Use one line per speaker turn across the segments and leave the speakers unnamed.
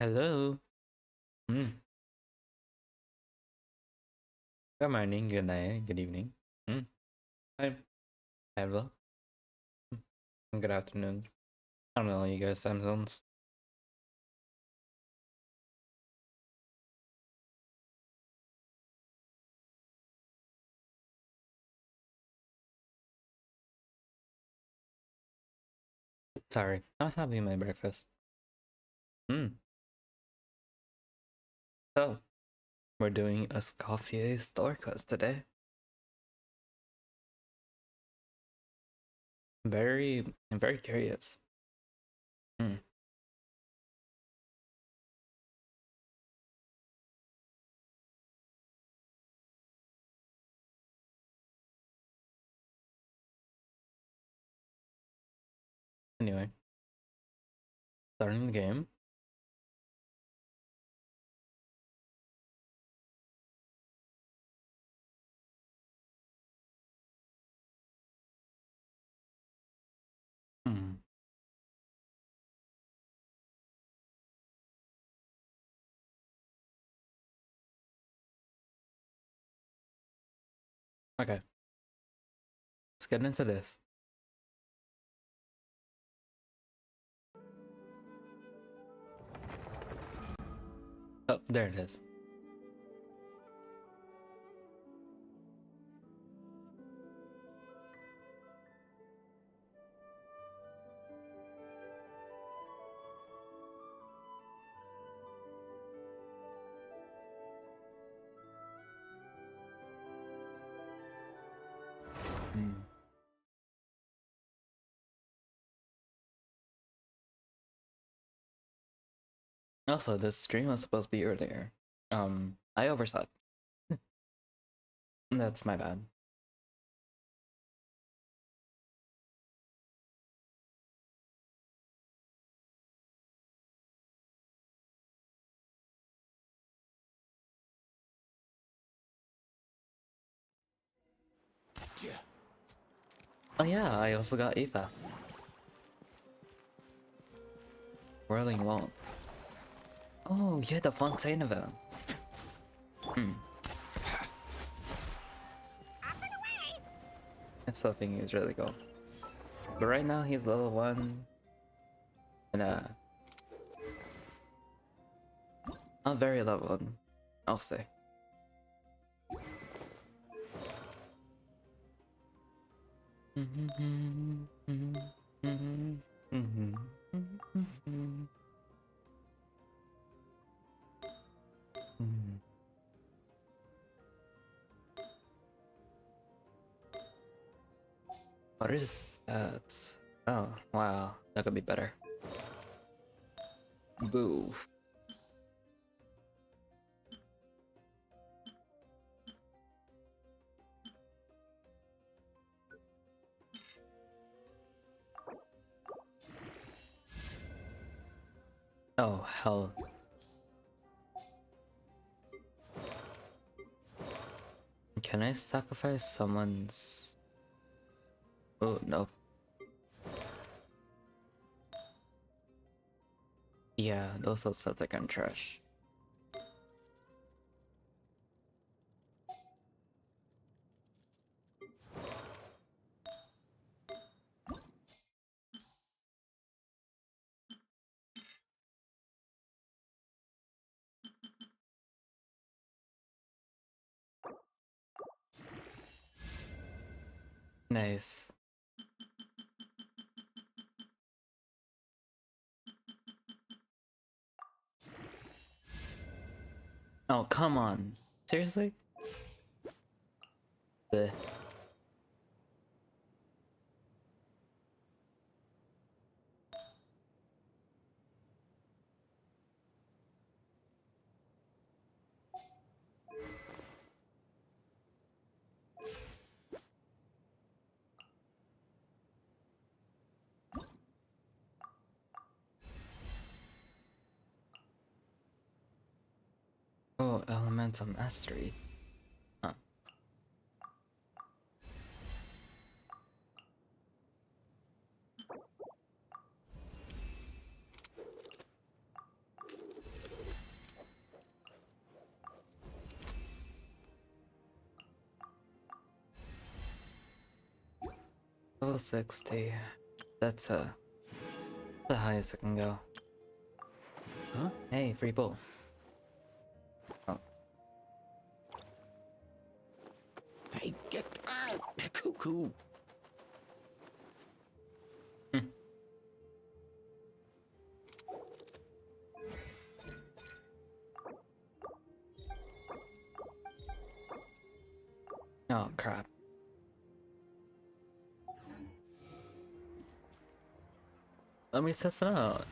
Hello. Mm. Good morning, good night, good evening. Mm. Hi, hello. Good afternoon. I don't know you guys' time zones. Sorry, not having my breakfast. Mm. So, we're doing a ESCOFFIER'S store quest today. I'm very curious. Mm. Anyway, starting the game. Mm. Okay, let's get into this. Oh, there it is. Mm. Also, this stream was supposed to be earlier. I overslept. That's my bad. Oh yeah, I also got Aetha. Whirling Waltz. Oh, yeah, the Fontaine event. Hmm. That stuff thing is really cool. But right now he's level 1 and not very level 1, I'll say. What is that? Oh, wow, that could be better. Boo. Oh, hell. Can I sacrifice someone's... Oh, no. Yeah, those are sets I can trash. Nice. Oh, come on. Seriously? Bleh. Oh, Elemental Mastery. Huh. Level 60. That's the highest I can go.
Huh?
Hey, free bull. Oh.
Hey, get out! Cuckoo!
Oh crap. Let me test it out.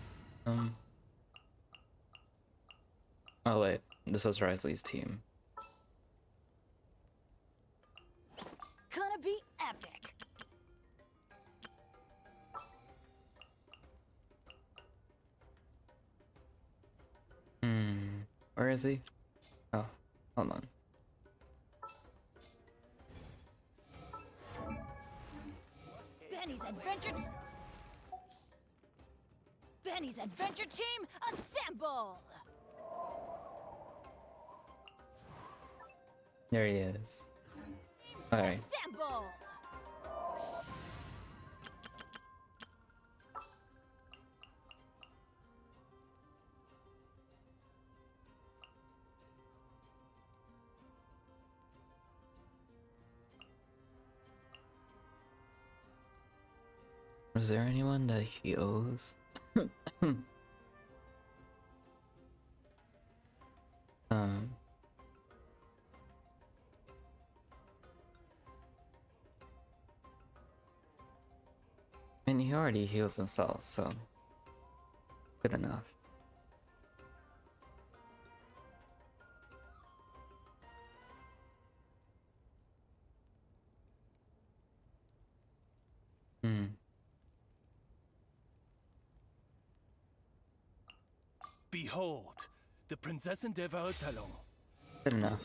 Oh wait, this is Risley's team.
Gonna be epic.
Where is he? Oh, hold on.
Benny's adventure team, assemble!
There he is. Alright.
Assemble!
Is there anyone that heals? um. I mean, he already heals himself, so good enough.
Behold, the Prinzessin der Verurteilung.
Good enough.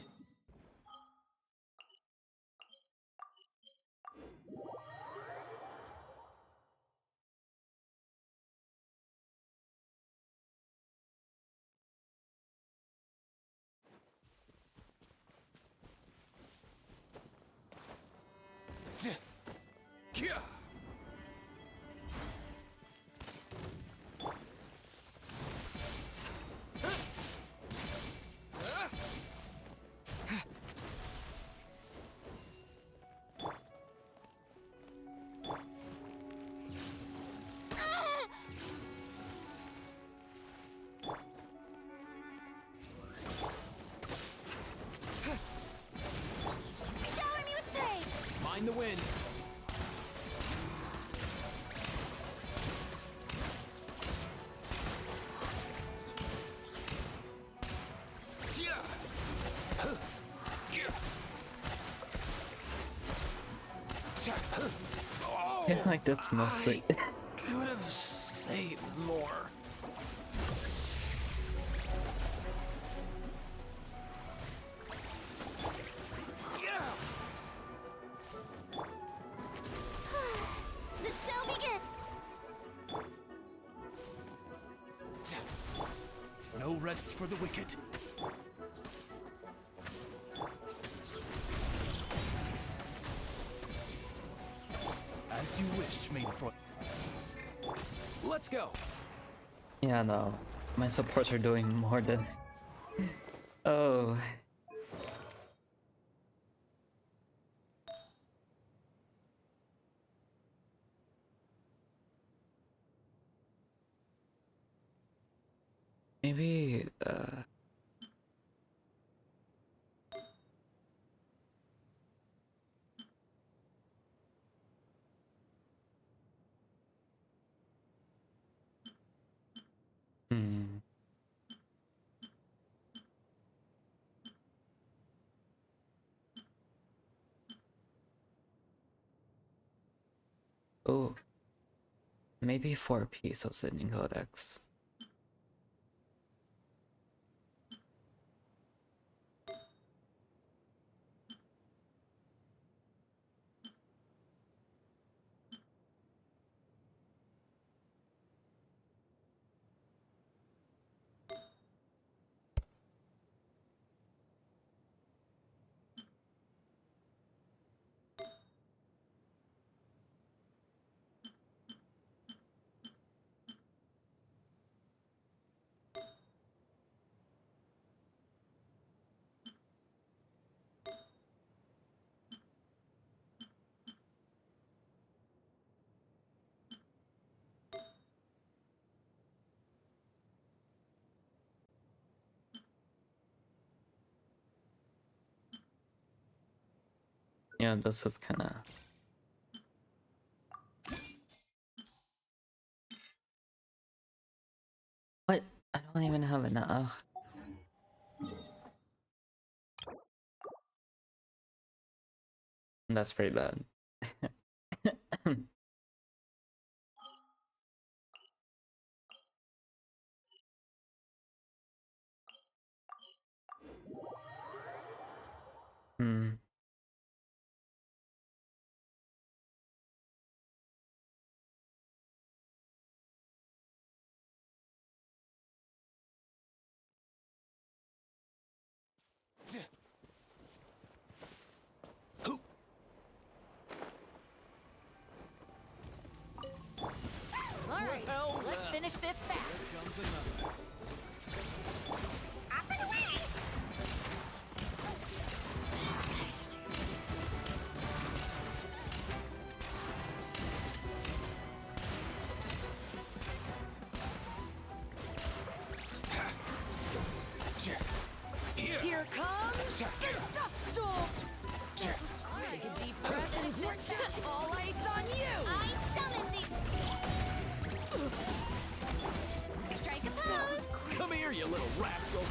Kia!
Shower me with praise!
Mind the wind.
I feel like that's mostly.
Could have saved more.
The show begins!
No rest for the wicked. As you wish, main front.
Let's go.
Yeah, no. My supports are doing more than. Oh. Maybe, Oh. Maybe 4 pesos in Codex. Yeah, this is kind of. What? I don't even have enough. That's pretty bad. Hmm.
All right, let's finish this fast. Up and away! Here comes the dust storm. Take a deep breath and just all ice on you. I summon these. Strike a pose.
Come here, you little rascal.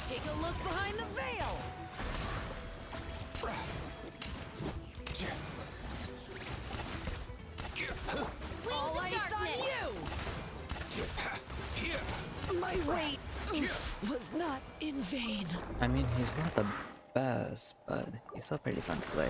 Take a look behind the veil. All ice on you. My wait was not in vain.
I mean, he's not the best, but he's still pretty fun to play.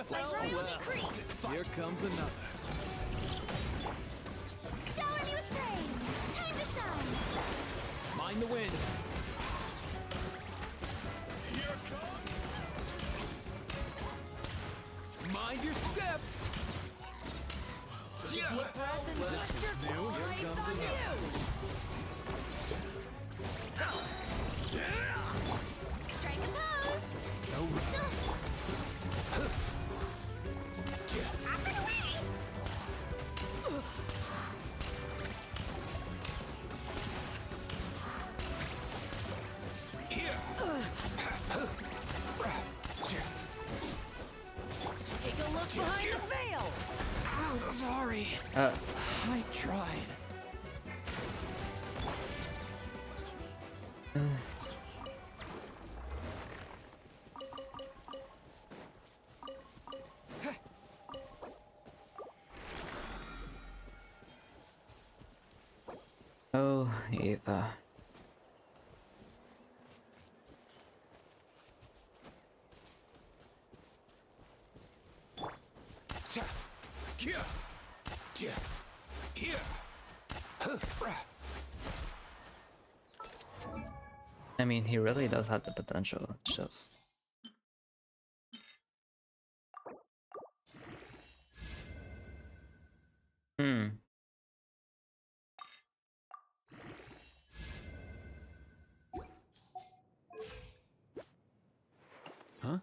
By royal decree,
Here comes another.
shower me with praise. Time to shine.
Mind the wind. Mind your step.
Take a deep breath and just all ice on you. Strike a pose.
No
Up and away. Take a look behind the veil.
I'm sorry.
Uh,
I tried.
oh, Eva. I mean, he really does have the potential. It's just. Hmm.
Huh?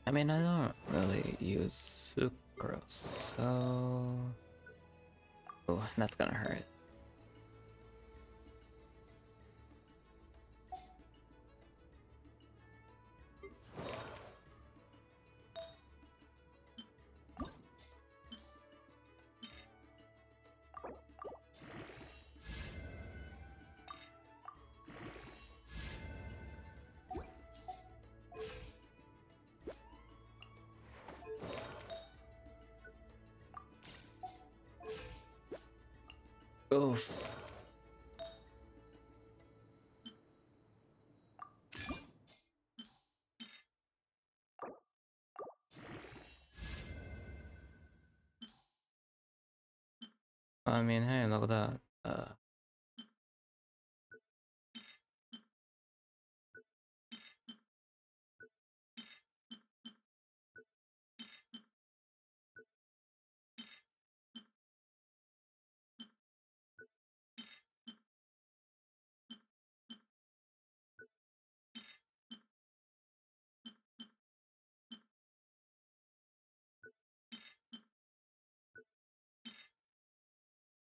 I mean, I don't really use sucrose, so. Oh, that's gonna hurt. Oof. I mean, hey, look at that.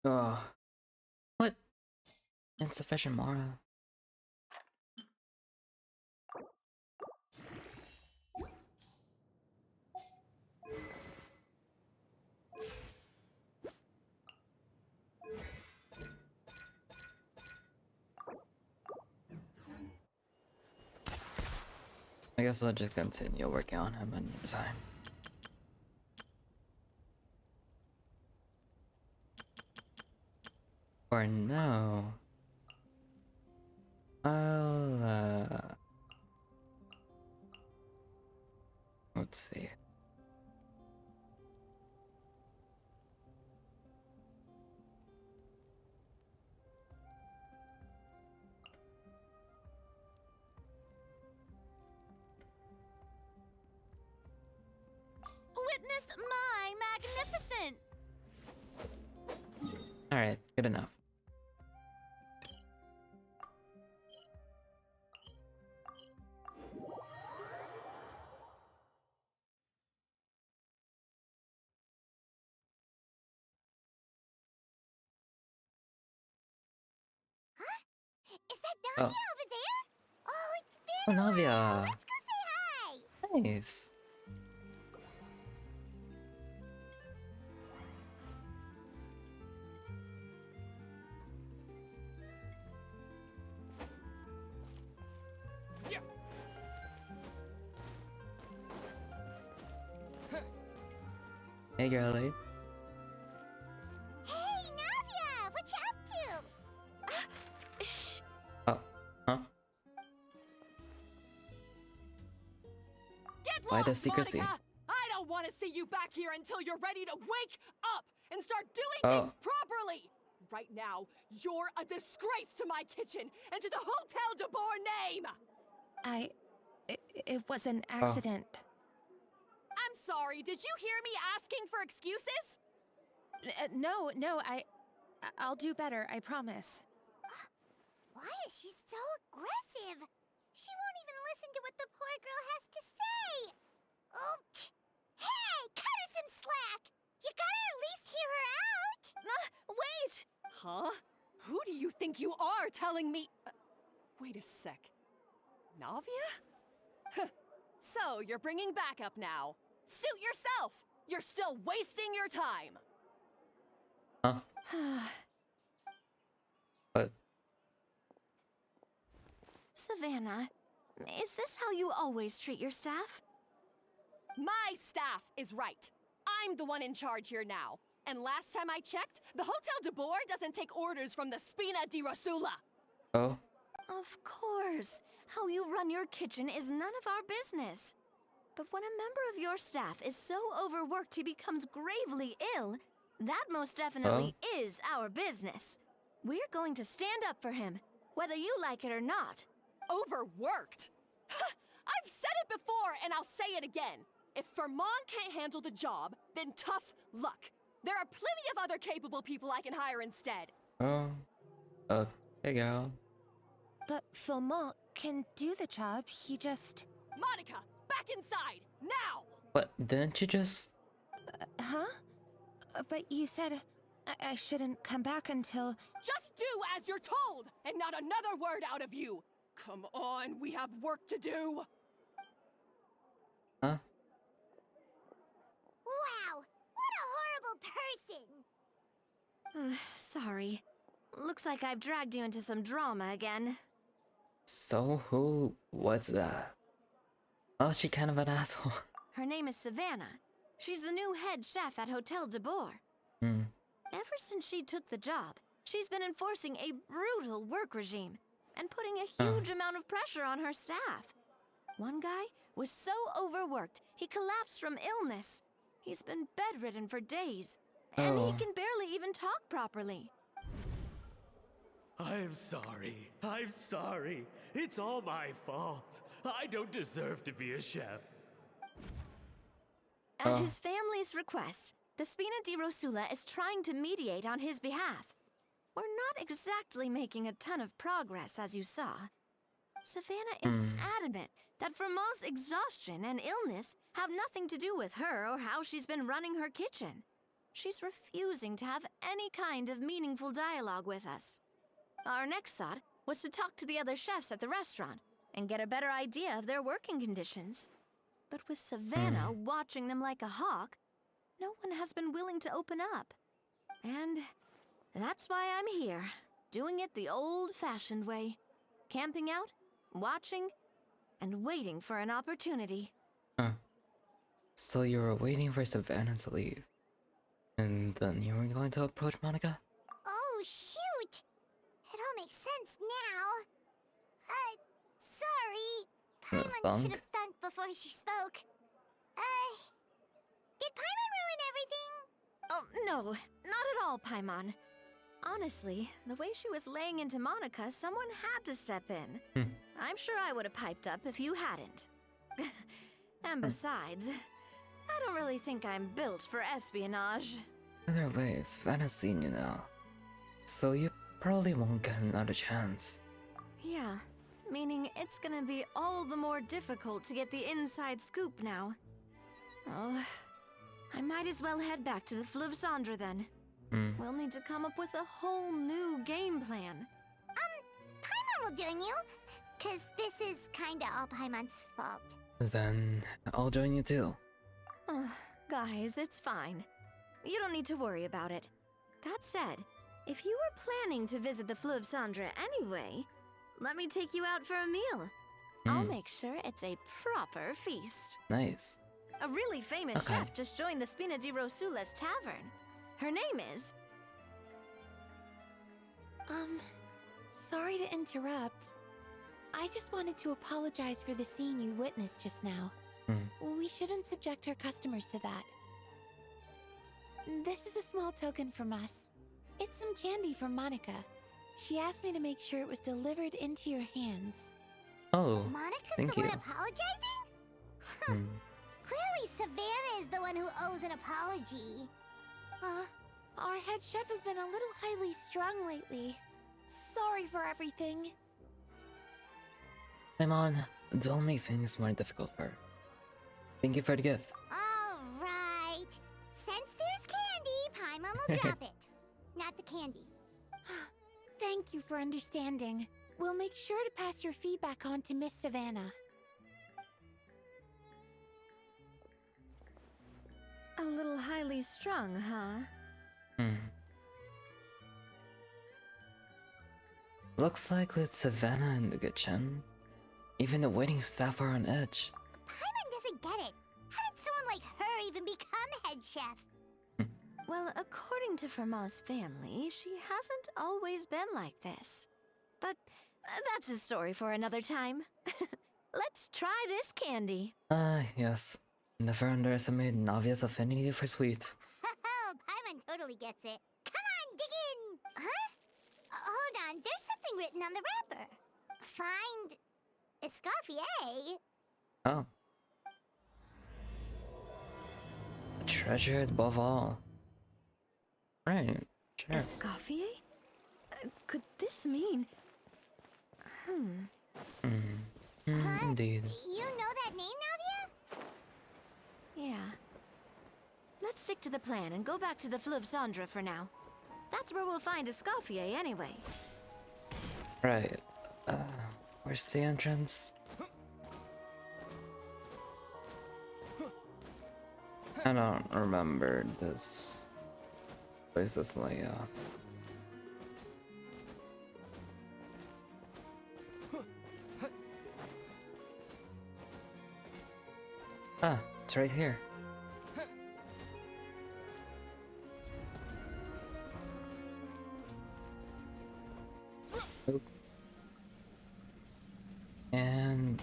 Oh, what? Insufficient mana. I guess I'll just continue working on him another time. For now, I'll let's see.
Witness my magnificent.
All right, good enough.
Is that
Oh,
Navia over there? Oh, it's
oh,
been a while.
Navia.
Let's go say hi.
Nice. Hey, girlie.
Hey, Navia, what you up to? Shh.
Oh, huh?
Get
Why the
lost,
secrecy?
Monica! I don't want to see you back here until you're ready to wake up and start doing
Oh.
things properly! Right now, you're a disgrace to my kitchen and to the Hotel de Boer name!
It was an accident.
I'm sorry, did you hear me asking for excuses?
No, I'll do better, I promise.
Why is she so aggressive? She won't even listen to what the poor girl has to say. Oh, hey, cut her some slack. You gotta at least hear her out.
Wait! Huh? Who do you think you are telling me? Wait a sec. Navia? Huh. So, you're bringing backup now. Suit yourself! You're still wasting your time!
Huh? What?
Savannah, is this how you always treat your staff?
My staff is right. I'm the one in charge here now. And last time I checked, the Hotel de Boer doesn't take orders from the Spina di Rosula.
Oh,
Of course. How you run your kitchen is none of our business. But when a member of your staff is so overworked he becomes gravely ill, that most definitely is our business. We're going to stand up for him, whether you like it or not.
Overworked? I've said it before and I'll say it again. If Vermont can't handle the job, then tough luck. There are plenty of other capable people I can hire instead.
oh, okay, girl.
But Philmont can do the job, he just...
Monica, back inside, now!
What? Didn't you just?
Huh? But you said I shouldn't come back until...
Just do as you're told, and not another word out of you. Come on, we have work to do.
Huh?
Wow, what a horrible person! Sorry. Looks like I've dragged you into some drama again.
So who was that? Oh, she kind of an asshole.
Her name is Savannah. She's the new head chef at Hotel de Boer.
Hmm.
Ever since she took the job, She's been enforcing a brutal work regime and putting a huge amount of pressure on her staff. One guy was so overworked, he collapsed from illness. He's been bedridden for days, and he can barely even talk properly.
I'm sorry. I'm sorry. It's all my fault. I don't deserve to be a chef.
At his family's request, the Spina di Rosula is trying to mediate on his behalf. We're not exactly making a ton of progress, as you saw. Savannah is adamant that Vermont's exhaustion and illness have nothing to do with her or how she's been running her kitchen. She's refusing to have any kind of meaningful dialogue with us. Our next thought was to talk to the other chefs at the restaurant and get a better idea of their working conditions. But with Savannah watching them like a hawk, no one has been willing to open up. And that's why I'm here, doing it the old-fashioned way. Camping out, watching, and waiting for an opportunity.
So you were waiting for Savannah to leave, and then you were going to approach Monica?
Oh, shoot! It all makes sense now. Sorry. Paimon should have thunk before she spoke. Did Paimon ruin everything?
Oh, no, not at all, Paimon. Honestly, the way she was laying into Monica, someone had to step in. I'm sure I would have piped up if you hadn't. And besides, I don't really think I'm built for espionage.
Either way, Savannah's seen you now, so you probably won't get another chance.
Yeah, meaning it's gonna be all the more difficult to get the inside scoop now. Oh, I might as well head back to the Fleuve Cendre then. We'll need to come up with a whole new game plan.
Paimon will join you, 'cause this is kinda all Paimon's fault.
Then I'll join you too.
Guys, it's fine. You don't need to worry about it. That said, if you were planning to visit the Fleuve Cendre anyway, let me take you out for a meal. I'll make sure it's a proper feast.
Nice.
A really famous chef just joined the Spina di Rosula's tavern. Her name is...
Sorry to interrupt. I just wanted to apologize for the scene you witnessed just now. We shouldn't subject our customers to that. This is a small token from us. It's some candy from Monica. She asked me to make sure it was delivered into your hands.
Oh,
Monica's
thank
the
you.
one apologizing? Clearly Savannah is the one who owes an apology.
Our head chef has been a little highly strung lately. Sorry for everything.
Paimon, don't make things more difficult for her. Thank you for the gift.
All right. Since there's candy, Paimon will drop it. Not the candy.
Thank you for understanding. We'll make sure to pass your feedback on to Miss Savannah.
A little highly strung, huh?
Looks like with Savannah in the kitchen, even the waiting staff are on edge.
Paimon doesn't get it. How did someone like her even become head chef?
Well, according to Fermat's family, she hasn't always been like this. But that's a story for another time. Let's try this candy.
Yes. Never underestimate Navia's affinity for sweets.
Paimon totally gets it. Come on, dig in! Huh? Hold on, there's something written on the wrapper. Find ESCOFFIER'S.
Oh. Treasured above all. Right, sure.
Escoffier? Could this mean...
Indeed.
You know that name, Navia?
Yeah. Let's stick to the plan and go back to the Fleuve Cendre for now. That's where we'll find Escoffier anyway.
Right. Where's the entrance? I don't remember this place's layout. Ah, it's right here.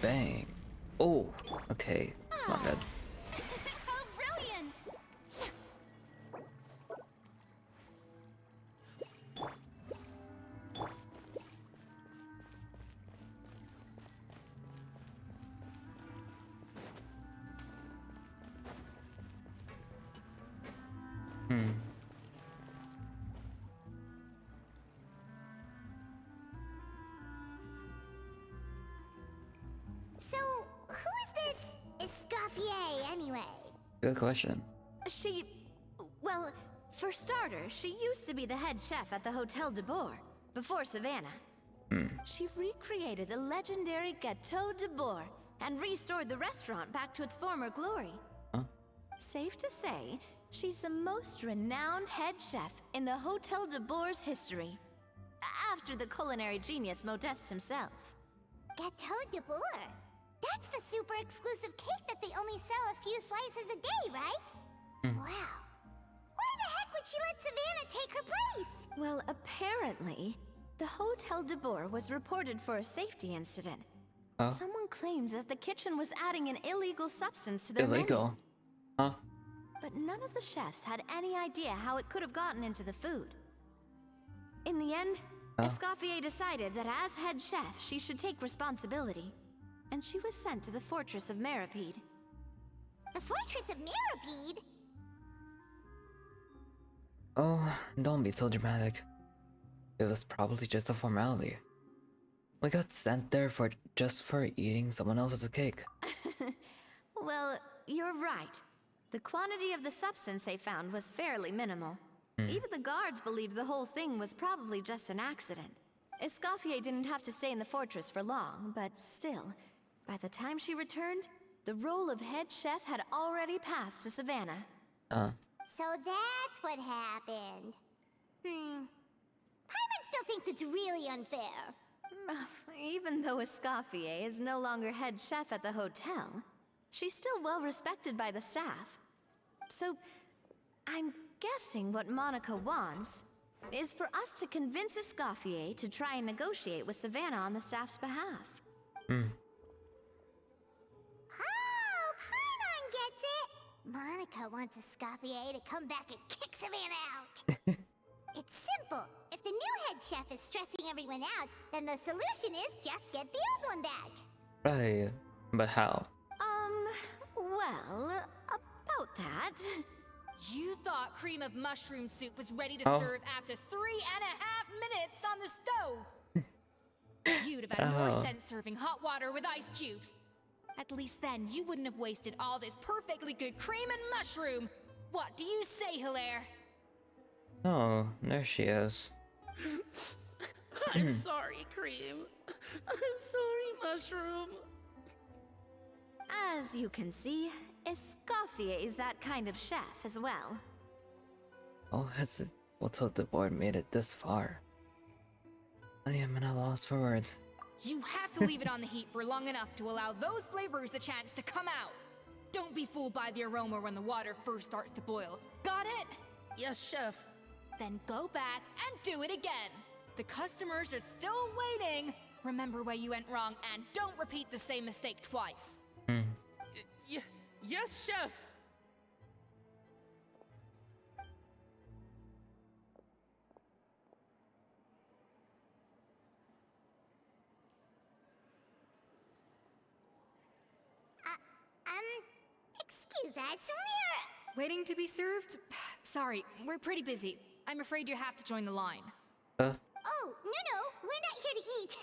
Bang bang. Oh, okay. It's not good.
How brilliant!
Hmm.
So, who is this Escoffier anyway?
Good question.
Well, for starters, she used to be the head chef at the Hotel de Boer, before Savannah. She recreated the legendary Gâteau de Boer and restored the restaurant back to its former glory.
Huh?
Safe to say, she's the most renowned head chef in the Hotel de Boer's history. After the culinary genius Modeste himself.
Gâteau de Boer. That's the super exclusive cake that they only sell a few slices a day, right? Wow. Why the heck would she let Savannah take her place?
Well, apparently, the Hotel de Boer was reported for a safety incident.
Huh?
Someone claims that the kitchen was adding an illegal substance to their
Illegal? Huh?
menu, but none of the chefs had any idea how it could have gotten into the food. In the end, Escoffier decided that as head chef, she should take responsibility, and she was sent to the fortress of Meripede.
The Fortress of Meripede?
Oh, don't be so dramatic. It was probably just a formality. We got sent there just for eating someone else's cake.
Well, you're right. The quantity of the substance they found was fairly minimal. Even the guards believed the whole thing was probably just an accident. Escoffier didn't have to stay in the fortress for long, but still, by the time she returned, the role of head chef had already passed to Savannah.
So that's what happened. Paimon still thinks it's really unfair.
Even though Escoffier is no longer head chef at the hotel, she's still well respected by the staff. So, I'm guessing what Monica wants is for us to convince Escoffier to try and negotiate with Savannah on the staff's behalf.
Oh, Paimon gets it! Monica wants Escoffier to come back and kick Savannah out. It's simple. If the new head chef is stressing everyone out, then the solution is just get the old one back.
Right. But how?
Well, about that.
You thought cream of mushroom soup was ready to
Oh.
serve after 3.5 minutes on the stove. You'd have had more
Oh.
sense serving hot water with ice cubes. At least then you wouldn't have wasted all this perfectly good cream and mushroom. What do you say, Hilaire?
Oh, there she is.
I'm sorry, Cream. I'm sorry, Mushroom.
As you can see, Escoffier is that kind of chef as well.
Oh, has it? What's up? The board made it this far? I am at a loss for words.
You have to leave it on the heat for long enough to allow those flavors the chance to come out. Don't be fooled by the aroma when the water first starts to boil. Got it?
Yes, Chef.
Then go back and do it again. The customers are still waiting. Remember where you went wrong and don't repeat the same mistake twice.
Yes, Chef.
Excuse us,
Waiting to be served? Sorry, we're pretty busy. I'm afraid you have to join the line.
Oh, no, we're not here to eat.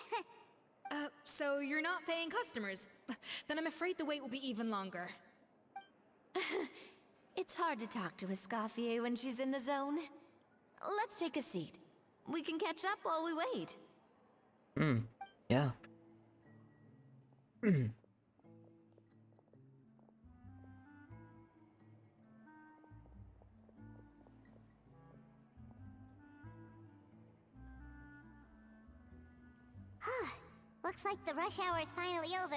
So you're not paying customers? Then I'm afraid the wait will be even longer.
It's hard to talk to Escoffier when she's in the zone. Let's take a seat. We can catch up while we wait.
Yeah.
Looks like the rush hour is finally over.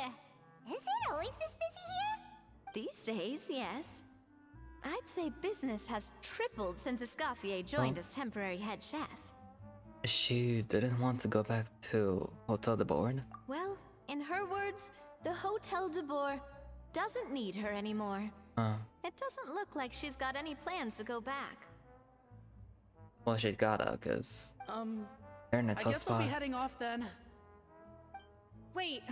Is it always this busy here?
These days, yes. I'd say business has tripled since Escoffier joined as temporary head chef.
She didn't want to go back to Hotel de Bourne?
Well, in her words, The Hotel de Boer doesn't need her anymore. It doesn't look like she's got any plans to go back.
Well, she's gotta, cause they're in a
I
tough
guess I'll
spot.
be heading off then.
Wait,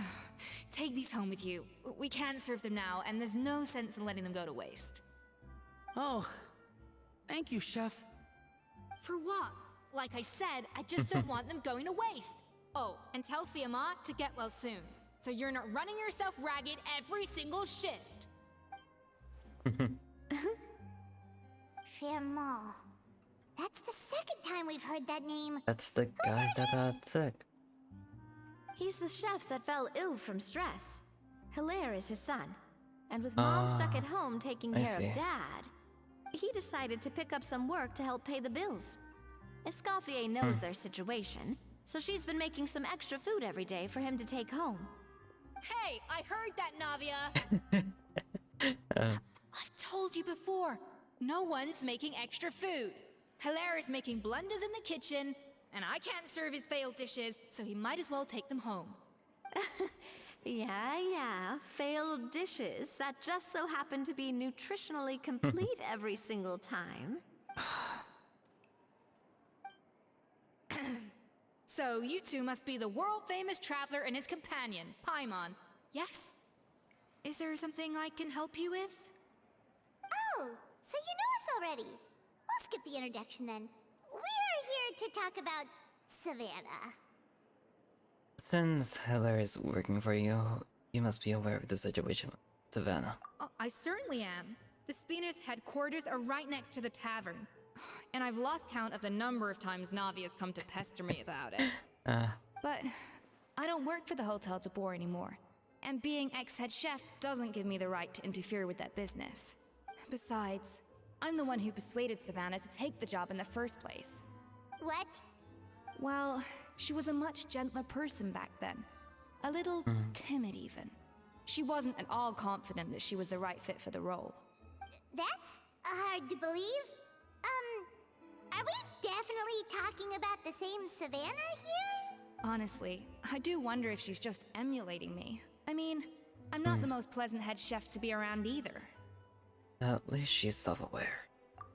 take these home with you. We can't serve them now, and there's no sense in letting them go to waste.
Oh, thank you, Chef.
For what? Like I said, I just don't want them going to waste. Oh, and tell Fiamma to get well soon, so you're not running yourself ragged every single shift.
Firmo. That's the second time we've heard that name.
That's the guy that got sick.
He's the chef that fell ill from stress. Hilaire is his son. And with Mom stuck at home taking
I
care
see.
of Dad, he decided to pick up some work to help pay the bills. Escoffier knows their situation, so she's been making some extra food every day for him to take home.
Hey, I heard that, Navia! I've told you before, no one's making extra food. Hilaire is making blunders in the kitchen, and I can't serve his failed dishes, so he might as well take them home.
Yeah, failed dishes that just so happen to be nutritionally complete every single time.
So you two must be the world-famous traveler and his companion, Paimon. Yes? Is there something I can help you with?
Oh, so you know us already. I'll skip the introduction then. We're here to talk about Savannah.
Since Hilaire is working for you, you must be aware of the situation with Savannah.
Oh, I certainly am. The Spina's headquarters are right next to the tavern. And I've lost count of the number of times Navi has come to pester me about it. But I don't work for the Hotel de Boer anymore. And being ex-head chef doesn't give me the right to interfere with that business. Besides, I'm the one who persuaded Savannah to take the job in the first place.
What?
Well, she was a much gentler person back then. A little timid even. She wasn't at all confident that she was the right fit for the role.
That's hard to believe. Are we definitely talking about the same Savannah here?
Honestly, I do wonder if she's just emulating me. I mean, I'm not the most pleasant head chef to be around either.
At least she's self-aware.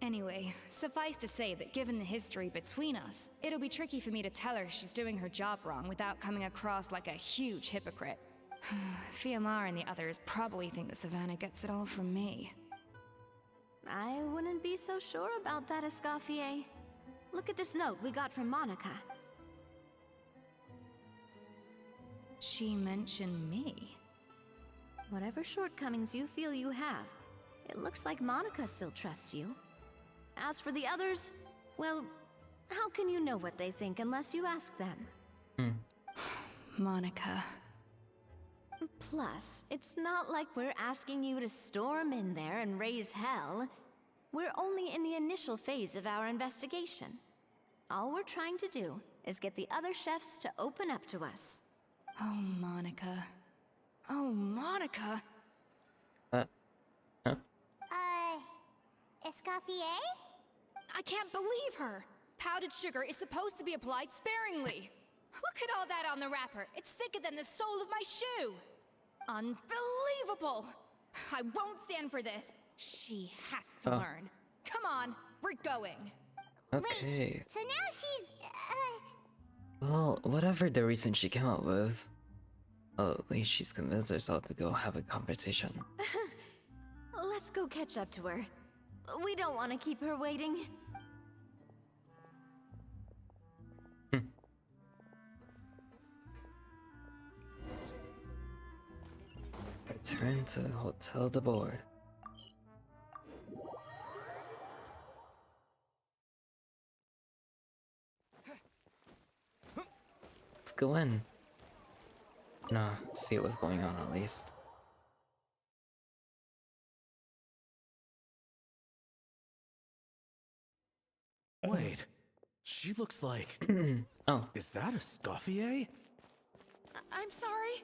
Anyway, suffice to say that given the history between us, it'll be tricky for me to tell her she's doing her job wrong without coming across like a huge hypocrite. Fiamma and the others probably think that Savannah gets it all from me.
I wouldn't be so sure about that, Escoffier. Look at this note we got from Monica.
She mentioned me.
Whatever shortcomings you feel you have, it looks like Monica still trusts you. As for the others, well, how can you know what they think unless you ask them?
Monica.
Plus, it's not like we're asking you to storm in there and raise hell. We're only in the initial phase of our investigation. All we're trying to do is get the other chefs to open up to us.
Oh, Monica. Oh, Monica.
Escoffier?
I can't believe her! Powdered sugar is supposed to be applied sparingly. Look at all that on the wrapper. It's thicker than the sole of my shoe. Unbelievable! I won't stand for this. She has to learn. Come on, we're going.
Okay.
So now she's,
Well, whatever the reason she came up with, at least she's convinced herself to go have a conversation.
Let's go catch up to her. We don't want to keep her waiting.
Return to Hotel de Boer. Let's go in. No, see what's going on at least.
Wait, she looks like...
Oh,
Is that a Scoffier?
I'm sorry.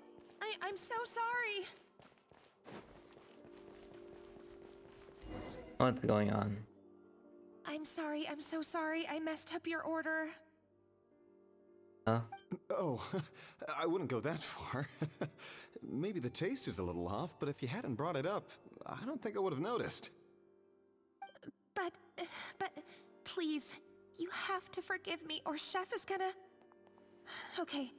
I'm so sorry.
what's going on?
I'm sorry. I'm so sorry. I messed up your order.
Oh,
Oh, I wouldn't go that far. Maybe the taste is a little off, but if you hadn't brought it up, I don't think I would have noticed.
But, please, you have to forgive me or Chef is gonna... Okay,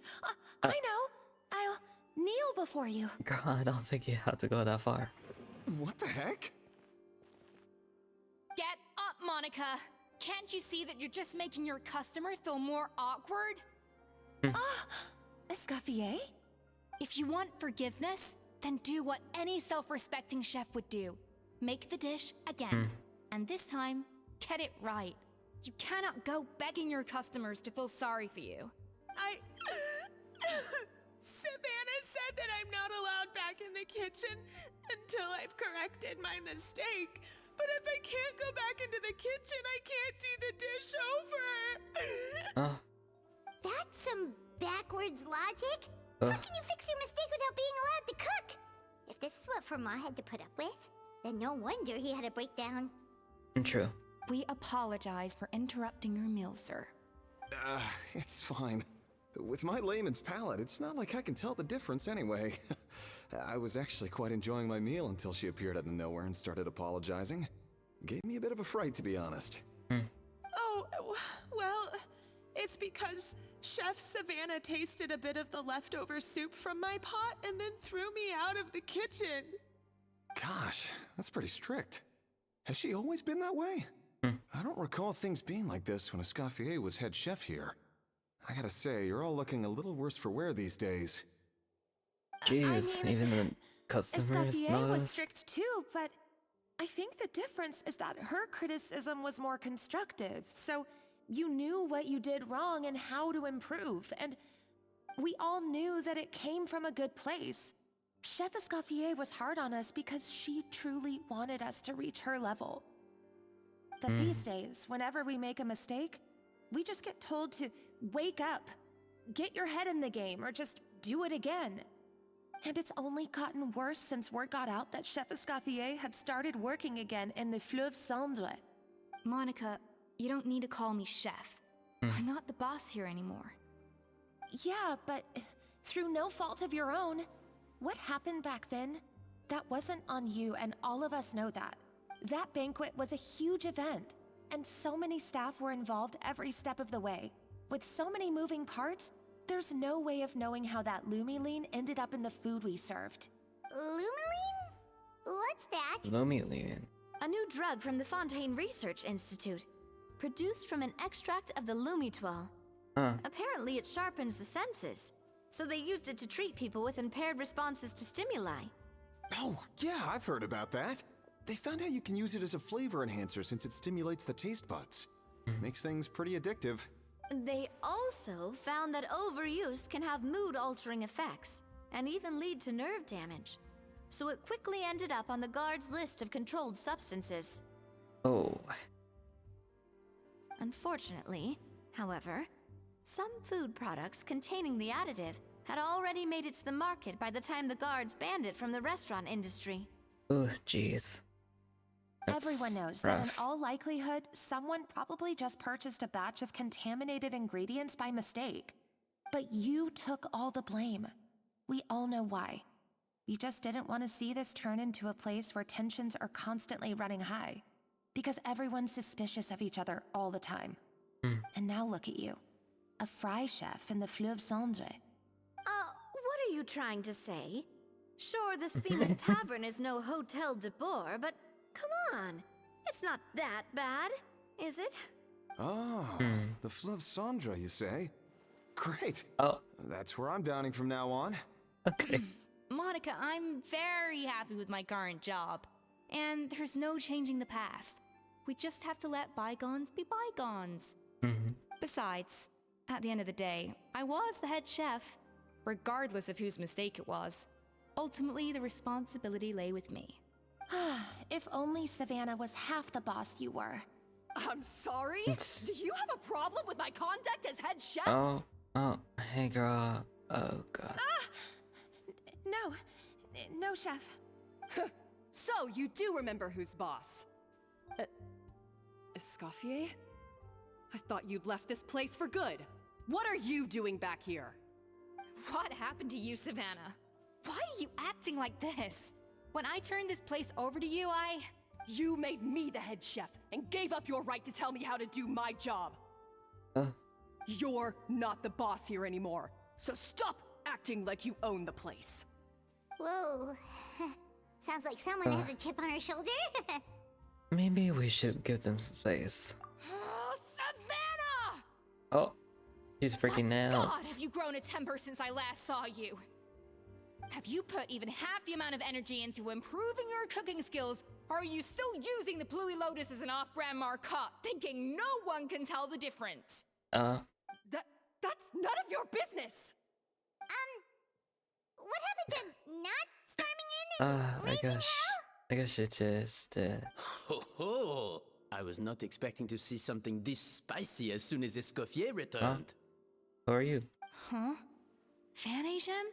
I know. I'll kneel before you.
Girl, I don't think you have to go that far.
What the heck?
Get up, Monica! Can't you see that you're just making your customer feel more awkward?
Escoffier?
If you want forgiveness, then do what any self-respecting chef would do. Make the dish again. And this time, get it right. You cannot go begging your customers to feel sorry for you.
Savannah said that I'm not allowed back in the kitchen until I've corrected my mistake. But if I can't go back into the kitchen, I can't do the dish over.
That's some backwards logic. How can you fix your mistake without being allowed to cook? If this is what Fermat had to put up with, then no wonder he had a breakdown.
True.
We apologize for interrupting your meal, sir.
It's fine. With my layman's palate, it's not like I can tell the difference anyway. I was actually quite enjoying my meal until she appeared out of nowhere and started apologizing. Gave me a bit of a fright, to be honest.
Oh, well, it's because Chef Savannah tasted a bit of the leftover soup from my pot and then threw me out of the kitchen.
Gosh, that's pretty strict. Has she always been that way? I don't recall things being like this when Escoffier was head chef here. I gotta say, you're all looking a little worse for wear these days.
Jeez, even the customers
Escoffier was
notice.
strict too, but I think the difference is that her criticism was more constructive, so you knew what you did wrong and how to improve, and we all knew that it came from a good place. Chef Escoffier was hard on us because she truly wanted us to reach her level. But these days, whenever we make a mistake, we just get told to wake up, get your head in the game, or just do it again. And it's only gotten worse since word got out that Chef Escoffier had started working again in the Fleuve Cendre.
Monica, you don't need to call me chef. I'm not the boss here anymore.
Yeah, but through no fault of your own. What happened back then, that wasn't on you, and all of us know that. That banquet was a huge event, and so many staff were involved every step of the way. With so many moving parts, there's no way of knowing how that Lumiline ended up in the food we served.
Lumiline? What's that?
Lumiline.
A new drug from the Fontaine Research Institute, produced from an extract of the Lumitwal. Apparently it sharpens the senses, so they used it to treat people with impaired responses to stimuli.
Oh, yeah, I've heard about that. They found out you can use it as a flavor enhancer since it stimulates the taste buds. Makes things pretty addictive.
They also found that overuse can have mood-altering effects, and even lead to nerve damage. So it quickly ended up on the guard's list of controlled substances.
Oh.
Unfortunately, however, some food products containing the additive had already made it to the market by the time the guards banned it from the restaurant industry.
Oh, jeez.
Everyone knows that in all likelihood, someone probably just purchased a batch of contaminated ingredients by mistake. But you took all the blame. We all know why. You just didn't want to see this turn into a place where tensions are constantly running high. Because everyone's suspicious of each other all the time. And now look at you. A fry chef in the Fleuve Cendre.
What are you trying to say? Sure, the Spina's Tavern is no Hotel de Boer, but come on. It's not that bad, is it?
Oh, the Fleuve Cendre, you say? Great.
Oh.
That's where I'm dining from now on.
Okay.
Monica, I'm very happy with my current job. And there's no changing the past. We just have to let bygones be bygones. Besides, at the end of the day, I was the head chef, regardless of whose mistake it was. Ultimately, the responsibility lay with me.
If only Savannah was half the boss you were.
I'm sorry? Do you have a problem with my conduct as head chef?
Oh, hey girl. Oh god.
No, chef.
So, you do remember who's boss? Escoffier? I thought you'd left this place for good. What are you doing back here?
What happened to you, Savannah? Why are you acting like this? When I turned this place over to you,
You made me the head chef and gave up your right to tell me how to do my job. You're not the boss here anymore, so stop acting like you own the place.
Whoa. Sounds like someone has a chip on her shoulder.
Maybe we should give them space.
Oh, Savannah!
Oh, he's freaking out.
God, have you grown a temper since I last saw you? Have you put even half the amount of energy into improving your cooking skills, or are you still using the Pluie Lotus as an off-brand marcotte, thinking no one can tell the difference?
That's none of your business!
What happened to not storming in and raising hell?
I guess it is the...
Ho ho! I was not expecting to see something this spicy as soon as Escoffier returned.
Who are you?
Huh? Vanagem?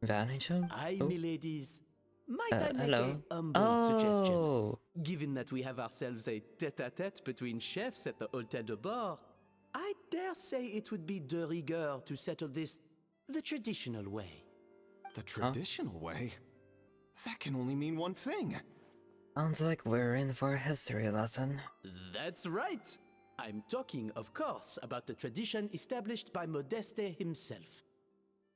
Vanagem?
Aye, miladies. Might I make
hello?
a humble suggestion? Given that we have ourselves a tete-a-tete between chefs at the Hôtel de Bord, I dare say it would be de rigueur to settle this the traditional way.
The traditional way? That can only mean one thing.
Sounds like we're in for a history lesson.
That's right! I'm talking, of course, about the tradition established by Modeste himself.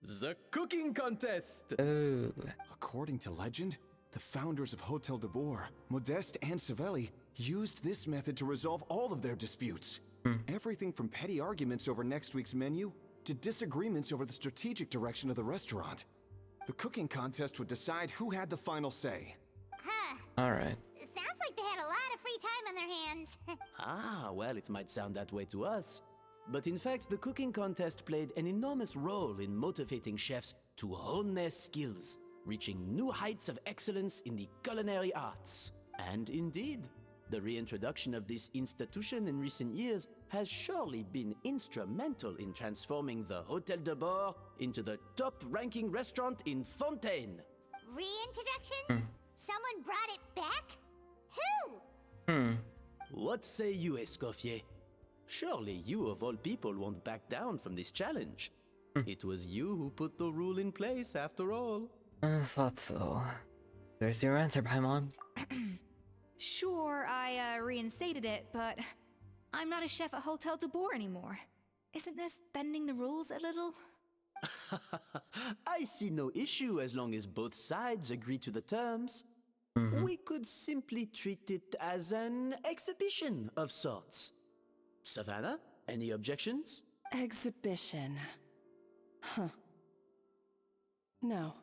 The cooking contest!
Oh.
According to legend, the founders of Hôtel de Bord, Modeste and Savelli, used this method to resolve all of their disputes. Everything from petty arguments over next week's menu to disagreements over the strategic direction of the restaurant. The cooking contest would decide who had the final say.
Huh.
Alright.
Sounds like they had a lot of free time on their hands.
Ah, well, it might sound that way to us. But in fact, the cooking contest played an enormous role in motivating chefs to hone their skills, reaching new heights of excellence in the culinary arts. And indeed, the reintroduction of this institution in recent years has surely been instrumental in transforming the Hôtel de Bord into the top-ranking restaurant in Fontaine.
Reintroduction? Someone brought it back? Who?
What say you, Escoffier? Surely you of all people won't back down from this challenge. It was you who put the rule in place, after all.
I thought so. There's your answer, Paimon.
Sure, I reinstated it, but I'm not a chef at Hôtel de Bord anymore. Isn't this bending the rules a little?
I see no issue as long as both sides agree to the terms. We could simply treat it as an exhibition of sorts. Savannah, any objections?
Exhibition. Huh. No.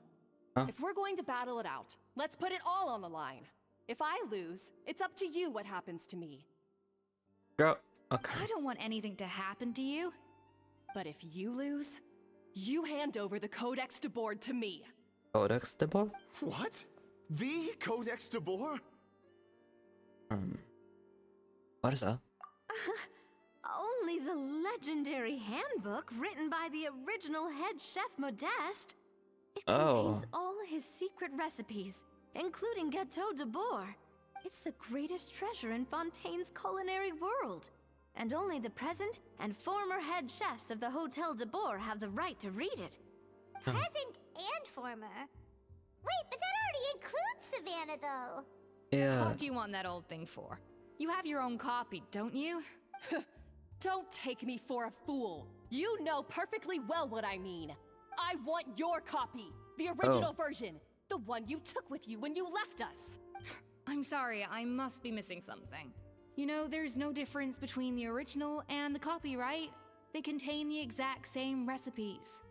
If we're going to battle it out, let's put it all on the line. If I lose, it's up to you what happens to me.
Girl, okay.
I don't want anything to happen to you.
But if you lose, you hand over the Codex de Bord to me.
Codex de Bord?
What? The Codex de Bord?
What is that?
Only the legendary handbook written by the original head chef Modeste. It contains all his secret recipes, including Gâteau de Bord. It's the greatest treasure in Fontaine's culinary world. And only the present and former head chefs of the Hôtel de Bord have the right to read it.
Present and former? Wait, but that already includes Savannah, though.
Yeah.
What do you want that old thing for? You have your own copy, don't you?
Don't take me for a fool. You know perfectly well what I mean. I want your copy, the original version, the one you took with you when you left us.
I'm sorry, I must be missing something. You know, there's no difference between the original and the copy, right? They contain the exact same recipes.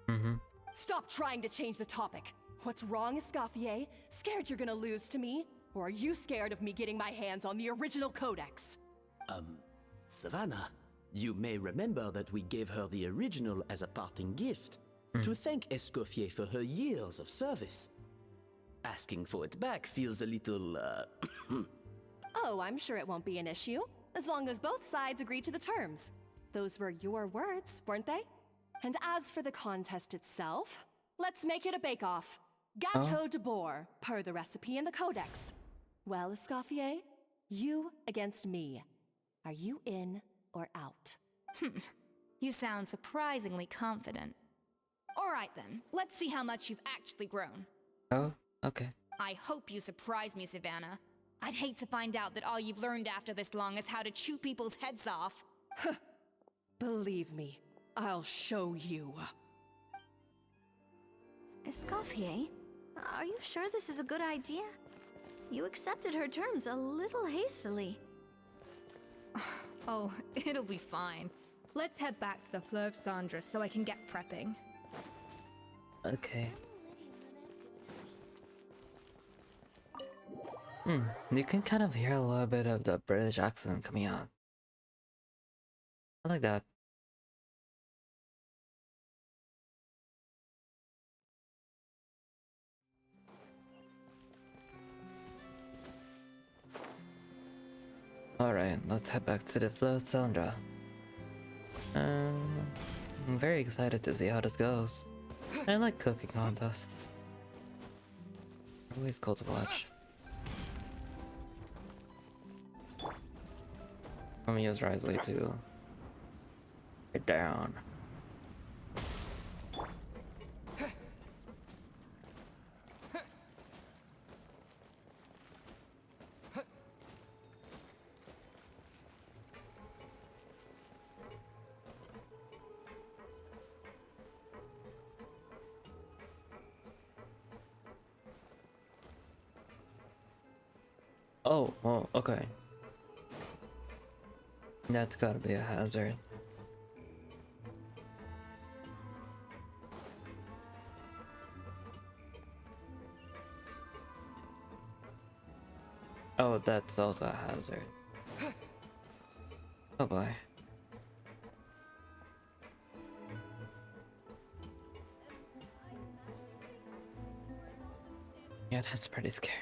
Stop trying to change the topic. What's wrong, Escoffier? Scared you're gonna lose to me? Or are you scared of me getting my hands on the original Codex?
Savannah, you may remember that we gave her the original as a parting gift, to thank Escoffier for her years of service. Asking for it back feels a little,
Oh, I'm sure it won't be an issue, as long as both sides agree to the terms. Those were your words, weren't they? And as for the contest itself, let's make it a bake-off. Gâteau de Bord, per the recipe in the Codex. Well, Escoffier, you against me. Are you in or out?
You sound surprisingly confident. Alright then, let's see how much you've actually grown.
Oh, okay.
I hope you surprise me, Savannah. I'd hate to find out that all you've learned after this long is how to chew people's heads off.
Believe me, I'll show you.
Escoffier, are you sure this is a good idea? You accepted her terms a little hastily.
Oh, it'll be fine. Let's head back to the Fleuve Cendre so I can get prepping.
Okay. You can kind of hear a little bit of the British accent coming out. I like that. Alright, let's head back to the Fleuve Cendre. I'm very excited to see how this goes. I like cooking contests. Always cool to watch. I'm gonna use Risley to get down. Oh, okay. That's gotta be a hazard. Oh, that's also a hazard. Oh boy. Yeah, that's pretty scary.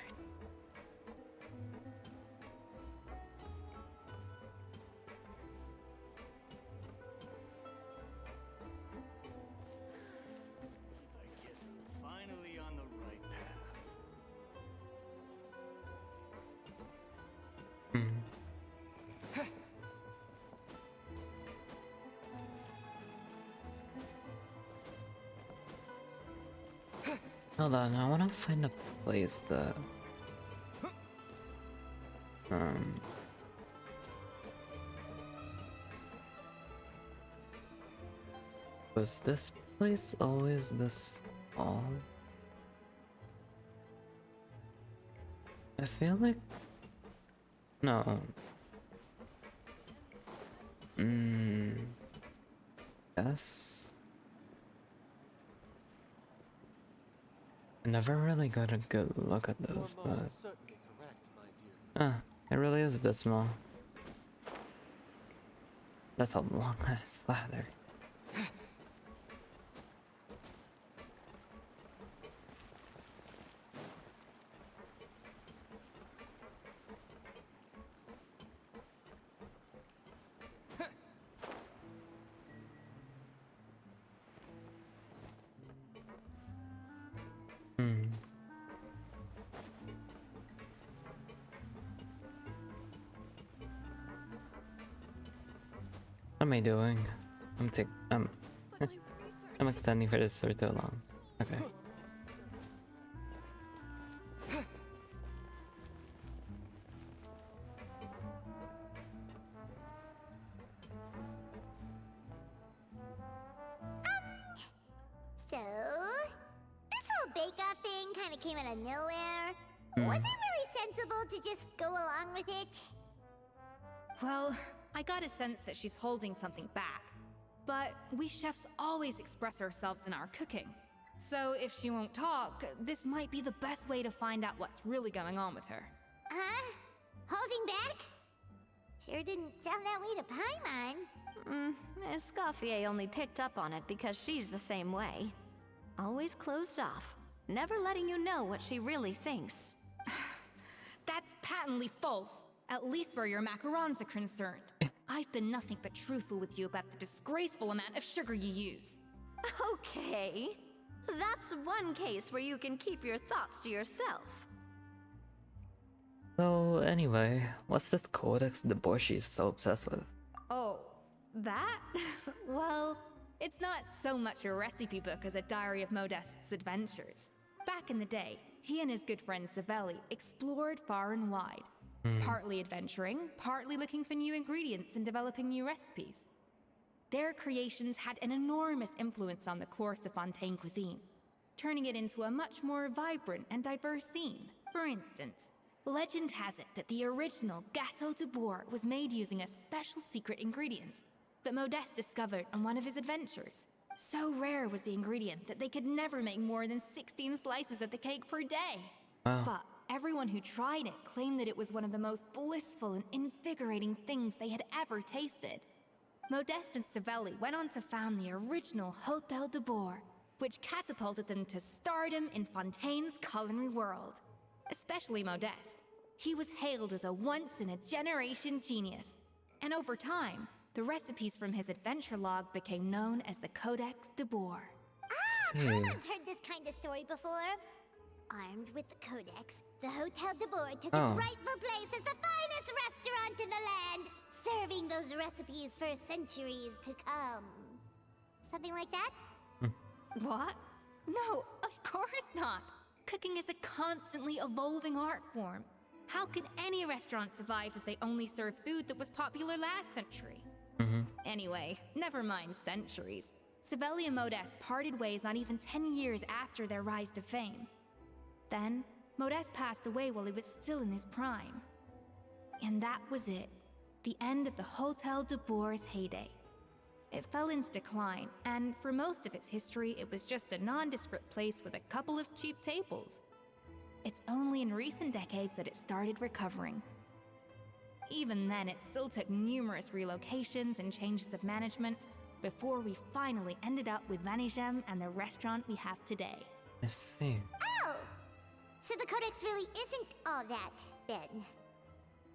I guess I'm finally on the right path.
Hold on, I wanna find a place that... Was this place always this small? I feel like... No. Yes. I never really got a good look at those, but... It really is this small. That's a long ass ladder. What am I doing? I'm extending for this for too long. Okay.
So, this whole bake-off thing kind of came out of nowhere. Was it really sensible to just go along with it?
Well, I got a sense that she's holding something back. But we chefs always express ourselves in our cooking. So if she won't talk, this might be the best way to find out what's really going on with her.
Huh? Holding back? Sure didn't sound that way to Paimon.
Escoffier only picked up on it because she's the same way. Always closed off, never letting you know what she really thinks.
That's patently false, at least where your macarons are concerned. I've been nothing but truthful with you about the disgraceful amount of sugar you use.
Okay, that's one case where you can keep your thoughts to yourself.
So anyway, what's this Codex de Borschi so obsessed with?
Oh, That? Well, it's not so much a recipe book as a diary of Modeste's adventures. Back in the day, he and his good friend Savelli explored far and wide, partly adventuring, partly looking for new ingredients and developing new recipes. Their creations had an enormous influence on the course of Fontaine cuisine, turning it into a much more vibrant and diverse scene. For instance, legend has it that the original Gâteau de Bourg was made using a special secret ingredient that Modeste discovered on one of his adventures. So rare was the ingredient that they could never make more than 16 slices of the cake per day.
Wow.
But everyone who tried it claimed that it was one of the most blissful and invigorating things they had ever tasted. Modeste and Savelli went on to found the original Hôtel de Bourg, which catapulted them to stardom in Fontaine's culinary world. Especially Modeste. He was hailed as a once-in-a-generation genius. And over time, the recipes from his adventure log became known as the Codex de Bourg.
Oh, Paimon's heard this kind of story before. Armed with the Codex, the Hôtel de Bourg took its rightful place as the finest restaurant in the land, serving those recipes for centuries to come. Something like that?
What? No, of course not. Cooking is a constantly evolving art form. How could any restaurant survive if they only served food that was popular last century? Anyway, never mind centuries. Savelli and Modeste parted ways not even 10 years after their rise to fame. Then, Modeste passed away while he was still in his prime. And that was it. The end of the Hôtel de Bourg's heyday. It fell into decline, and for most of its history, it was just a nondescript place with a couple of cheap tables. It's only in recent decades that it started recovering. Even then, it still took numerous relocations and changes of management before we finally ended up with Vanigem and the restaurant we have today.
I see.
Oh! So the Codex really isn't all that, then.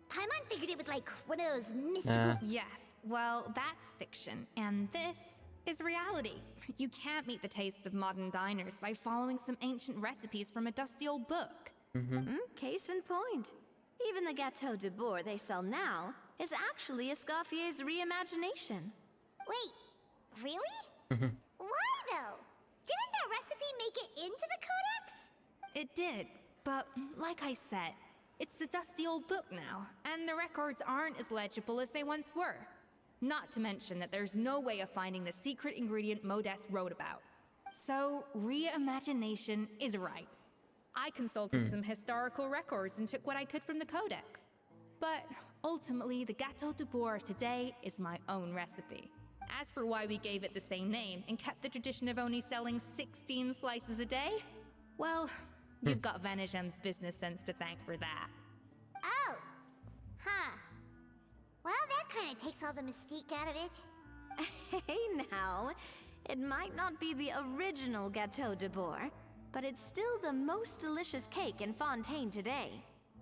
Paimon figured it was like one of those mystical...
Yes, well, that's fiction, and this is reality. You can't meet the tastes of modern diners by following some ancient recipes from a dusty old book.
Case in point. Even the Gâteau de Bourg they sell now is actually ESCOFFIER'S reimagination.
Wait, really? Why, though? Didn't that recipe make it into the Codex?
It did, but like I said, it's the dusty old book now, and the records aren't as legible as they once were. Not to mention that there's no way of finding the secret ingredient Modeste wrote about. So, reimagination is right. I consulted some historical records and took what I could from the Codex. But ultimately, the Gâteau de Bourg of today is my own recipe. As for why we gave it the same name and kept the tradition of only selling 16 slices a day, well, you've got Vanigem's business sense to thank for that.
Oh. Huh. Well, that kind of takes all the mystique out of it.
Hey now, it might not be the original Gâteau de Bourg, but it's still the most delicious cake in Fontaine today.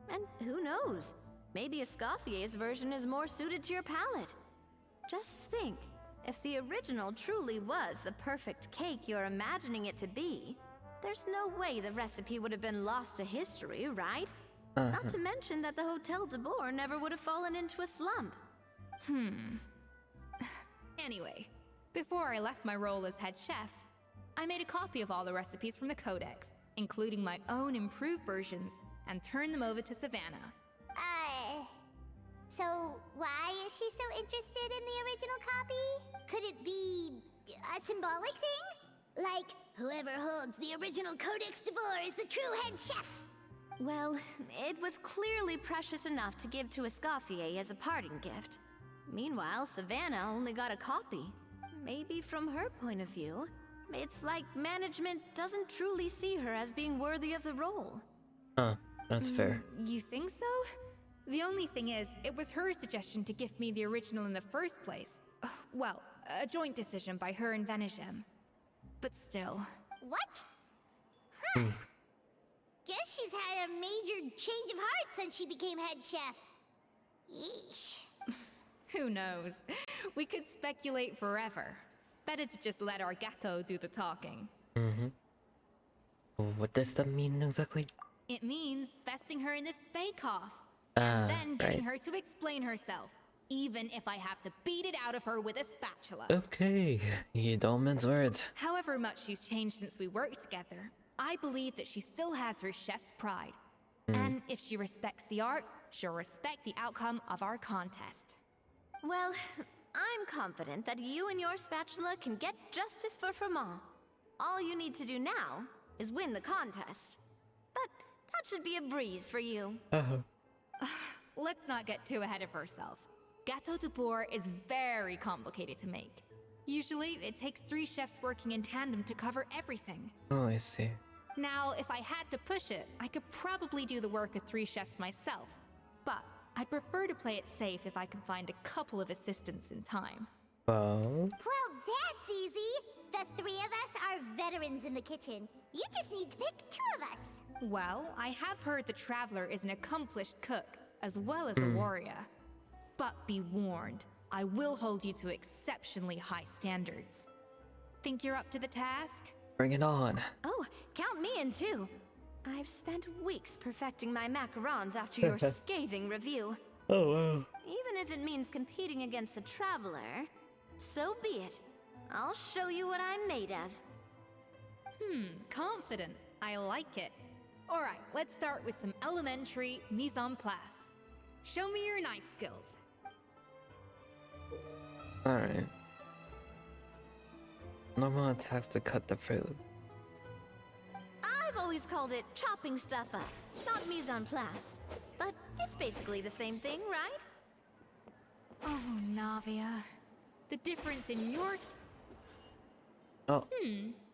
And who knows, maybe ESCOFFIER'S version is more suited to your palate. Just think, if the original truly was the perfect cake you're imagining it to be, there's no way the recipe would have been lost to history, right? Not to mention that the Hôtel de Bourg never would have fallen into a slump.
Anyway, before I left my role as head chef, I made a copy of all the recipes from the Codex, including my own improved versions, and turned them over to Savannah.
So why is she so interested in the original copy? Could it be a symbolic thing? Like, whoever holds the original Codex de Bourg is the true head chef?
Well, it was clearly precious enough to give to ESCOFFIER as a parting gift. Meanwhile, Savannah only got a copy. Maybe from her point of view, it's like management doesn't truly see her as being worthy of the role.
That's fair.
You think so? The only thing is, it was her suggestion to give me the original in the first place. Well, a joint decision by her and Vanigem. But still.
What? Huh. Guess she's had a major change of heart since she became head chef. Yeesh.
Who knows? We could speculate forever. Better to just let our Gâteau do the talking.
What does that mean exactly?
It means besting her in this bake-off. And then getting her to explain herself. even if I have to beat it out of her with a spatula.
Okay, you don't mince words.
However much she's changed since we worked together, I believe that she still has her chef's pride. And if she respects the art, she'll respect the outcome of our contest.
Well, I'm confident that you and your spatula can get justice for Froment. All you need to do now is win the contest. But that should be a breeze for you.
Let's not get too ahead of ourselves. Gâteau de bourg is very complicated to make. Usually, it takes 3 chefs working in tandem to cover everything.
Oh, I see.
Now, if I had to push it, I could probably do the work of 3 chefs myself. But I'd prefer to play it safe if I can find a couple of assistants in time.
Well,
that's easy. The 3 of us are veterans in the kitchen. You just need to pick 2 of us.
Well, I have heard the Traveler is an accomplished cook, as well as a warrior. But be warned, I will hold you to exceptionally high standards. Think you're up to the task?
bring it on.
Oh, count me in too. I've spent weeks perfecting my macarons after your scathing review.
Oh, wow.
Even if it means competing against the Traveler, so be it. I'll show you what I'm made of.
Confident. I like it. Alright, let's start with some elementary mise en place. Show me your knife skills.
Alright. Normal attacks to cut the fruit.
I've always called it chopping stuff up, not mise en place. But it's basically the same thing, right?
Oh, Navia. The difference in your...
Oh.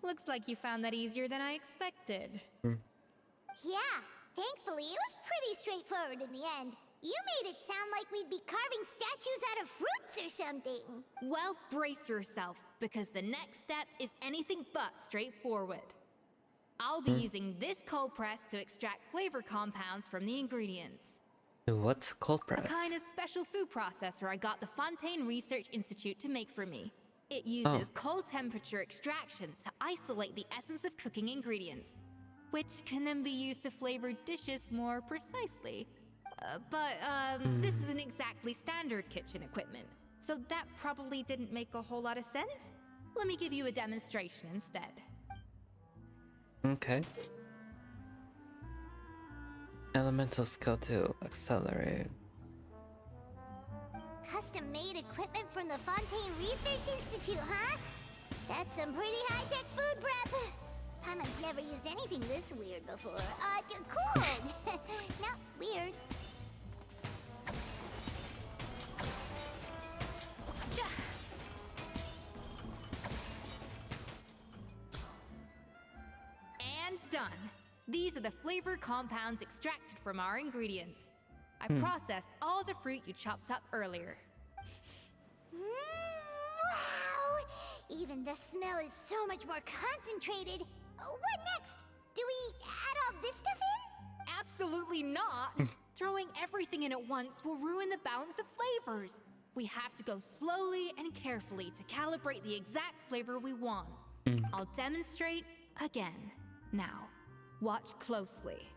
Looks like you found that easier than I expected.
Yeah, thankfully it was pretty straightforward in the end. You made it sound like we'd be carving statues out of fruits or something.
Well, brace yourself, because the next step is anything but straightforward. I'll be using this cold press to extract flavor compounds from the ingredients.
What's cold press?
A kind of special food processor I got the Fontaine Research Institute to make for me. It uses cold temperature extraction to isolate the essence of cooking ingredients, which can then be used to flavor dishes more precisely. But this isn't exactly standard kitchen equipment, so that probably didn't make a whole lot of sense. Let me give you a demonstration instead.
Okay. Elemental skill to accelerate.
Custom-made equipment from the Fontaine Research Institute, huh? That's some pretty high-tech food prep. Paimon's never used anything this weird before. Cool. Not weird.
And done. These are the flavor compounds extracted from our ingredients. I processed all the fruit you chopped up earlier.
Wow! Even the smell is so much more concentrated. What next? Do we add all this stuff in?
Absolutely not! Throwing everything in at once will ruin the balance of flavors. We have to go slowly and carefully to calibrate the exact flavor we want. I'll demonstrate again. Now, watch closely.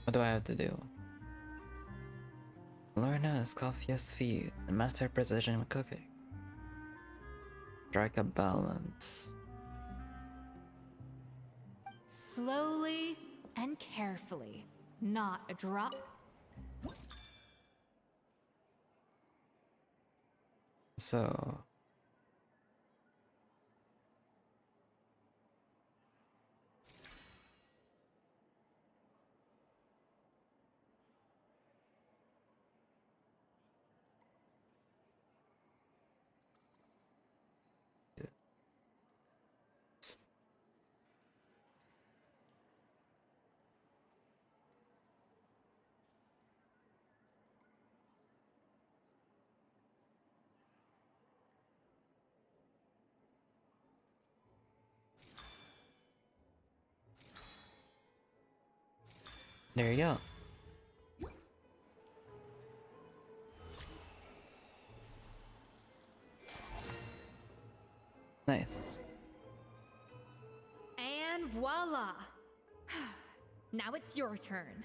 What do I have to do? Learn how ESCOFFIER'S feed and master precision cooking. Strike a balance.
Slowly and carefully, not a drop.
So... there you go. Nice.
And voila! Now it's your turn.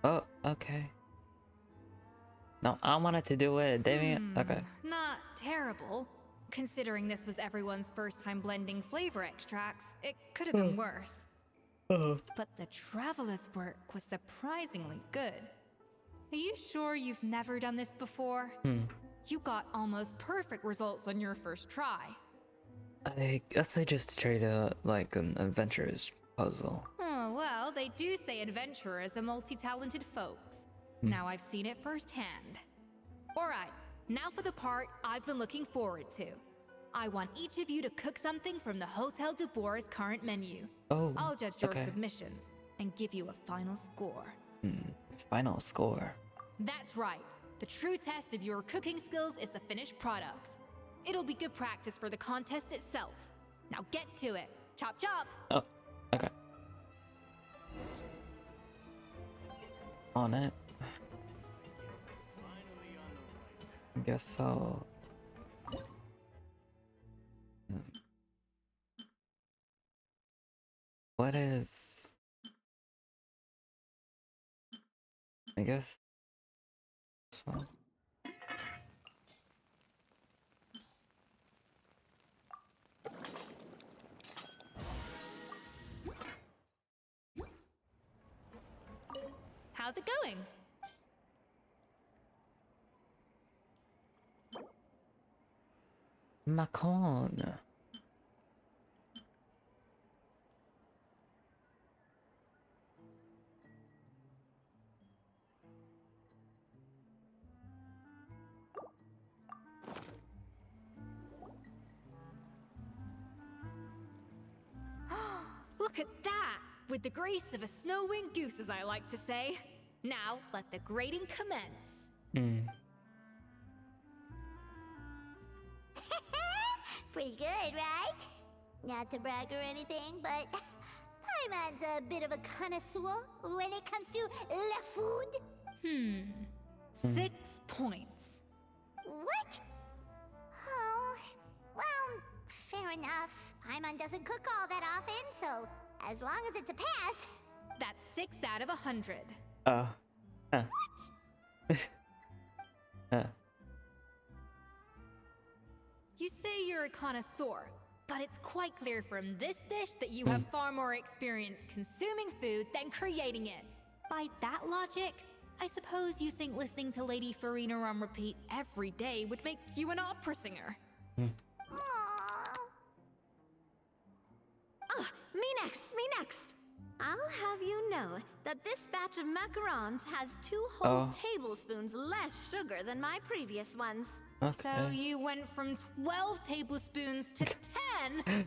Oh, okay. No, I wanted to do it. Damn it. Okay.
Not terrible. Considering this was everyone's first time blending flavor extracts, it could have been worse. But the traveler's work was surprisingly good. Are you sure you've never done this before? You got almost perfect results on your first try.
I guess I just tried out like an adventurous puzzle.
Oh, well, they do say adventurers are multi-talented folks. Now I've seen it firsthand. Alright, now for the part I've been looking forward to. I want each of you to cook something from the Hotel du Bois' current menu.
Oh,
I'll judge your
okay.
submissions and give you a final score.
Final score.
That's right. The true test of your cooking skills is the finished product. It'll be good practice for the contest itself. Now get to it. Chop chop!
Oh, okay. On it. I guess so. What is... I guess... So...
How's it going?
Macon.
Look at that! With the grace of a snow-winged goose, as I like to say. Now, let the grating commence.
Pretty good, right? Not to brag or anything, but Paimon's a bit of a connoisseur when it comes to la food.
6 points.
What? Oh, well, fair enough. Paimon doesn't cook all that often, so as long as it's a pass.
That's 6 out of 100. You say you're a connoisseur, but it's quite clear from this dish that you have far more experience consuming food than creating it. By that logic, I suppose you think listening to Lady Farina on repeat every day would make you an opera singer.
Me next. I'll have you know that this batch of macarons has 2 whole tablespoons less sugar than my previous ones.
So you went from 12 tablespoons to 10?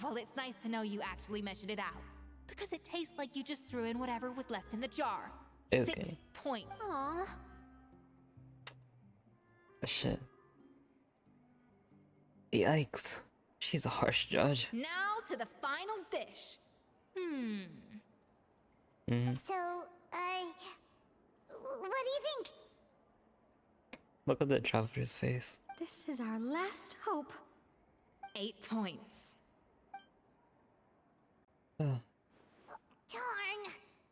Well, it's nice to know you actually measured it out. Because it tastes like you just threw in whatever was left in the jar. 6 points.
Aww.
Shit. Yikes. She's a harsh judge.
Now to the final dish.
So, what do you think?
Look at the traveler's face.
This is our last hope.
8 points.
Darn,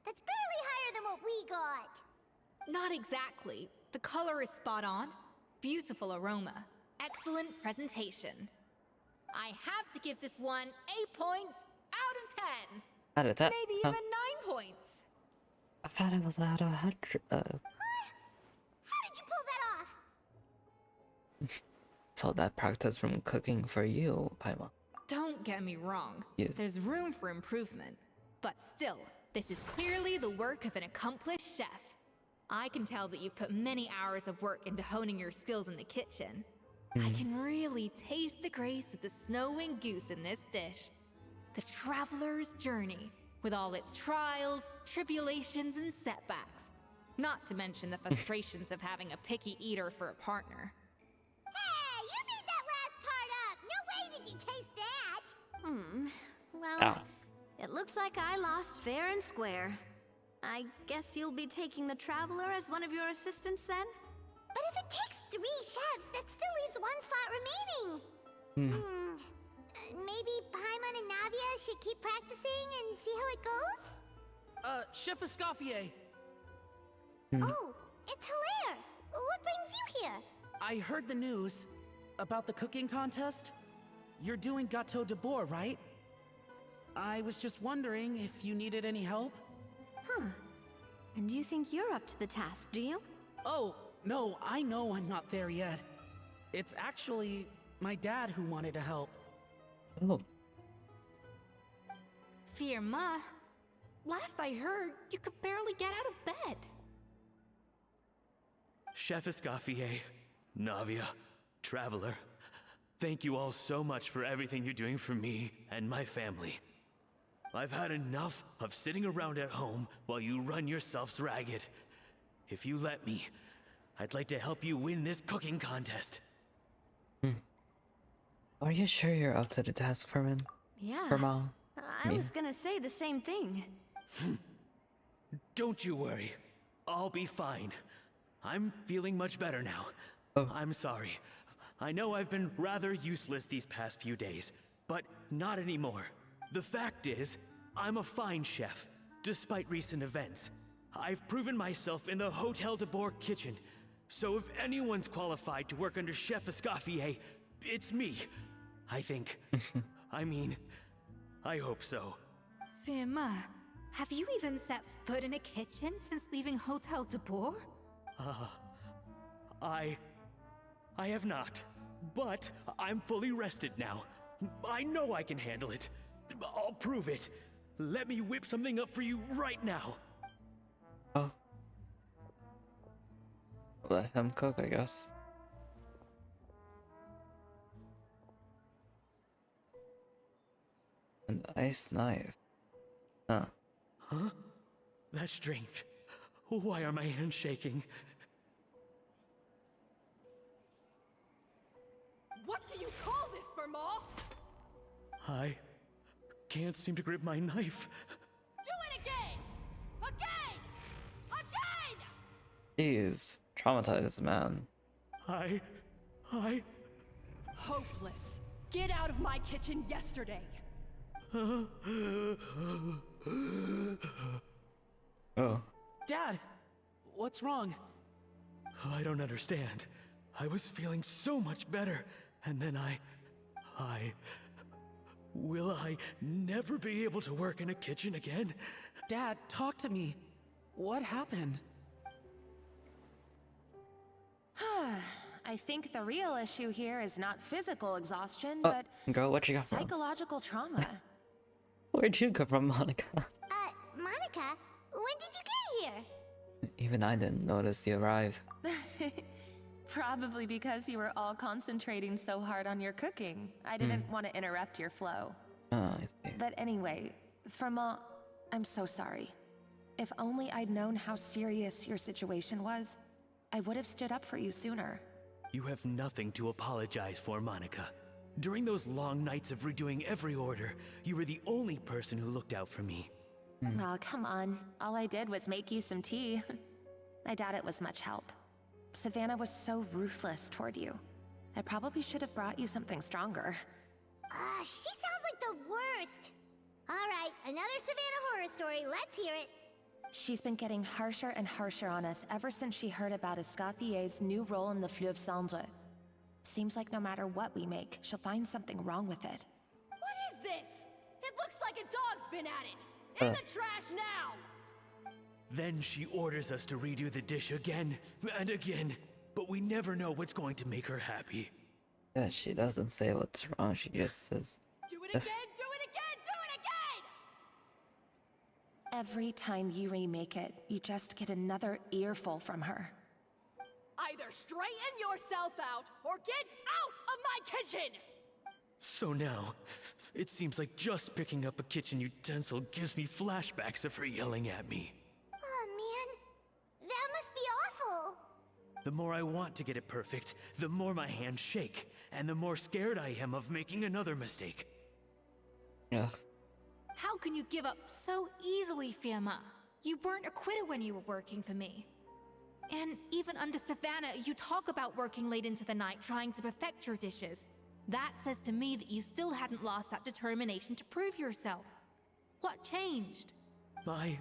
that's barely higher than what we got.
Not exactly. The color is spot on. Beautiful aroma. Excellent presentation. I have to give this one 8 points out of 10.
Out of 10?
Maybe even 9 points.
I thought it was out of 100.
How did you pull that off?
So that practice from cooking for you, Paimon.
Don't get me wrong.
Yes.
There's room for improvement. But still, this is clearly the work of an accomplished chef. I can tell that you've put many hours of work into honing your skills in the kitchen. I can really taste the grace of the snow-winged goose in this dish. The traveler's journey, with all its trials, tribulations, and setbacks. Not to mention the frustrations of having a picky eater for a partner.
Hey, you made that last part up! No way did you taste that!
Well, it looks like I lost fair and square. I guess you'll be taking the traveler as one of your assistants then?
But if it takes 3 chefs, that still leaves 1 slot remaining. Maybe Paimon and Navia should keep practicing and see how it goes?
Chef ESCOFFIER.
Oh, it's Hilaire! What
I heard the news about the cooking contest. You're doing gâteau de bois, right? I was just wondering if you needed any help.
Huh. And you think you're up to the task, do you?
Oh, no, I know I'm not there yet. It's actually my dad who wanted to help.
Oh.
Firma, last I heard, you could barely get out of bed.
Chef Escoffier, Navia, Traveler, thank you all so much for everything you're doing for me and my family. I've had enough of sitting around at home while you run yourselves ragged. If you let me, I'd like to help you win this cooking contest.
Are you sure you're up to the task, Furman?
Yeah.
Furman?
I was gonna say the same thing.
Don't you worry. I'll be fine. I'm feeling much better now.
Oh.
I'm sorry. I know I've been rather useless these past few days, but not anymore. The fact is, I'm a fine chef, despite recent events. I've proven myself in the Hotel de Bourg kitchen, so if anyone's qualified to work under Chef Escoffier, it's me. I think. I mean, I hope so.
Firma, have you even set foot in a kitchen since leaving Hotel de Bourg?
I have not, but I'm fully rested now. I know I can handle it. I'll prove it. Let me whip something up for you right now.
Oh. Let him cook, I guess. An ice knife. Huh.
Huh? That's strange. Why are my hands shaking?
What do you call this, Firma?
I can't seem to grip my knife.
Do it again! Again! Again!
Jeez. Traumatized man.
I...
Hopeless. Get out of my kitchen yesterday.
Oh.
Dad, what's wrong?
I don't understand. I was feeling so much better, and then will I never be able to work in a kitchen again?
Dad, talk to me. What happened?
I think the real issue here is not physical exhaustion,
Oh,
but
girl, what you got from?
psychological trauma.
Where'd you come from, Monica?
Monica, when did you get here?
Even I didn't notice you arrived.
Probably because you were all concentrating so hard on your cooking. I didn't want to interrupt your flow.
Oh, I see.
But anyway, Firma, I'm so sorry. If only I'd known how serious your situation was, I would have stood up for you sooner.
You have nothing to apologize for, Monica. During those long nights of redoing every order, you were the only person who looked out for me.
Well, come on. All I did was make you some tea. I doubt it was much help. Savannah was so ruthless toward you. I probably should have brought you something stronger.
She sounds like the worst. All right, another Savannah horror story. Let's hear it.
She's been getting harsher and harsher on us ever since she heard about Escoffier's new role in the Fleuve Cendre. Seems like no matter what we make, she'll find something wrong with it.
What is this? It looks like a dog's been at it. In the trash now!
Then she orders us to redo the dish again and again, but we never know what's going to make her happy.
Yeah, she doesn't say what's wrong, she just says...
Do it again, do it again, do it again!
Every time you remake it, you just get another earful from her.
Either straighten yourself out, or get out of my kitchen!
So now, it seems like just picking up a kitchen utensil gives me flashbacks of her yelling at me.
Oh man, that must be awful.
The more I want to get it perfect, the more my hands shake, and the more scared I am of making another mistake.
Ugh.
How can you give up so easily, Firma? You weren't a quitter when you were working for me. And even under Savannah, you talk about working late into the night trying to perfect your dishes. That says to me that you still hadn't lost that determination to prove yourself. What changed?
I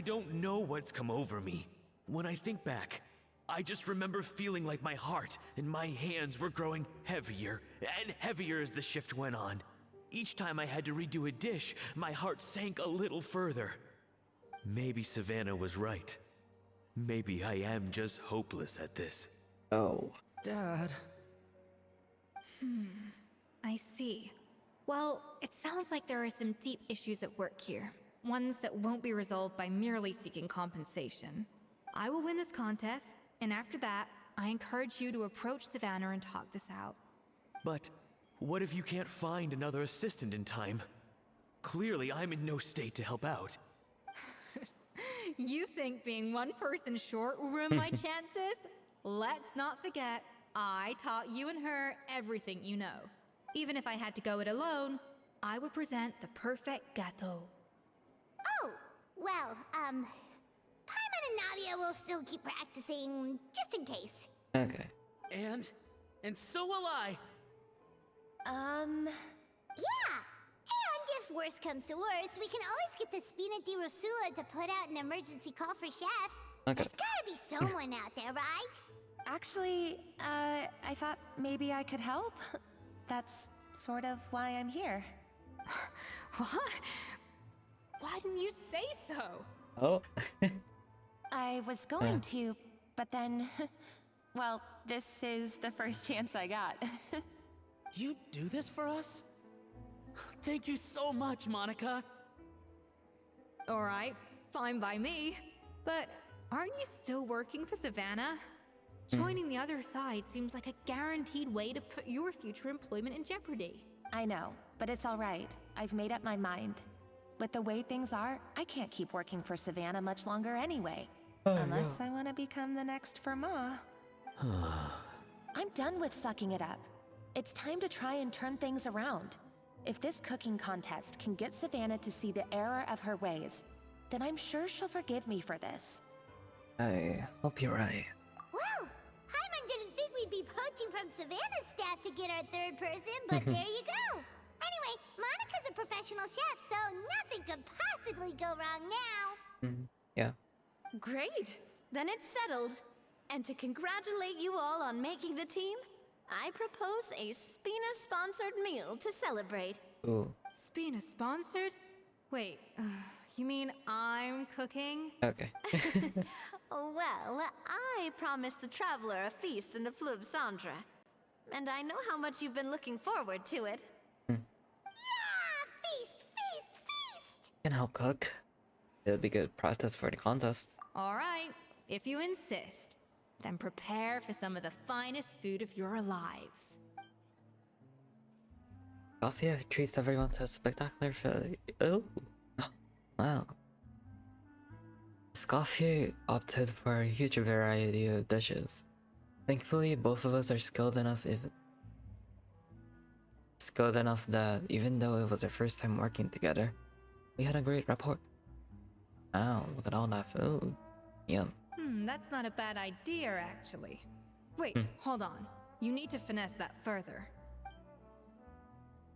don't know what's come over me. When I think back, I just remember feeling like my heart and my hands were growing heavier and heavier as the shift went on. Each time I had to redo a dish, my heart sank a little further. Maybe Savannah was right. Maybe I am just hopeless at this.
Oh.
Dad.
I see. Well, it sounds like there are some deep issues at work here. Ones that won't be resolved by merely seeking compensation. I will win this contest, and after that, I encourage you to approach Savannah and talk this out.
But what if you can't find another assistant in time? Clearly, I'm in no state to help out.
You think being one person short will ruin my chances? Let's not forget, I taught you and her everything you know. Even if I had to go it alone, I would present the perfect gâteau.
Oh, well, Paimon and Nadia will still keep practicing, just in case.
Okay.
And so will I.
Yeah! And if worse comes to worse, we can always get the Spina di Rosula to put out an emergency call for chefs.
Okay.
There's gotta be someone out there, right?
Actually, I thought maybe I could help. That's sort of why I'm here.
What? Why didn't you say so?
Oh.
I was going to, but then, well, this is the first chance I got.
You do this for us? Thank you so much, Monica.
Alright, fine by me. But aren't you still working for Savannah? Joining the other side seems like a guaranteed way to put your future employment in jeopardy.
I know, but it's all right. I've made up my mind. With the way things are, I can't keep working for Savannah much longer anyway. Unless I want to become the next Fermat. I'm done with sucking it up. It's time to try and turn things around. If this cooking contest can get Savannah to see the error of her ways, then I'm sure she'll forgive me for this.
I hope you're right.
Whoa! Paimon didn't think we'd be poaching from Savannah's staff to get our third person, but there you go! Anyway, Monica's a professional chef, so nothing could possibly go wrong now.
Yeah.
Great! Then it's settled. And to congratulate you all on making the team, I propose a Spina-sponsored meal to celebrate.
Ooh.
Spina sponsored? Wait, you mean I'm cooking?
Okay.
Well, I promised the traveler a feast in the Fleuve Cendre. And I know how much you've been looking forward to it.
Yeah! Feast, feast, feast!
Can help cook. It'll be good practice for the contest.
Alright, if you insist. Then prepare for some of the finest food of your lives.
Coffee treats everyone to a spectacular food. Oh, wow. Escoffier opted for a huge variety of dishes. Thankfully, both of us are skilled enough that even though it was our first time working together, we had a great rapport. Wow, look at all that food. Yum.
That's not a bad idea, actually. Wait, hold on. You need to finesse that further.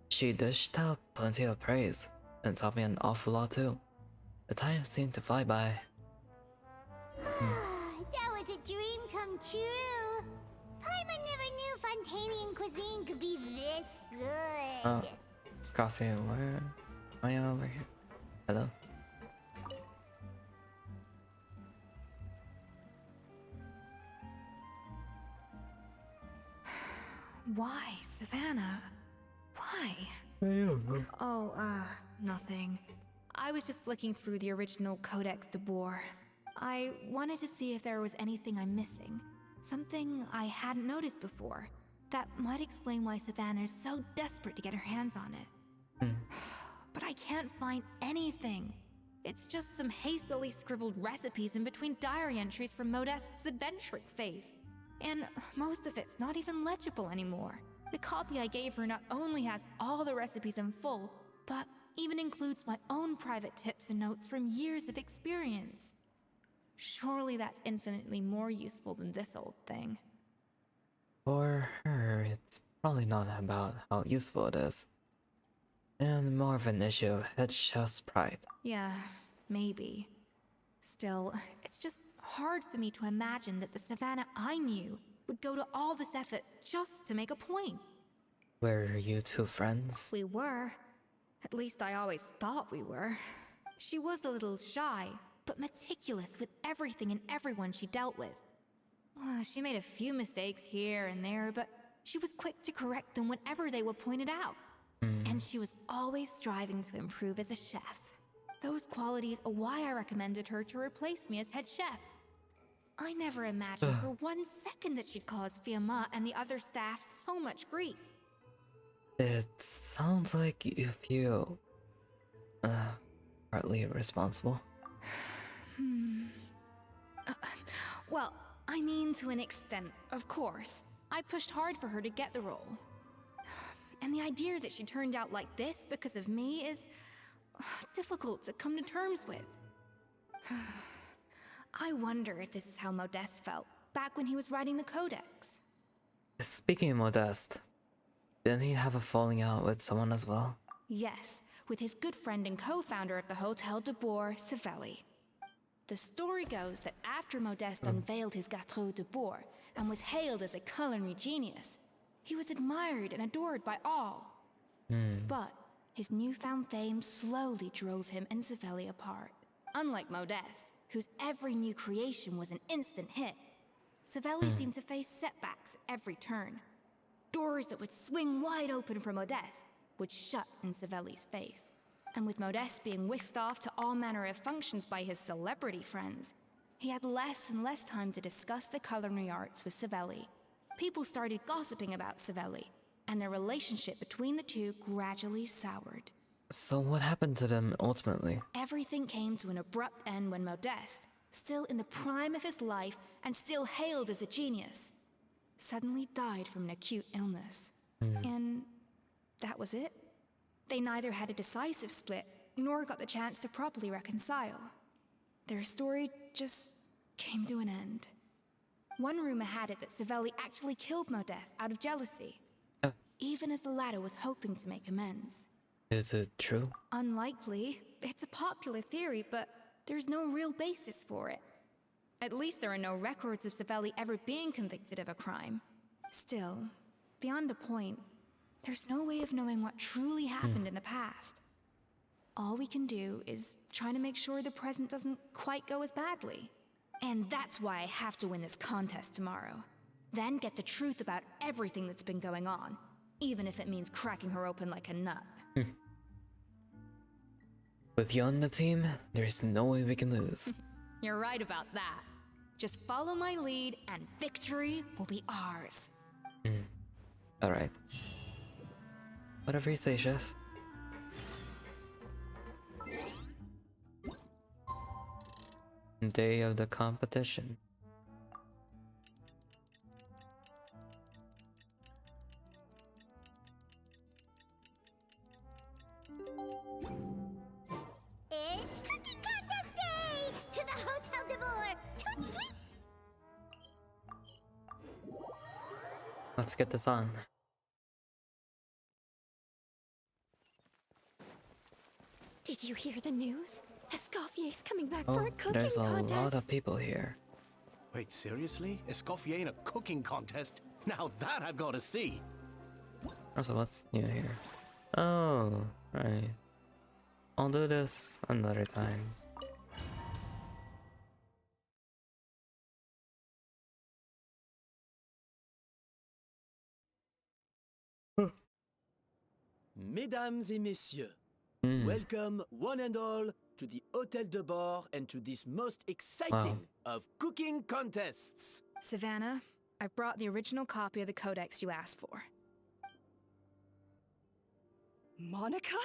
She dished out plenty of praise, and taught me an awful lot too. The time seemed to fly by.
That was a dream come true. Paimon never knew Fontanian cuisine could be this good.
Oh, Scoffy, where am I over here? Hello?
Why, Savannah? Why? Oh, nothing. I was just flicking through the original Codex de Boer. I wanted to see if there was anything I'm missing. Something I hadn't noticed before. That might explain why Savannah's so desperate to get her hands on it. But I can't find anything. It's just some hastily scribbled recipes in between diary entries from Modeste's adventuring phase. And most of it's not even legible anymore. The copy I gave her not only has all the recipes in full, but even includes my own private tips and notes from years of experience. Surely that's infinitely more useful than this old thing.
For her, it's probably not about how useful it is, and more of an issue of head chef's pride.
Yeah, maybe. Still, it's just hard for me to imagine that the Savannah I knew would go to all this effort just to make a point.
Were you two friends?
We were. At least I always thought we were. She was a little shy, but meticulous with everything and everyone she dealt with. She made a few mistakes here and there, but she was quick to correct them whenever they were pointed out. And she was always striving to improve as a chef. Those qualities are why I recommended her to replace me as head chef. I never imagined for 1 second that she'd cause Fiamma and the other staff so much grief.
It sounds like you feel partly responsible.
Well, I mean to an extent, of course. I pushed hard for her to get the role. And the idea that she turned out like this because of me is difficult to come to terms with. I wonder if this is how Modeste felt back when he was writing the Codex.
Speaking of Modeste, didn't he have a falling out with someone as well?
Yes, with his good friend and co-founder of the Hotel de Bourg, Savelli. The story goes that after Modeste unveiled his Gâteau de Bourg and was hailed as a culinary genius, he was admired and adored by all. But his newfound fame slowly drove him and Savelli apart. Unlike Modeste, whose every new creation was an instant hit, Savelli seemed to face setbacks at every turn. Doors that would swing wide open for Modeste would shut in Savelli's face. And with Modeste being whisked off to all manner of functions by his celebrity friends, he had less and less time to discuss the culinary arts with Savelli. People started gossiping about Savelli, and their relationship between the two gradually soured.
So what happened to them ultimately?
Everything came to an abrupt end when Modeste, still in the prime of his life and still hailed as a genius, suddenly died from an acute illness. And that was it. They neither had a decisive split, nor got the chance to properly reconcile. Their story just came to an end. One rumor had it that Savelli actually killed Modeste out of jealousy, even as the latter was hoping to make amends.
Is it true?
Unlikely. It's a popular theory, but there's no real basis for it. At least there are no records of Savelli ever being convicted of a crime. Still, beyond a point, there's no way of knowing what truly happened in the past. All we can do is try to make sure the present doesn't quite go as badly. And that's why I have to win this contest tomorrow. Then get the truth about everything that's been going on, even if it means cracking her open like a nut.
With you on the team, there's no way we can lose.
You're right about that. Just follow my lead and victory will be ours.
Alright. Whatever you say, chef. Day of the competition.
It's cooking contest day! To the Hotel de Bourg! Toot sweet!
Let's get this on.
Did you hear the news? Escoffier's coming back for
Oh,
a cooking
there's a
contest.
lot of people here.
Wait, seriously? Escoffier in a cooking contest? Now that I've got to see.
Also, what's new here? Oh, right. I'll do this another time.
Mesdames et messieurs, welcome one and all to the Hotel de Bourg and to this most exciting of cooking contests.
Savannah, I've brought the original copy of the Codex you asked for.
Monica?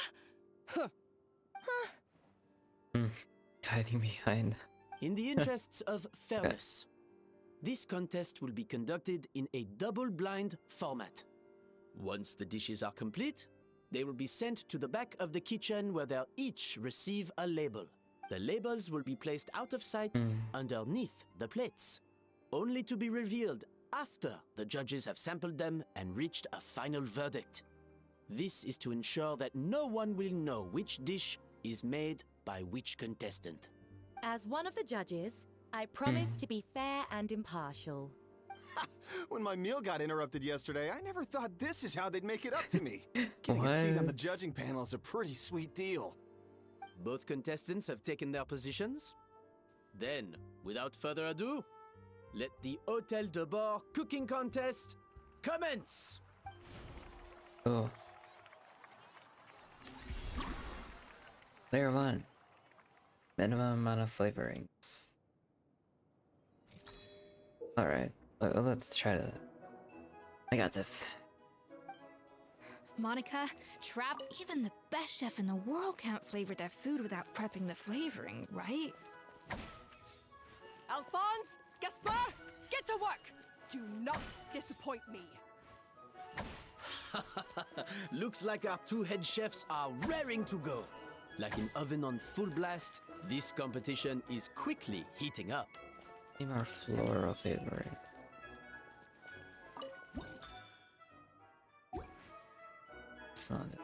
Hiding behind.
In the interests of fairness, this contest will be conducted in a double-blind format. Once the dishes are complete, they will be sent to the back of the kitchen where they'll each receive a label. The labels will be placed out of sight underneath the plates, only to be revealed after the judges have sampled them and reached a final verdict. This is to ensure that no one will know which dish is made by which contestant.
As one of the judges, I promise to be fair and impartial.
When my meal got interrupted yesterday, I never thought this is how they'd make it up to me. Getting a seat on the judging panel is a pretty sweet deal.
Both contestants have taken their positions. Then, without further ado, let the Hôtel de Bord cooking contest commence!
Oh. Layer 1. Minimum amount of flavorings. Alright, let's try that. I got this.
Monica, even the best chef in the world can't flavor their food without prepping the flavoring, right?
Alphonse, Gaspar, get to work! Do not disappoint me.
Looks like our two head chefs are raring to go. Like an oven on full blast, this competition is quickly heating up.
Need more floral flavoring. That's not it.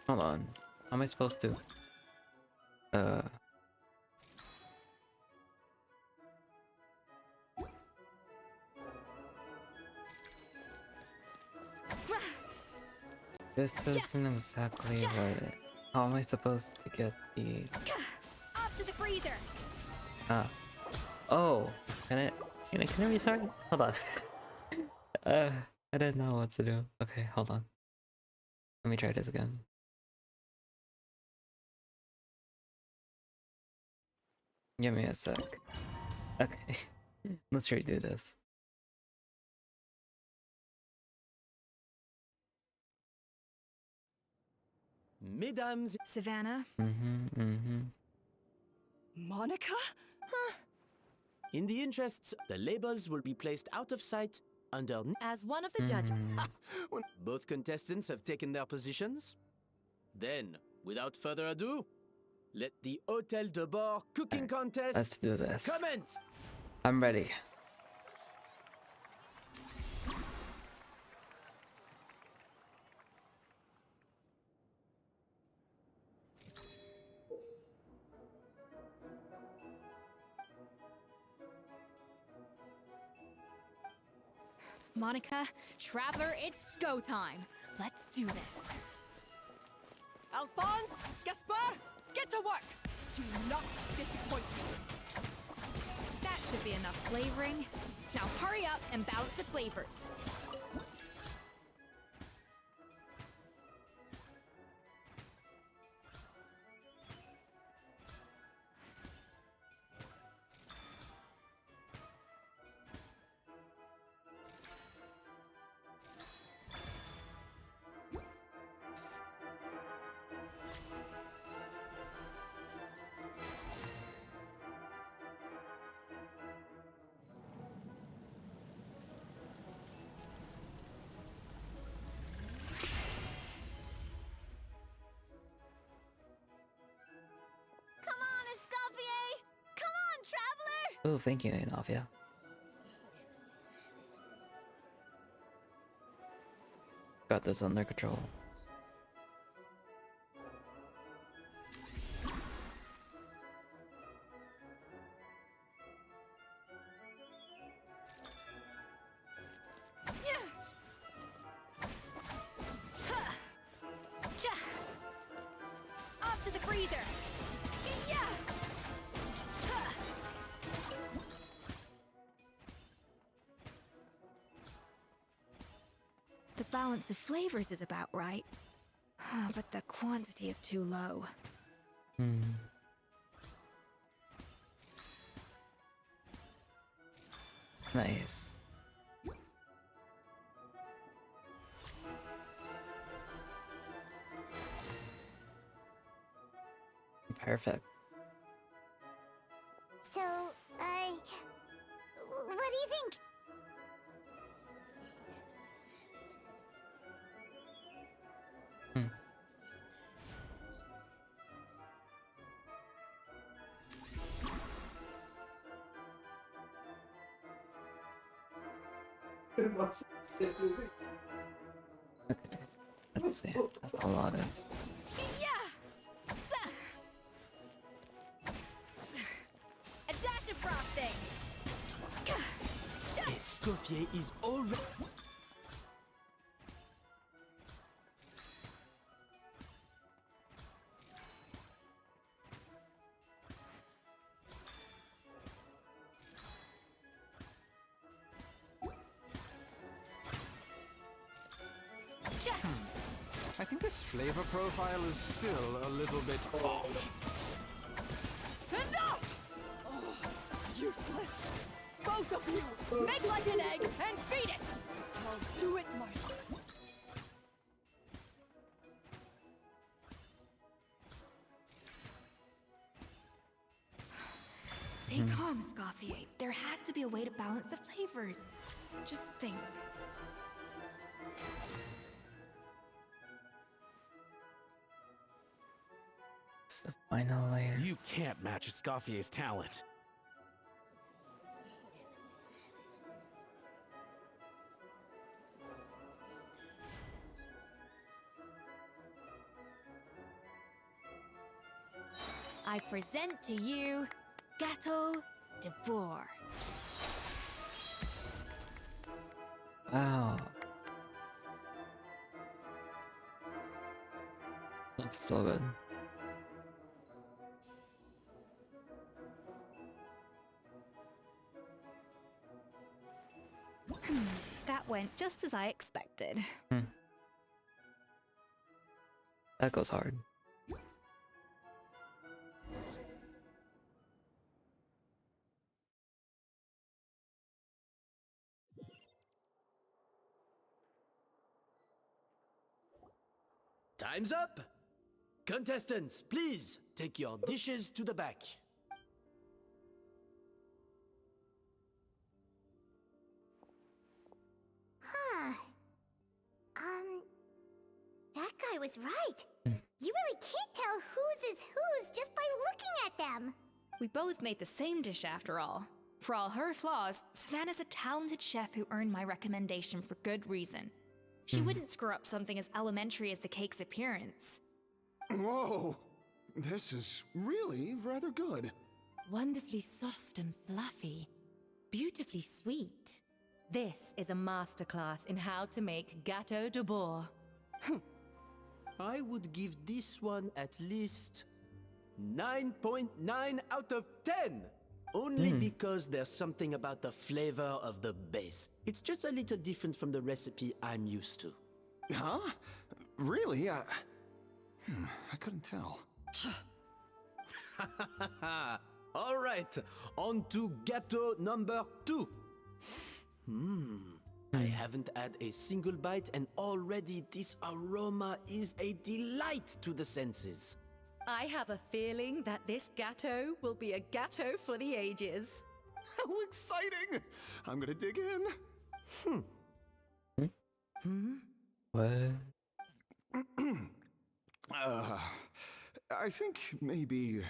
Hold on. How am I supposed to? This isn't exactly what. How am I supposed to get the?
Up to the freezer.
Ah. Oh. Can I restart? Hold on. I didn't know what to do. Okay, hold on. Let me try this again. Give me a sec. Okay. Let's redo this.
Mesdames,
Savannah?
Monica?
in the interests, the labels will be placed out of sight under...
As one of the judges.
When both contestants have taken their positions. Then, without further ado, let the Hôtel de Bord cooking contest
Let's do this.
commence!
I'm ready.
Monica, Traveler, it's go time. Let's do this.
Alphonse, Gaspar, get to work! Do not disappoint me.
That should be enough flavoring. Now hurry up and balance the flavors.
Come on, Escoffier! Come on, Traveler!
Oh, thank you, Navia. Got this under control.
Up to the freezer! Yeah!
The balance of flavors is about right. But the quantity is too low.
Nice. Perfect.
So, what do you think?
Okay, let's see. That's a lot of.
A dash of frosting.
Escoffier is already...
I think this flavor profile is still a little bit off.
Enough! Oh, useless! Both of you! Make like an egg and feed it! I'll do it myself.
Stay calm, Escoffier. There has to be a way to balance the flavors. Just think.
It's the final layer.
You can't match Escoffier's talent.
I present to you Gâteau de Bourg.
Wow. Looks so good.
That went just as I expected.
That goes hard.
Time's up! Contestants, please take your dishes to the back.
Huh. That guy was right. You really can't tell whose is whose just by looking at them.
We both made the same dish after all. For all her flaws, Savannah's a talented chef who earned my recommendation for good reason. She wouldn't screw up something as elementary as the cake's appearance.
Whoa! This is really rather good.
Wonderfully soft and fluffy. Beautifully sweet. This is a masterclass in how to make Gâteau de Bourg.
I would give this one at least 9.9 out of 10! Only because there's something about the flavor of the base. It's just a little different from the recipe I'm used to.
Huh? Really? I couldn't tell.
All right, on to gâteau number 2. I haven't had a single bite and already this aroma is a delight to the senses.
I have a feeling that this gâteau will be a gâteau for the ages.
How exciting! I'm gonna dig in.
What?
I think maybe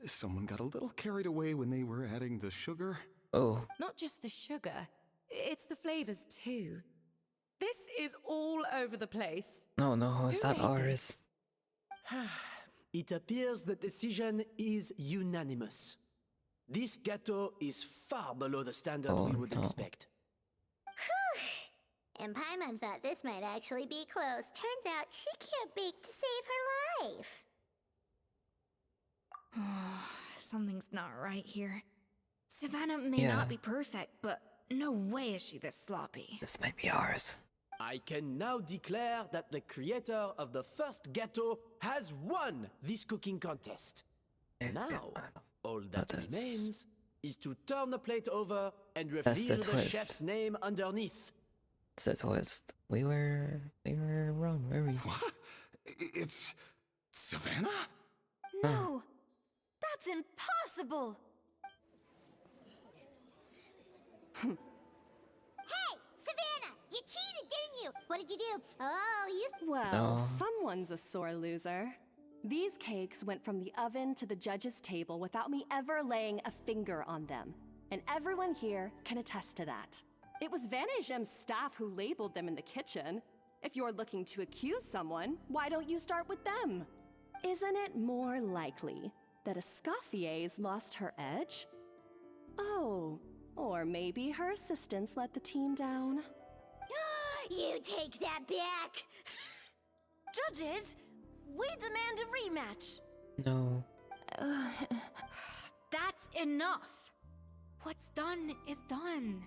someone got a little carried away when they were adding the sugar.
Oh.
Not just the sugar, it's the flavors too. This is all over the place.
No, it's not ours.
It appears the decision is unanimous. This gâteau is far below the standard we would expect.
Whew! And Paimon thought this might actually be close. Turns out she can't bake to save her life.
Something's not right here. Savannah may not be perfect, but no way is she this sloppy.
This might be ours.
I can now declare that the creator of the first gâteau has won this cooking contest. Now, all that remains is to turn the plate over and reveal the chef's name underneath.
It's a twist. We were wrong, were we?
What? It's Savannah?
No! That's impossible!
Hey, Savannah! You cheated, didn't you? What did you do? Oh, you...
Well, someone's a sore loser. These cakes went from the oven to the judge's table without me ever laying a finger on them. And everyone here can attest to that. It was Vanejem's staff who labeled them in the kitchen. If you're looking to accuse someone, why don't you start with them? Isn't it more likely that ESCOFFIER'S lost her edge? Oh, or maybe her assistants let the team down.
You take that back!
Judges, we demand a rematch.
No.
That's enough. What's done is done.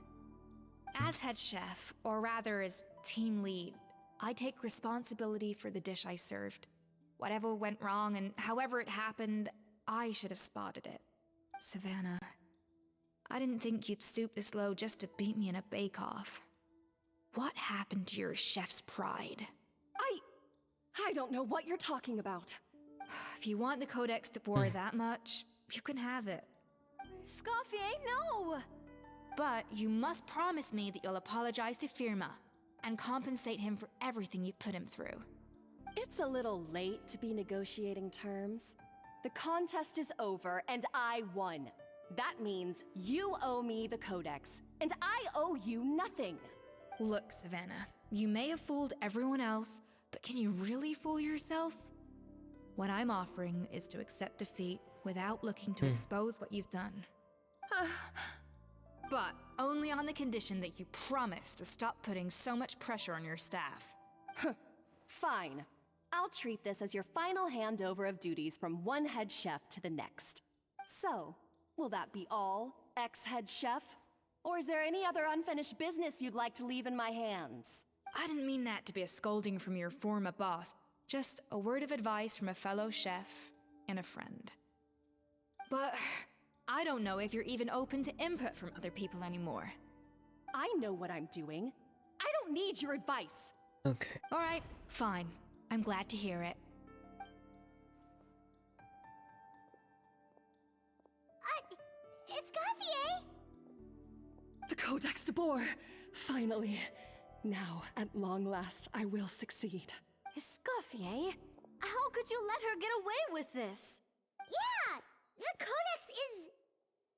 As head chef, or rather as team lead, I take responsibility for the dish I served. Whatever went wrong and however it happened, I should have spotted it. Savannah, I didn't think you'd stoop this low just to beat me in a bake-off. What happened to your chef's pride?
I don't know what you're talking about.
If you want the Codex to bore that much, you can have it.
Escoffier, no!
But you must promise me that you'll apologize to Firma and compensate him for everything you put him through.
It's a little late to be negotiating terms. The contest is over and I won. That means you owe me the Codex, and I owe you nothing.
Look, Savannah, you may have fooled everyone else, but can you really fool yourself? What I'm offering is to accept defeat without looking to expose what you've done. But only on the condition that you promise to stop putting so much pressure on your staff.
Fine. I'll treat this as your final handover of duties from one head chef to the next. So, will that be all, ex-head chef? Or is there any other unfinished business you'd like to leave in my hands?
I didn't mean that to be a scolding from your former boss, just a word of advice from a fellow chef and a friend. But I don't know if you're even open to input from other people anymore.
I know what I'm doing. I don't need your advice.
Okay.
All right, fine. I'm glad to hear it.
Escoffier?
The Codex de Boer! Finally. Now, at long last, I will succeed.
Escoffier? How could you let her get away with this?
Yeah! The Codex is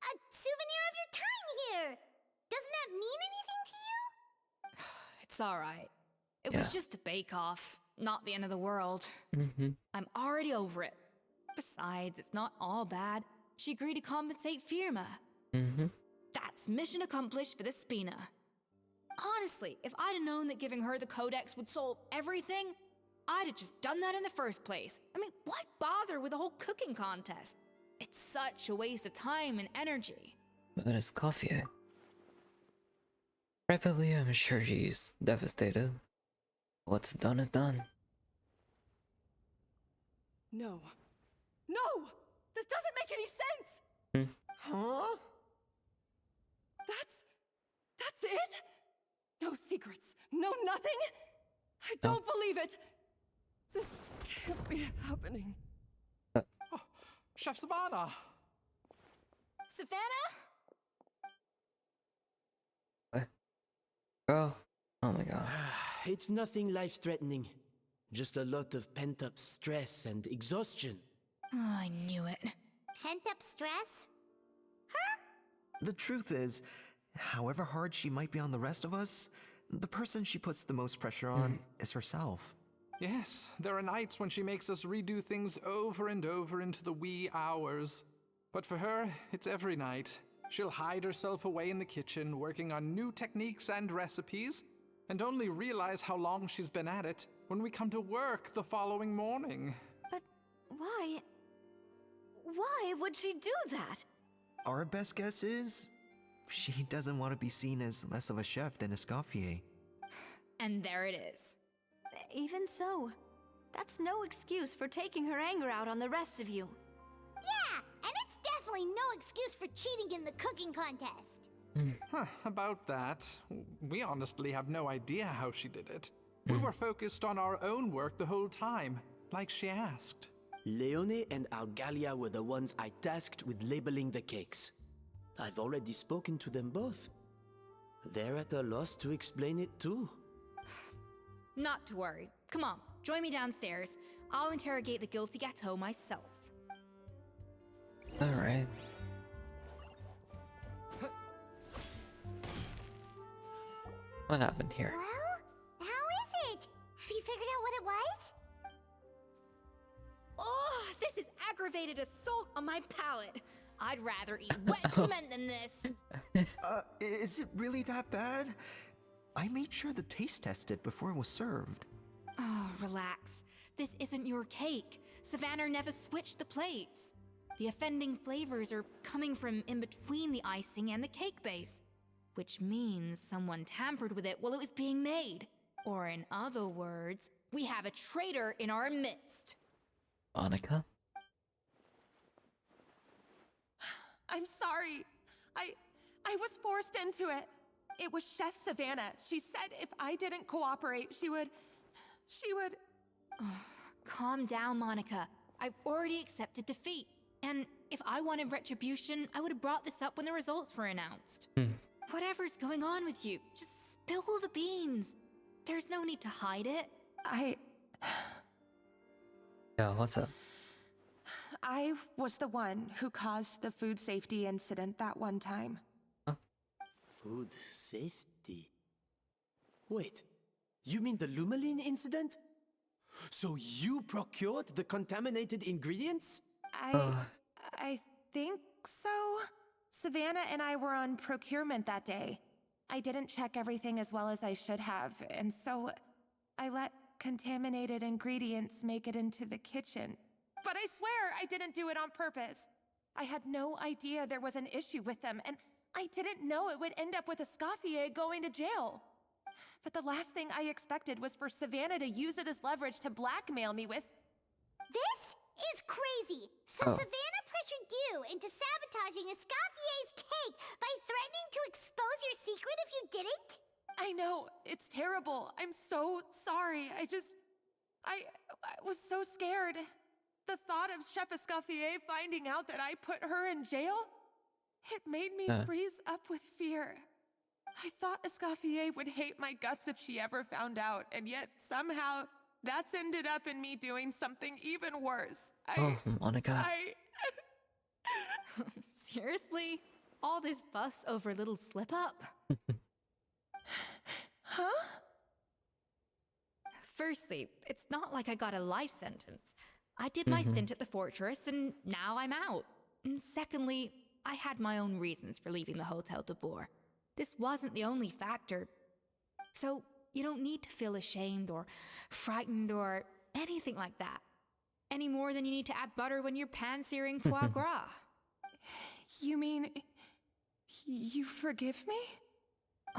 a souvenir of your time here! Doesn't that mean anything to you?
It's all right. It was just a bake-off, not the end of the world. I'm already over it. Besides, it's not all bad. She agreed to compensate Firma. That's mission accomplished for the Spina. Honestly, if I'd have known that giving her the Codex would solve everything, I'd have just done that in the first place. I mean, why bother with the whole cooking contest? It's such a waste of time and energy.
But it's coffee. Privately, I'm sure she's devastated. What's done is done.
No. No! This doesn't make any sense!
Huh?
That's it? No secrets, no nothing? I don't believe it! This can't be happening.
Oh, Chef Savannah!
Savannah?
What? Girl? Oh my god.
It's nothing life-threatening. Just a lot of pent-up stress and exhaustion.
Oh, I knew it.
Pent-up stress?
The truth is, however hard she might be on the rest of us, the person she puts the most pressure on is herself.
Yes, there are nights when she makes us redo things over and over into the wee hours. But for her, it's every night. She'll hide herself away in the kitchen, working on new techniques and recipes, and only realize how long she's been at it when we come to work the following morning.
But why? Why would she do that?
Our best guess is, she doesn't want to be seen as less of a chef than Escoffier.
And there it is.
Even so, that's no excuse for taking her anger out on the rest of you.
Yeah, and it's definitely no excuse for cheating in the cooking contest.
About that, we honestly have no idea how she did it. We were focused on our own work the whole time, like she asked.
Leone and Algalia were the ones I tasked with labeling the cakes. I've already spoken to them both. They're at a loss to explain it too.
Not to worry. Come on, join me downstairs. I'll interrogate the guilty gâteau myself.
Alright. What happened here?
Well, how is it? Have you figured out what it was?
Oh, this is aggravated assault on my palate. I'd rather eat wet cement than this.
Is it really that bad? I made sure to taste test it before it was served.
Oh, relax. This isn't your cake. Savannah never switched the plates. The offending flavors are coming from in between the icing and the cake base, which means someone tampered with it while it was being made. Or in other words, we have a traitor in our midst.
Monica?
I'm sorry. I was forced into it. It was Chef Savannah. She said if I didn't cooperate, she would...
Calm down, Monica. I've already accepted defeat. And if I wanted retribution, I would have brought this up when the results were announced. Whatever's going on with you, just spill the beans. There's no need to hide it.
Yo, what's up?
I was the one who caused the food safety incident that one time.
Food safety? Wait, you mean the Lumaline incident? So you procured the contaminated ingredients?
I think so. Savannah and I were on procurement that day. I didn't check everything as well as I should have, and so I let contaminated ingredients make it into the kitchen. But I swear I didn't do it on purpose. I had no idea there was an issue with them, and I didn't know it would end up with Escoffier going to jail. But the last thing I expected was for Savannah to use it as leverage to blackmail me with...
This is crazy! So Savannah pressured you into sabotaging Escoffier's cake by threatening to expose your secret if you didn't?
I know, it's terrible. I'm so sorry. I was so scared. The thought of Chef Escoffier finding out that I put her in jail, it made me freeze up with fear. I thought Escoffier would hate my guts if she ever found out, and yet somehow that's ended up in me doing something even worse.
Monica.
Seriously? All this fuss over a little slip-up?
Huh?
Firstly, it's not like I got a life sentence. I did my stint at the fortress, and now I'm out. And secondly, I had my own reasons for leaving the Hotel de Boer. This wasn't the only factor. So, you don't need to feel ashamed or frightened or anything like that. Any more than you need to add butter when you're pan-searing foie gras.
You mean... you forgive me?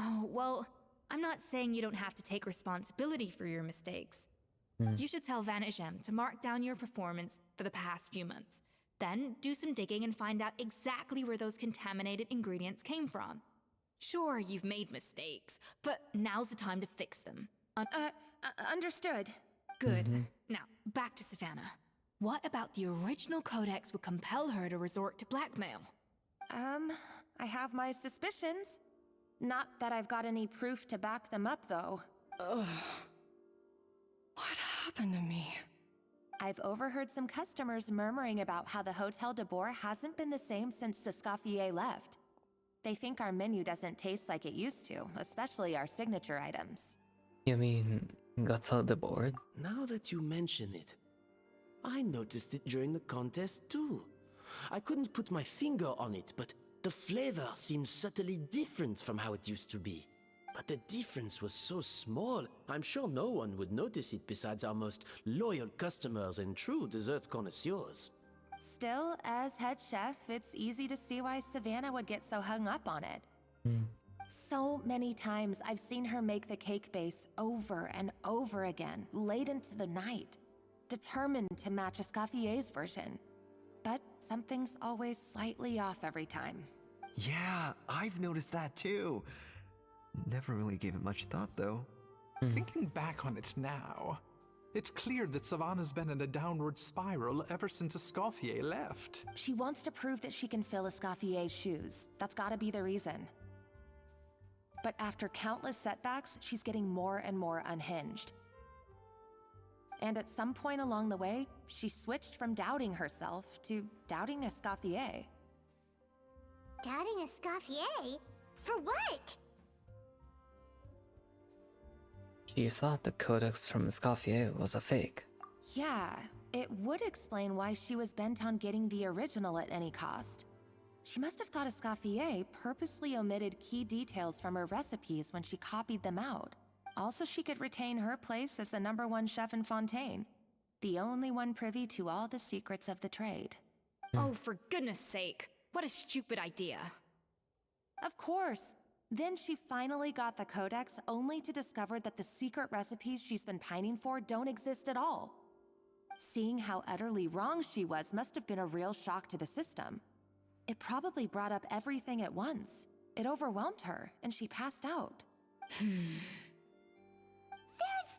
Oh, well, I'm not saying you don't have to take responsibility for your mistakes. You should tell Vanagem to mark down your performance for the past few months. Then do some digging and find out exactly where those contaminated ingredients came from. Sure, you've made mistakes, but now's the time to fix them.
Understood.
Good. Now, back to Savannah. What about the original codex would compel her to resort to blackmail?
I have my suspicions. Not that I've got any proof to back them up, though.
What happened to me?
I've overheard some customers murmuring about how the Hotel de Boer hasn't been the same since Escoffier left. They think our menu doesn't taste like it used to, especially our signature items.
You mean Gato de Boer?
Now that you mention it, I noticed it during the contest too. I couldn't put my finger on it, but the flavor seems subtly different from how it used to be. But the difference was so small, I'm sure no one would notice it besides our most loyal customers and true dessert connoisseurs.
Still, as head chef, it's easy to see why Savannah would get so hung up on it. So many times I've seen her make the cake base over and over again, late into the night, determined to match Escoffier's version. But something's always slightly off every time.
Yeah, I've noticed that too. Never really gave it much thought, though.
Thinking back on it now, it's clear that Savannah's been in a downward spiral ever since Escoffier left.
She wants to prove that she can fill Escoffier's shoes. That's gotta be the reason. But after countless setbacks, she's getting more and more unhinged. And at some point along the way, she switched from doubting herself to doubting Escoffier.
Doubting Escoffier? For what?
You thought the codex from Escoffier was a fake.
Yeah, it would explain why she was bent on getting the original at any cost. She must have thought Escoffier purposely omitted key details from her recipes when she copied them out. Also, she could retain her place as the #1 chef in Fontaine, the only one privy to all the secrets of the trade.
Oh, for goodness sake. What a stupid idea.
Of course. Then she finally got the codex only to discover that the secret recipes she's been pining for don't exist at all. Seeing how utterly wrong she was must have been a real shock to the system. It probably brought up everything at once. It overwhelmed her, and she passed out.
There's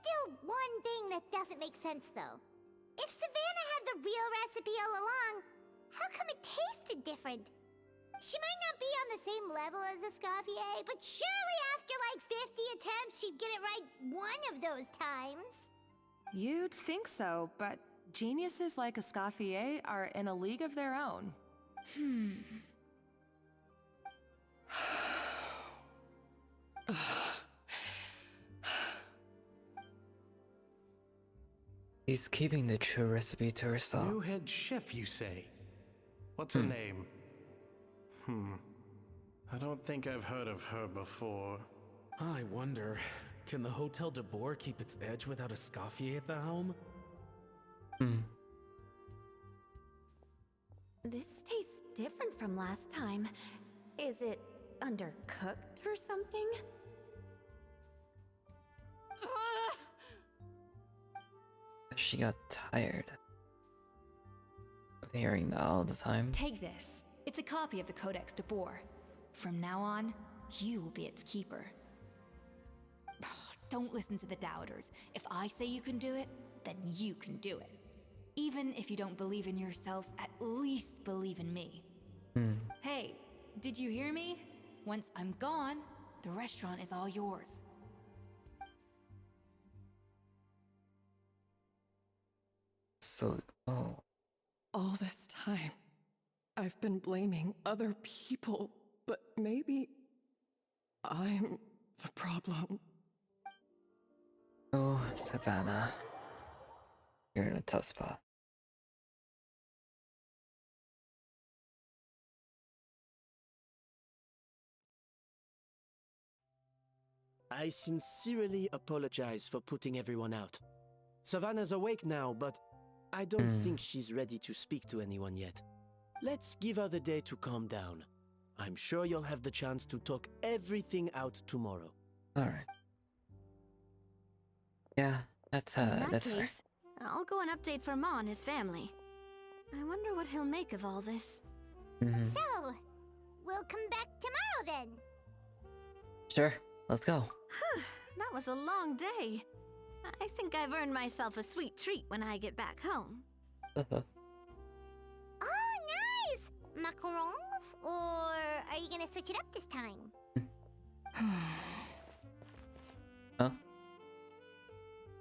still one thing that doesn't make sense, though. If Savannah had the real recipe all along, how come it tasted different? She might not be on the same level as Escoffier, but surely after like 50 attempts, she'd get it right one of those times.
You'd think so, but geniuses like Escoffier are in a league of their own.
He's keeping the true recipe to herself.
New head chef, you say? What's her name? I don't think I've heard of her before.
I wonder, can the Hotel de Boer keep its edge without Escoffier at the helm?
This tastes different from last time. Is it undercooked or something?
She got tired of hearing that all the time.
Take this. It's a copy of the Codex de Boer. From now on, you will be its keeper. Don't listen to the doubters. If I say you can do it, then you can do it. Even if you don't believe in yourself, at least believe in me. Hey, did you hear me? Once I'm gone, the restaurant is all yours.
So,
All this time, I've been blaming other people, but maybe I'm the problem.
Oh, Savannah. You're in a tough spot.
I sincerely apologize for putting everyone out. Savannah's awake now, but I don't think she's ready to speak to anyone yet. Let's give her the day to calm down. I'm sure you'll have the chance to talk everything out tomorrow.
Alright. Yeah, that's fair.
I'll go and update for Ma and his family. I wonder what he'll make of all this.
So, we'll come back tomorrow then.
Sure, let's go.
That was a long day. I think I've earned myself a sweet treat when I get back home.
Oh, nice! Macarons? Or are you gonna switch it up this time?
Huh?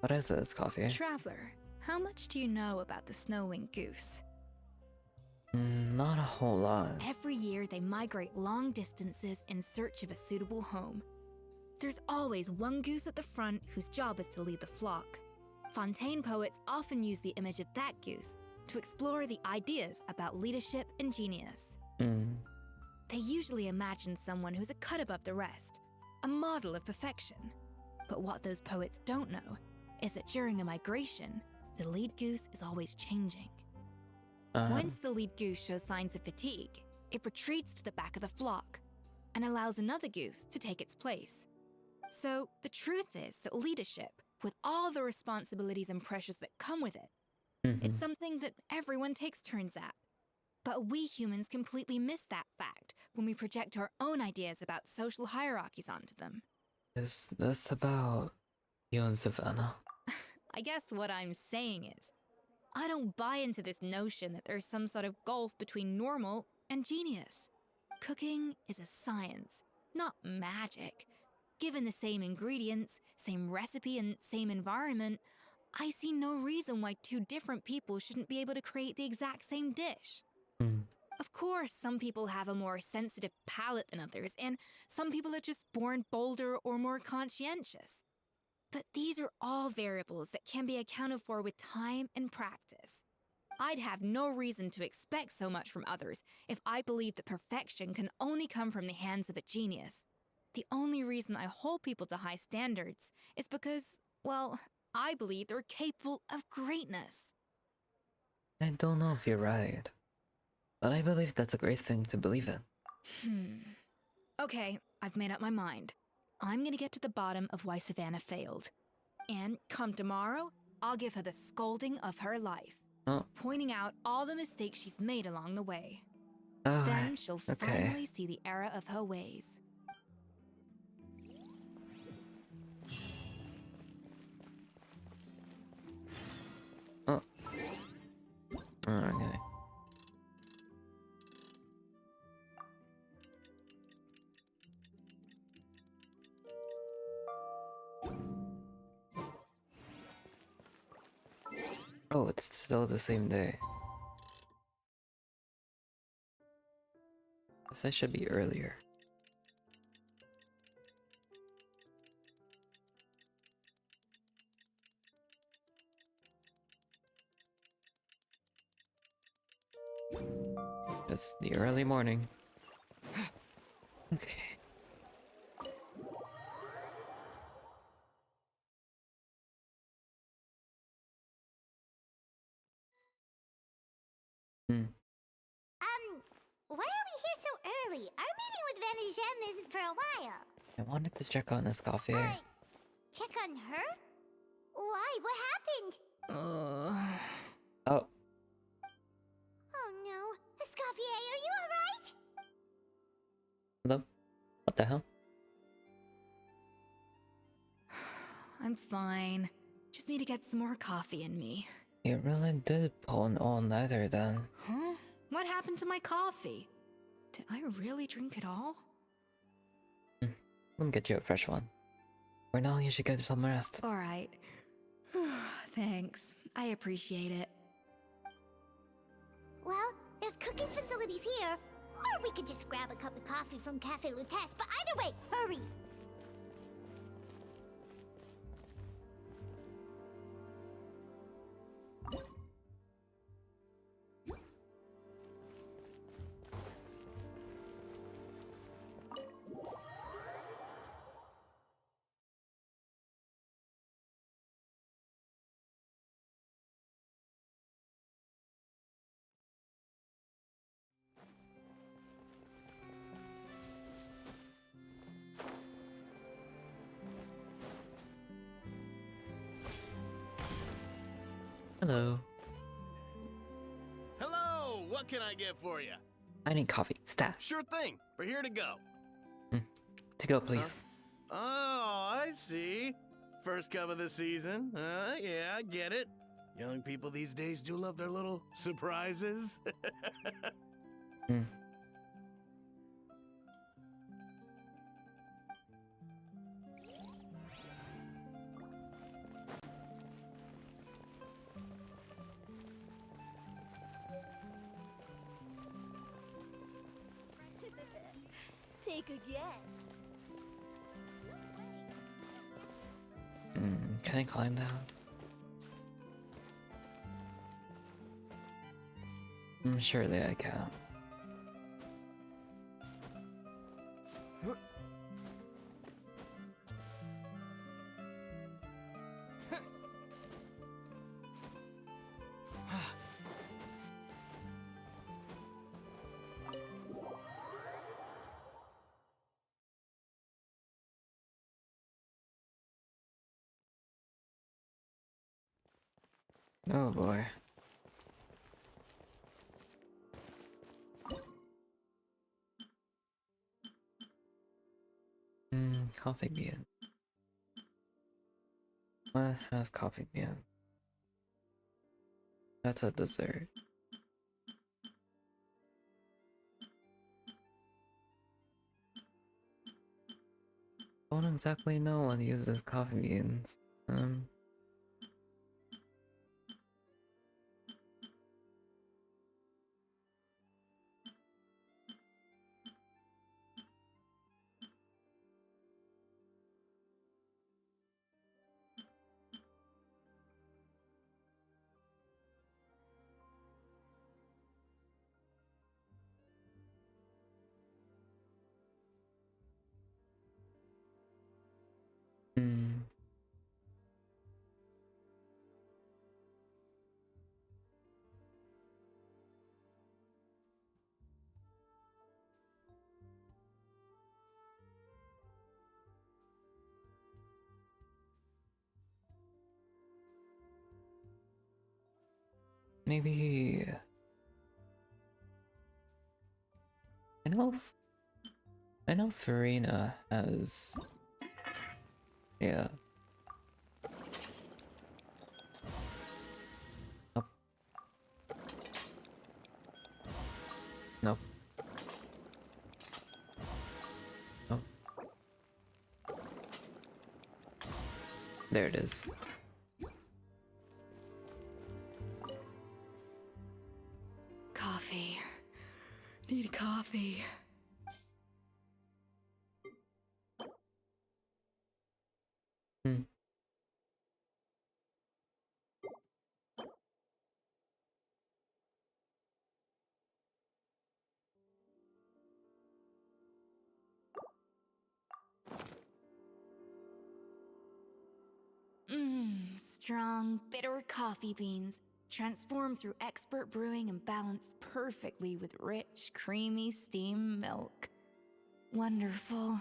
What is this, coffee?
Traveler, how much do you know about the snow-winged goose?
Not a whole lot.
Every year they migrate long distances in search of a suitable home. There's always one goose at the front whose job is to lead the flock. Fontaine poets often use the image of that goose to explore the ideas about leadership and genius. They usually imagine someone who's a cut above the rest, a model of perfection. But what those poets don't know is that during a migration, the lead goose is always changing. Once the lead goose shows signs of fatigue, it retreats to the back of the flock and allows another goose to take its place. So the truth is that leadership, with all the responsibilities and pressures that come with it, it's something that everyone takes turns at. But we humans completely miss that fact when we project our own ideas about social hierarchies onto them.
Is this about you and Savannah?
I guess what I'm saying is, I don't buy into this notion that there's some sort of gulf between normal and genius. Cooking is a science, not magic. Given the same ingredients, same recipe, and same environment, I see no reason why two different people shouldn't be able to create the exact same dish. Of course, some people have a more sensitive palate than others, and some people are just born bolder or more conscientious. But these are all variables that can be accounted for with time and practice. I'd have no reason to expect so much from others if I believed that perfection can only come from the hands of a genius. The only reason I hold people to high standards is because, well, I believe they're capable of greatness.
I don't know if you're right, but I believe that's a great thing to believe in.
Okay, I've made up my mind. I'm gonna get to the bottom of why Savannah failed. And come tomorrow, I'll give her the scolding of her life.
Oh.
Pointing out all the mistakes she's made along the way.
Oh,
Then she'll
okay.
finally see the error of her ways.
Oh. Okay. Oh, it's still the same day. Guess I should be earlier. It's the early morning. Okay.
Why are we here so early? Our meeting with Vanagem isn't for a while.
I wanted to check on ESCOFFIER.
Check on her? Why? What happened?
Oh.
Oh no. Escoffier, are you alright?
Hello? What the hell?
I'm fine. Just need to get some more coffee in me.
You really did pull an all-nighter then.
Huh? What happened to my coffee? Did I really drink it all?
Let me get you a fresh one. For now, you should get some rest.
Alright. Thanks. I appreciate it.
Well, there's cooking facilities here. Or we could just grab a cup of coffee from Cafe Lutece, but either way, hurry!
Hello.
Hello! What can I get for you?
I need coffee. Stat.
Sure thing. We're here to go.
To go, please.
Oh, I see. First cup of the season. Yeah, I get it. Young people these days do love their little surprises.
Take a guess.
Can I climb down? Surely I can. Oh boy. Coffee bean. What has coffee bean? That's a dessert. Don't exactly know what uses coffee beans. Hmm. Maybe I know Farina has, yeah. Nope. Nope. Nope. There it is.
Coffee. Need coffee.
Hmm.
Strong, bitter coffee beans, transformed through expert brewing and balanced perfectly with rich, creamy steam milk. Wonderful.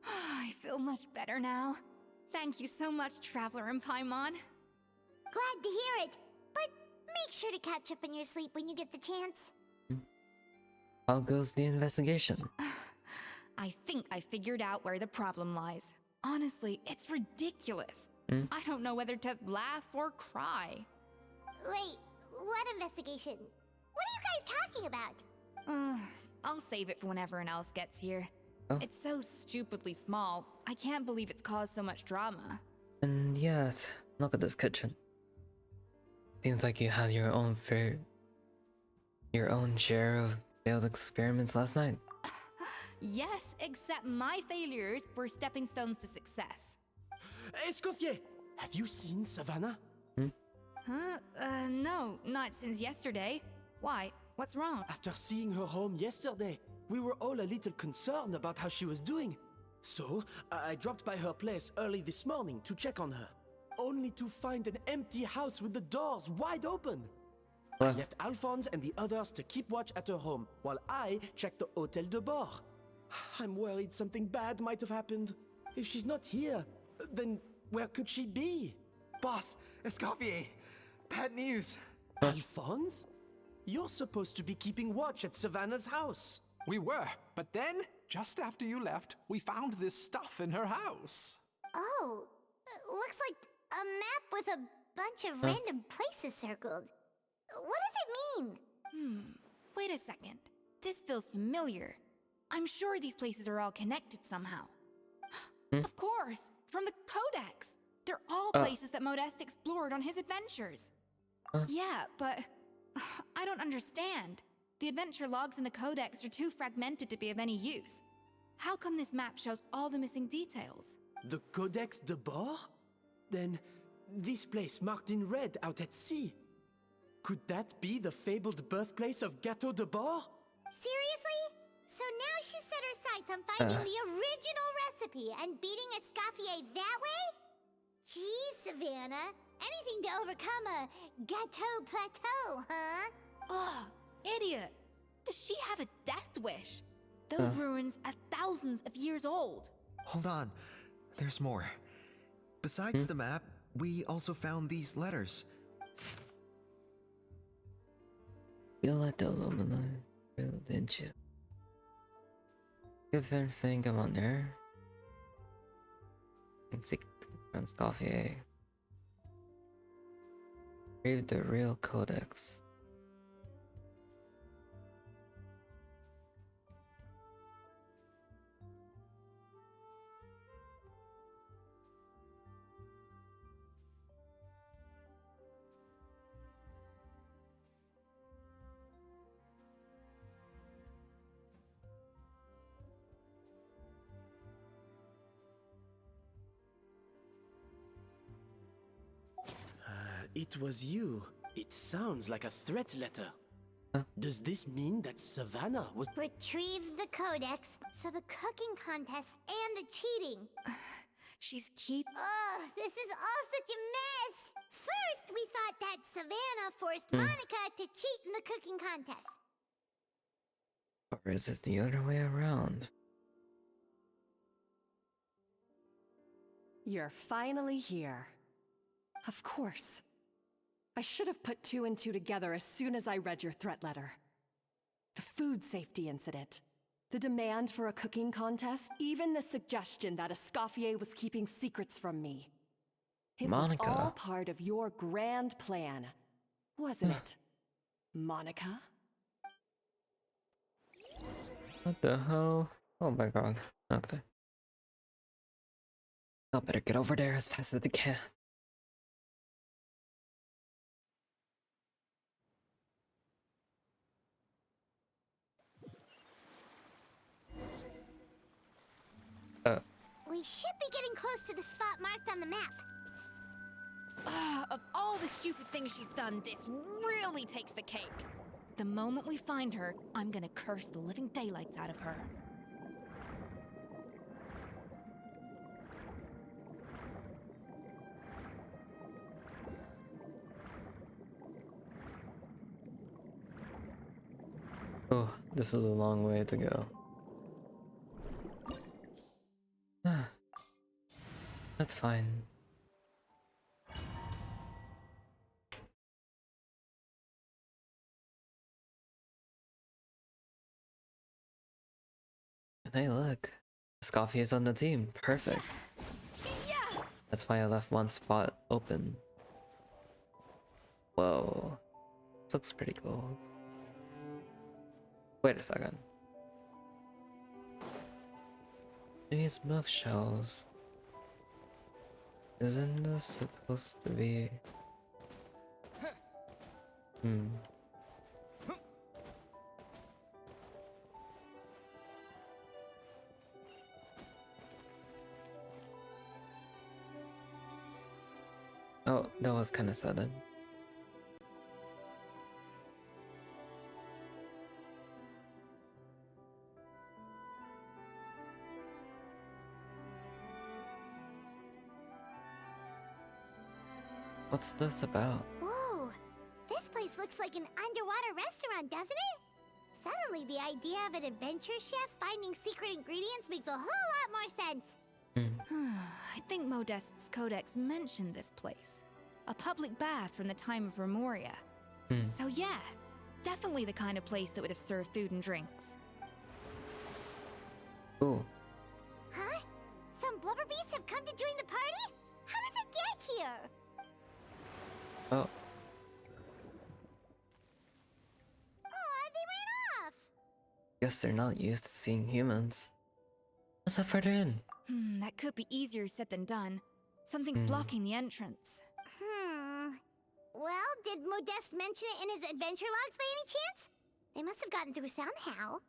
I feel much better now. Thank you so much, Traveler and Paimon.
Glad to hear it, but make sure to catch up on your sleep when you get the chance.
How goes the investigation?
I think I figured out where the problem lies. Honestly, it's ridiculous. I don't know whether to laugh or cry.
Wait, what investigation? What are you guys talking about?
I'll save it for when everyone else gets here.
Oh.
It's so stupidly small. I can't believe it's caused so much drama.
And yet, look at this kitchen. Seems like you had your own share of failed experiments last night.
Yes, except my failures were stepping stones to success.
Escoffier, have you seen Savannah?
Huh? No, not since yesterday. Why? What's wrong?
After seeing her home yesterday, we were all a little concerned about how she was doing. So, I dropped by her place early this morning to check on her, only to find an empty house with the doors wide open. I left Alphonse and the others to keep watch at her home, while I checked the Hôtel de Bord. I'm worried something bad might have happened. If she's not here, then where could she be?
Boss, Escoffier, bad news.
Alphonse? You're supposed to be keeping watch at Savannah's house.
We were, but then, just after you left, we found this stuff in her house.
Oh, looks like a map with a bunch of random places circled. What does it mean?
Wait a second. This feels familiar. I'm sure these places are all connected somehow. Of course, from the Codex. They're all places that Modeste explored on his adventures. Yeah, but I don't understand. The adventure logs in the Codex are too fragmented to be of any use. How come this map shows all the missing details?
The Codex de Bord? Then, this place marked in red out at sea. Could that be the fabled birthplace of Gâteau de Bord?
Seriously? So now she set her sights on finding the original recipe and beating Escoffier that way? Geez, Savannah. Anything to overcome a Gâteau plateau, huh?
Ugh, idiot. Does she have a death wish? Those ruins are thousands of years old.
Hold on, there's more. Besides the map, we also found these letters.
You let the aluminum through, didn't you? Good thing I'm on there. Let's see, Escoffier. Read the real codex.
It was you. It sounds like a threat letter. Does this mean that Savannah was...
Retrieve the codex, so the cooking contest and the cheating.
She's keep.
Ugh, this is all such a mess. First, we thought that Savannah forced Monica to cheat in the cooking contest.
Or is it the other way around?
You're finally here. Of course. I should have put 2 and 2 together as soon as I read your threat letter. The food safety incident, the demand for a cooking contest, even the suggestion that Escoffier was keeping secrets from me. It
Monica.
was all part of your grand plan, wasn't it, Monica?
What the hell? Oh my god. Okay. I better get over there as fast as I can.
We should be getting close to the spot marked on the map.
Of all the stupid things she's done, this really takes the cake. The moment we find her, I'm gonna curse the living daylights out of her.
Oh, this is a long way to go. That's fine. Hey, look. Scoffy is on the team. Perfect. That's why I left one spot open. Whoa. This looks pretty cool. Wait a second. These milk shells. Isn't this supposed to be... Oh, that was kind of sudden. What's this about?
Whoa, this place looks like an underwater restaurant, doesn't it? Suddenly, the idea of an adventure chef finding secret ingredients makes a whole lot more sense.
I think Modest's codex mentioned this place. A public bath from the time of Remoria. So yeah, definitely the kind of place that would have served food and drinks.
Ooh.
Huh? Some blubber beasts have come to join the party? How did they get here?
Oh.
Aw, they ran off!
Guess they're not used to seeing humans. Let's head further in.
That could be easier said than done. Something's blocking the entrance.
Well, did Modeste mention it in his adventure logs by any chance? They must have gotten through somehow.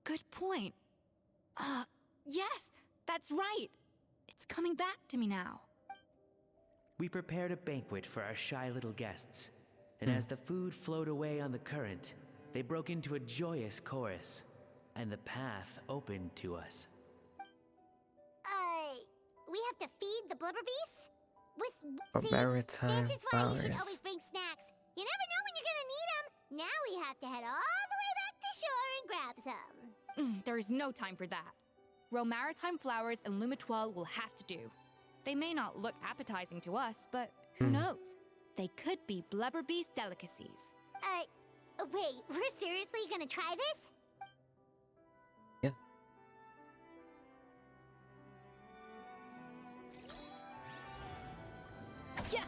Good point. Yes, that's right. It's coming back to me now.
We prepared a banquet for our shy little guests, and as the food flowed away on the current, they broke into a joyous chorus, and the path opened to us.
We have to feed the blubber beasts?
Maritime
this is why you should
flowers.
always bring snacks. You never know when you're gonna need them. Now we have to head all the way back to shore and grab some.
There is no time for that. Maritime flowers and Lumitoile will have to do. They may not look appetizing to us, but who knows? They could be blubber beast delicacies.
Wait, we're seriously gonna try this?
Yeah.
Yeah.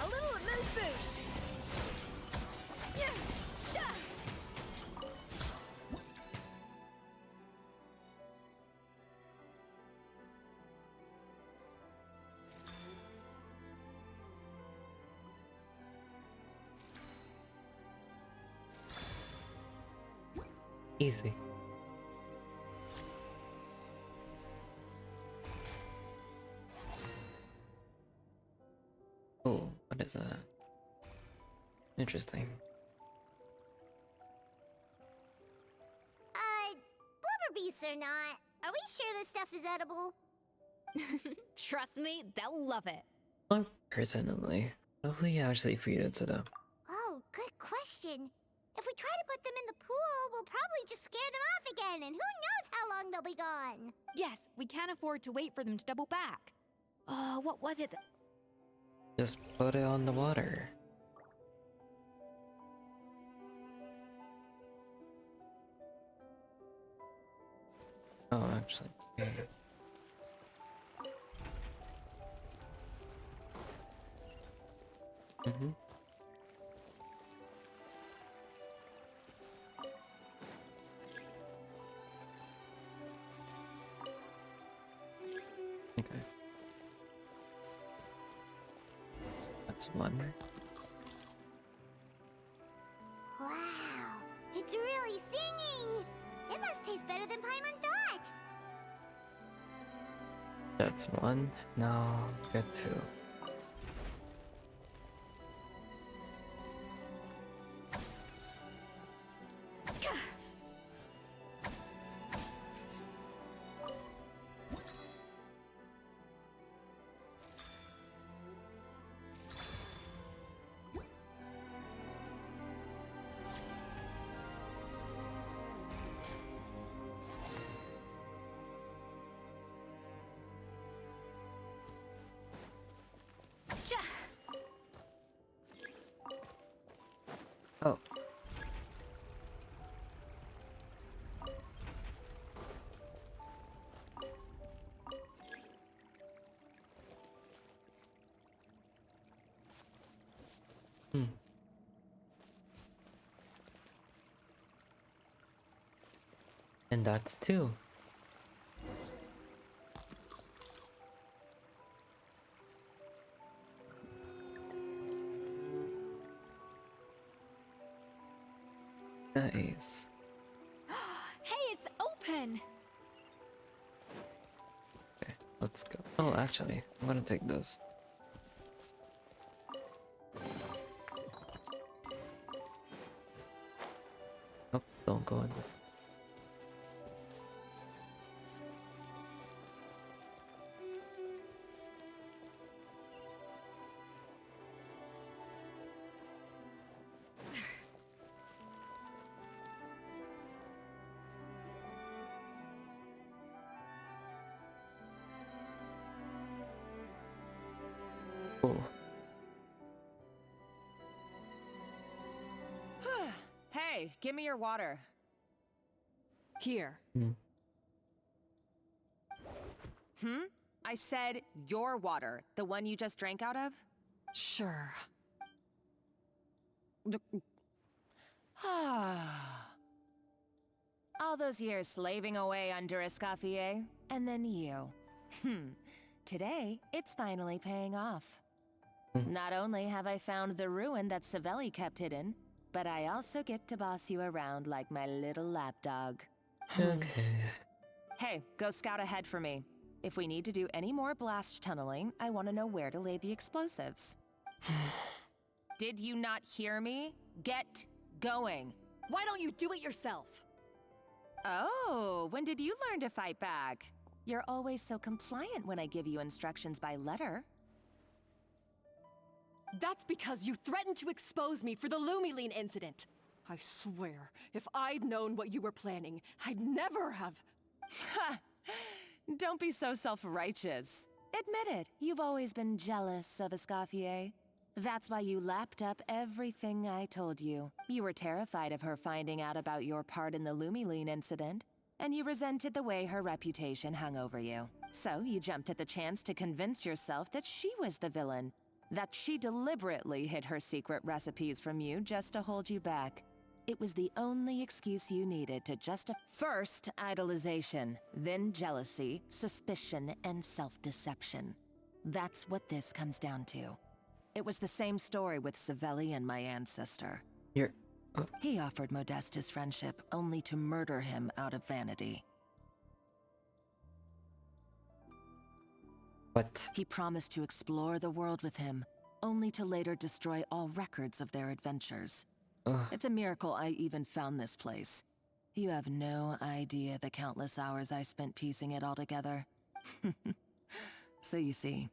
A little amuse-bouche. Yeah. Sha.
Easy. What is that? Interesting.
Blubber beasts or not, are we sure this stuff is edible?
Trust me, they'll love it.
Not personally. What if we actually feed it to them?
Oh, good question. If we try to put them in the pool, we'll probably just scare them off again, and who knows how long they'll be gone.
Yes, we can't afford to wait for them to double back. What was it?
Just put it on the water. Oh, actually. Yeah. Mm-hmm. Okay. That's one.
Wow, it's really singing! It must taste better than Paimon thought!
That's one. Now get two. Oh. And that's two. Nice.
Hey, it's open!
Okay, let's go. Oh, actually, I'm gonna take this. Oh, don't go in there. Cool.
Hey, give me your water. Here. I said your water, the one you just drank out of? Sure. All those years slaving away under Escoffier, and then you. Today, it's finally paying off. Not only have I found the ruin that Savelli kept hidden, but I also get to boss you around like my little lapdog.
Okay.
Hey, go scout ahead for me. If we need to do any more blast tunneling, I want to know where to lay the explosives. Did you not hear me? Get going.
Why don't you do it yourself?
Oh, when did you learn to fight back? You're always so compliant when I give you instructions by letter.
That's because you threatened to expose me for the Lumiline incident. I swear, if I'd known what you were planning, I'd never have...
Ha! Don't be so self-righteous. Admit it, you've always been jealous of Escoffier. That's why you lapped up everything I told you. You were terrified of her finding out about your part in the Lumiline incident, and you resented the way her reputation hung over you. So you jumped at the chance to convince yourself that she was the villain, that she deliberately hid her secret recipes from you just to hold you back. It was the only excuse you needed to justify first idolization, then jealousy, suspicion, and self-deception. That's what this comes down to. It was the same story with Savelli and my ancestor. He offered Modeste his friendship only to murder him out of vanity.
What?
He promised to explore the world with him, only to later destroy all records of their adventures.
Ugh.
It's a miracle I even found this place. You have no idea the countless hours I spent piecing it all together. So you see,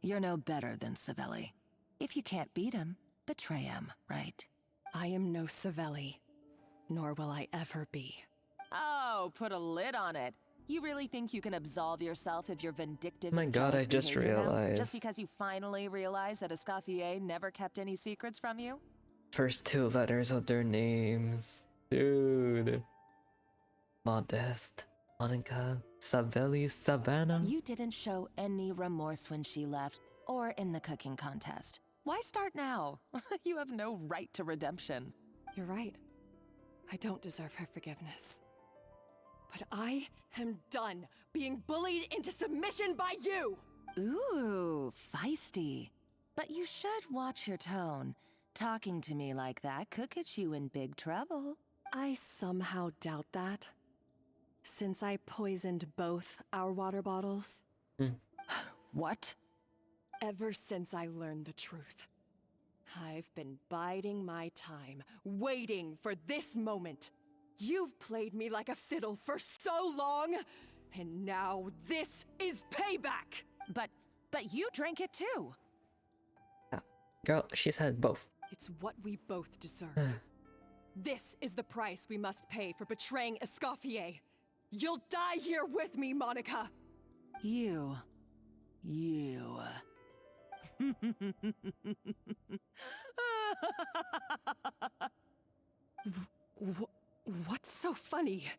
you're no better than Savelli. If you can't beat him, betray him, right?
I am no Savelli, nor will I ever be.
Oh, put a lid on it. You really think you can absolve yourself of your vindictive
Oh my
and
god,
jealous
I just
behavior now,
realized.
just because you finally realized that Escoffier never kept any secrets from you?
First 2 letters of their names. Dude. Modest. Monica. Savelli. Savannah.
You didn't show any remorse when she left, or in the cooking contest. Why start now? You have no right to redemption.
You're right. I don't deserve her forgiveness. But I am done being bullied into submission by you!
Ooh, feisty. But you should watch your tone. Talking to me like that could get you in big trouble.
I somehow doubt that. Since I poisoned both our water bottles.
What?
Ever since I learned the truth, I've been biding my time, waiting for this moment. You've played me like a fiddle for so long, and now this is payback!
But you drank it too!
Girl, she said both.
It's what we both deserve. This is the price we must pay for betraying Escoffier. You'll die here with me, Monica!
You.
What's so funny?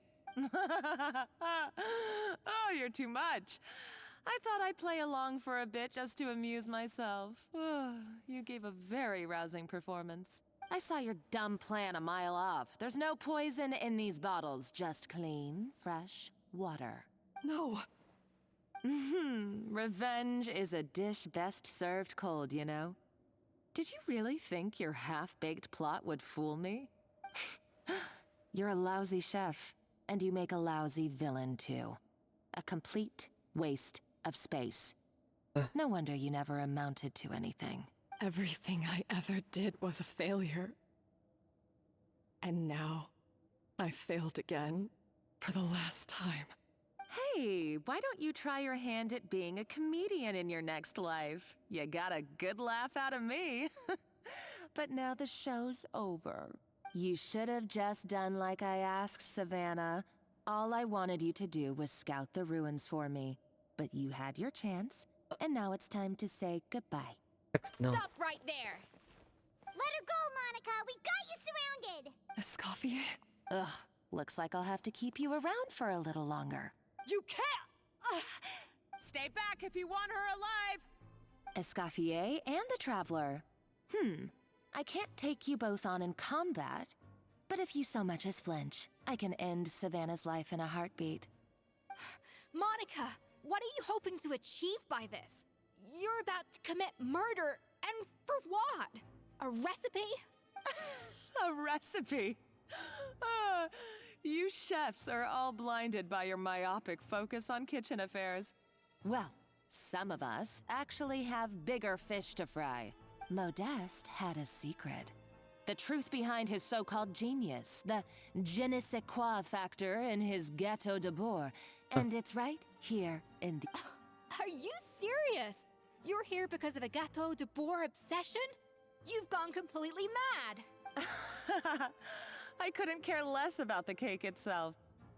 Oh, you're too much. I thought I'd play along for a bit just to amuse myself. You gave a very rousing performance. I saw your dumb plan a mile off. There's no poison in these bottles, just clean, fresh water.
No.
Revenge is a dish best served cold, you know? Did you really think your half-baked plot would fool me? You're a lousy chef, and you make a lousy villain, too. A complete waste of space. No wonder you never amounted to anything.
Everything I ever did was a failure. And now, I failed again, for the last time.
Hey, why don't you try your hand at being a comedian in your next life? You got a good laugh out of me. But now the show's over. You should have just done like I asked, Savannah. All I wanted you to do was scout the ruins for me. But you had your chance, and now it's time to say goodbye.
No.
Stop right there!
Let her go, Monica! We've got you surrounded!
Escoffier?
Ugh, looks like I'll have to keep you around for a little longer.
You can't!
Stay back if you want her alive! Escoffier and the Traveler. I can't take you both on in combat, but if you so much as flinch, I can end Savannah's life in a heartbeat.
Monica, what are you hoping to achieve by this? You're about to commit murder, and for what? A recipe?
A recipe? You chefs are all blinded by your myopic focus on kitchen affairs. Well, some of us actually have bigger fish to fry. Modeste had a secret. The truth behind his so-called genius, the je ne sais quoi factor in his Gâteau de Bourg, and it's right here in the...
Are you serious? You're here because of a Gâteau de Bourg obsession? You've gone completely mad!
I couldn't care less about the cake itself.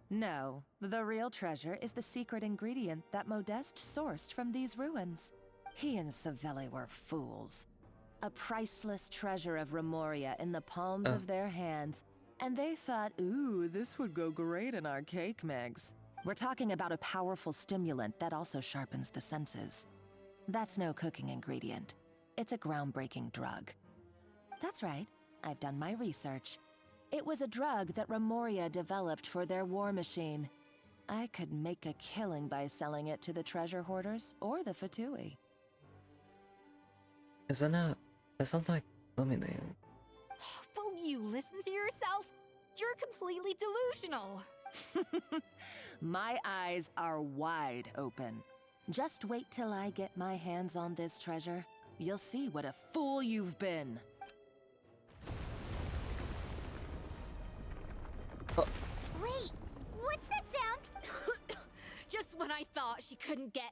No, the real treasure is the secret ingredient that Modeste sourced from these ruins. He and Savelli were fools. A priceless treasure of Remoria in the palms of their hands, and they thought, ooh, this would go great in our cake mix. We're talking about a powerful stimulant that also sharpens the senses. That's no cooking ingredient. It's a groundbreaking drug. That's right, I've done my research. It was a drug that Remoria developed for their war machine. I could make a killing by selling it to the treasure hoarders or the Fatui.
Isn't that... That sounds like Luminating.
Will you listen to yourself? You're completely delusional.
My eyes are wide open. Just wait till I get my hands on this treasure.
You'll see what a fool you've been.
Wait, what's that sound?
Just when I thought she couldn't get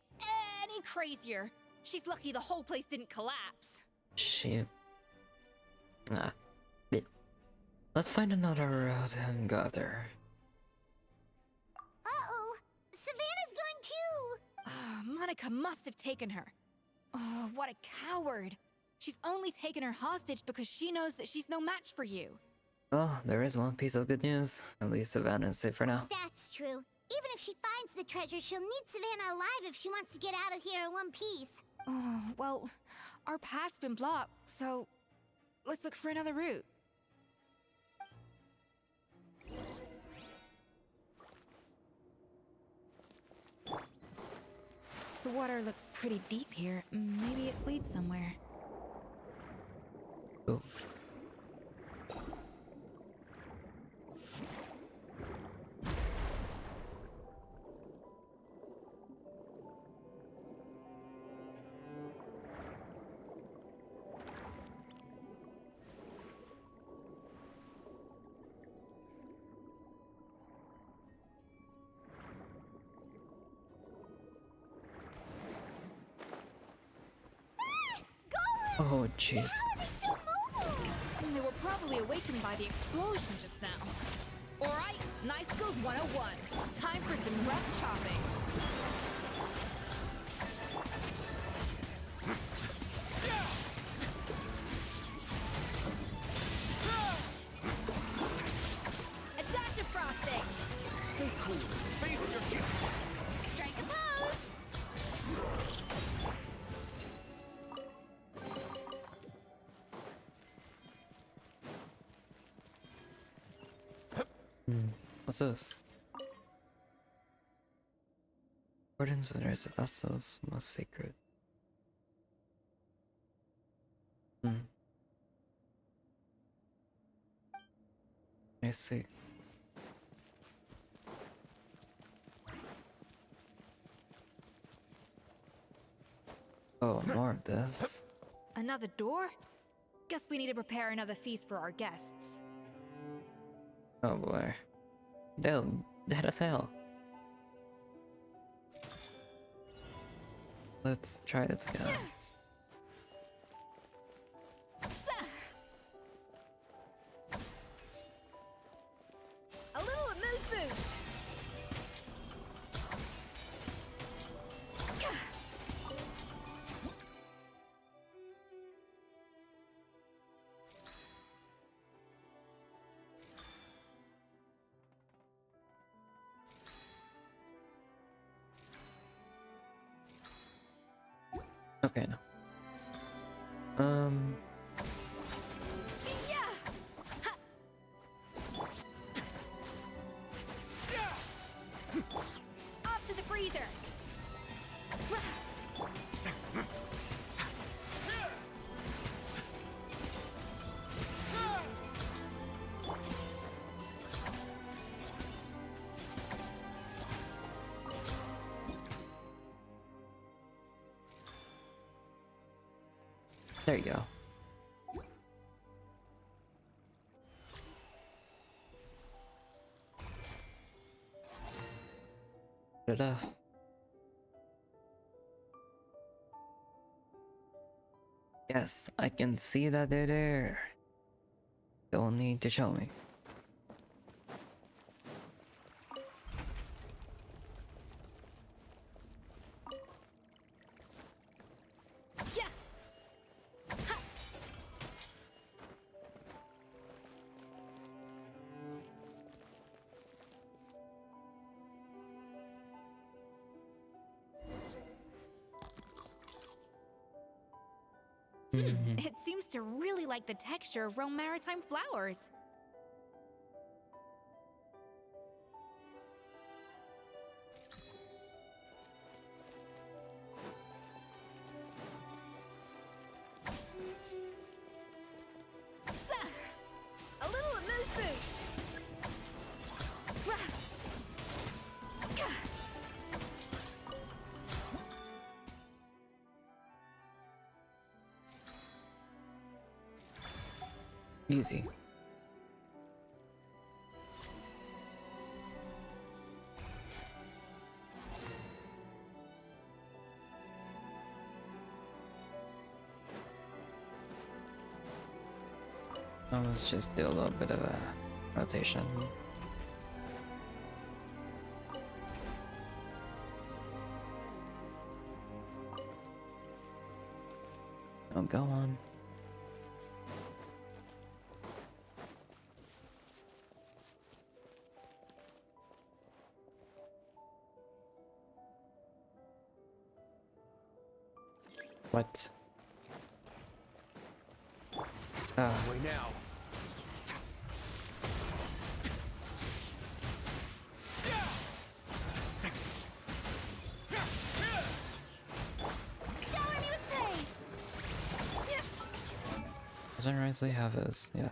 any crazier. She's lucky the whole place didn't collapse.
She... Ah. Bit. Let's find another road and go there.
Uh-oh, Savannah's gone too!
Monica must have taken her. Oh, what a coward. She's only taken her hostage because she knows that she's no match for you.
Well, there is one piece of good news. At least Savannah is safe for now.
That's true. Even if she finds the treasure, she'll need Savannah alive if she wants to get out of here in one piece.
Oh, well, our path's been blocked, so let's look for another route. The water looks pretty deep here. Maybe it leads somewhere.
Oh. Oh, jeez.
They were probably awakened by the explosion just now. Alright, Nice Skills 101. Time for some rough chopping. A dash of frosting.
Stay cool. Face your gift.
Strike a pose.
What's this? Gordon's winners of vessels most sacred. I see. Oh, more of this.
Another door? Guess we need to prepare another feast for our guests.
Oh boy. They'll dead as hell. Let's try this guy.
A little amuse-bouche.
Okay, no.
Off to the freezer.
There you go. Good enough. Yes, I can see that they're there. Don't need to show me.
It seems to really like the texture of Rome maritime flowers. A little amuse-bouche.
Easy. Now let's just do a little bit of a rotation. Oh, go on. What?
Way now.
Doesn't Risley have his? Yeah.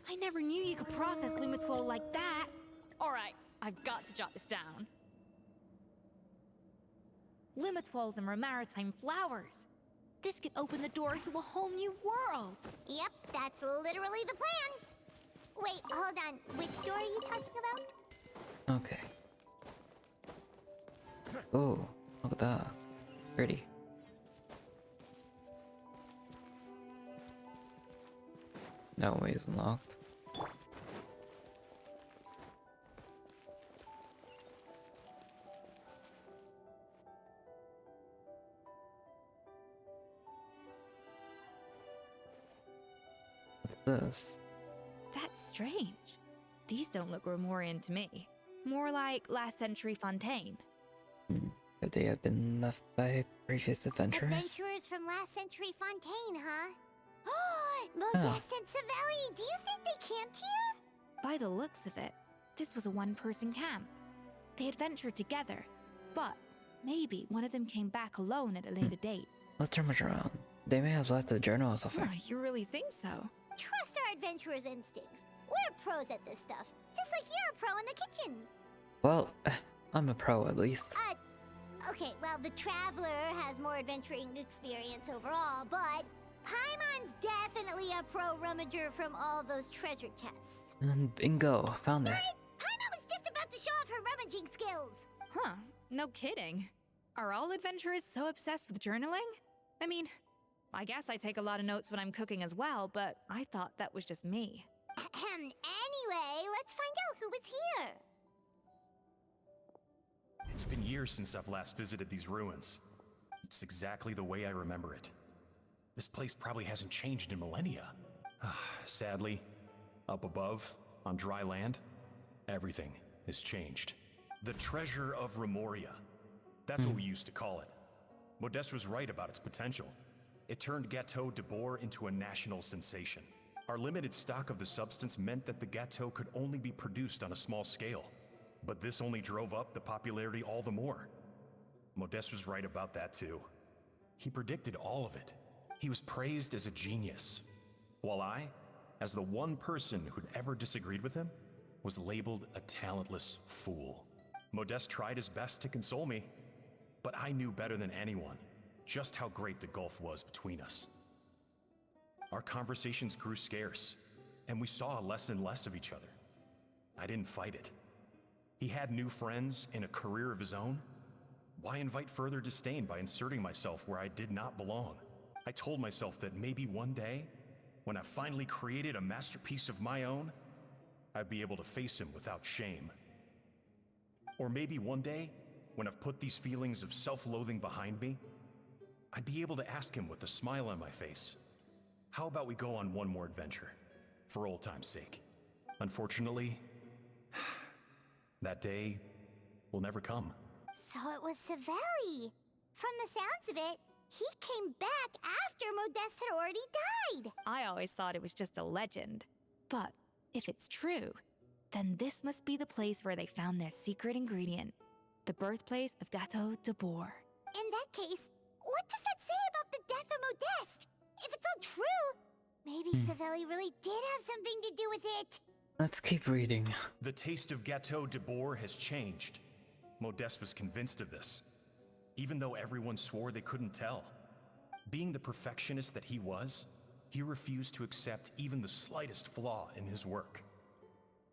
I never knew you could process Lumitwol like that. Alright, I've got to jot this down. Lumitwols and Maritime flowers. This could open the door to a whole new world.
Yep, that's literally the plan. Wait, hold on. Which door are you talking about?
Okay. Oh, look at that. Pretty. No way is unlocked. What's this?
That's strange. These don't look Romorian to me. More like last century Fontaine.
Could they have been left by previous adventurers?
Adventurers from last century Fontaine, huh? Oh, Modeste and Savelli, do you think they camped here?
By the looks of it, this was a one-person camp. They adventured together, but maybe one of them came back alone at a later date.
Let's rummage around. They may have left a journal or something.
Oh, you really think so?
Trust our adventurers' instincts. We're pros at this stuff, just like you're a pro in the kitchen.
Well, I'm a pro at least.
Okay, well, the Traveler has more adventuring experience overall, but Paimon's definitely a pro rummager from all those treasure chests.
And bingo, found her.
Paimon was just about to show off her rummaging skills.
Huh, no kidding. Are all adventurers so obsessed with journaling? I mean, I guess I take a lot of notes when I'm cooking as well, but I thought that was just me.
Anyway, let's find out who was here.
It's been years since I've last visited these ruins. It's exactly the way I remember it. This place probably hasn't changed in millennia. Sadly, up above, on dry land, everything has changed. The treasure of Remoria. That's what we used to call it. Modeste was right about its potential. It turned Gâteau de Bourg into a national sensation. Our limited stock of the substance meant that the gâteau could only be produced on a small scale. But this only drove up the popularity all the more. Modeste was right about that too. He predicted all of it. He was praised as a genius, while I, as the one person who'd ever disagreed with him, was labeled a talentless fool. Modeste tried his best to console me, but I knew better than anyone just how great the gulf was between us. Our conversations grew scarce, and we saw less and less of each other. I didn't fight it. He had new friends and a career of his own. Why invite further disdain by inserting myself where I did not belong? I told myself that maybe one day, when I finally created a masterpiece of my own, I'd be able to face him without shame. Or maybe one day, when I've put these feelings of self-loathing behind me, I'd be able to ask him with a smile on my face, how about we go on one more adventure, for old time's sake? Unfortunately, that day will never come.
So it was Savelli. From the sounds of it, he came back after Modeste had already died.
I always thought it was just a legend. But if it's true, then this must be the place where they found their secret ingredient, the birthplace of Gâteau de Bourg.
In that case, what does that say about the death of Modeste? If it's all true, Maybe Savelli really did have something to do with it.
Let's keep reading.
The taste of Gâteau de Bourg has changed. Modeste was convinced of this, even though everyone swore they couldn't tell. Being the perfectionist that he was, he refused to accept even the slightest flaw in his work.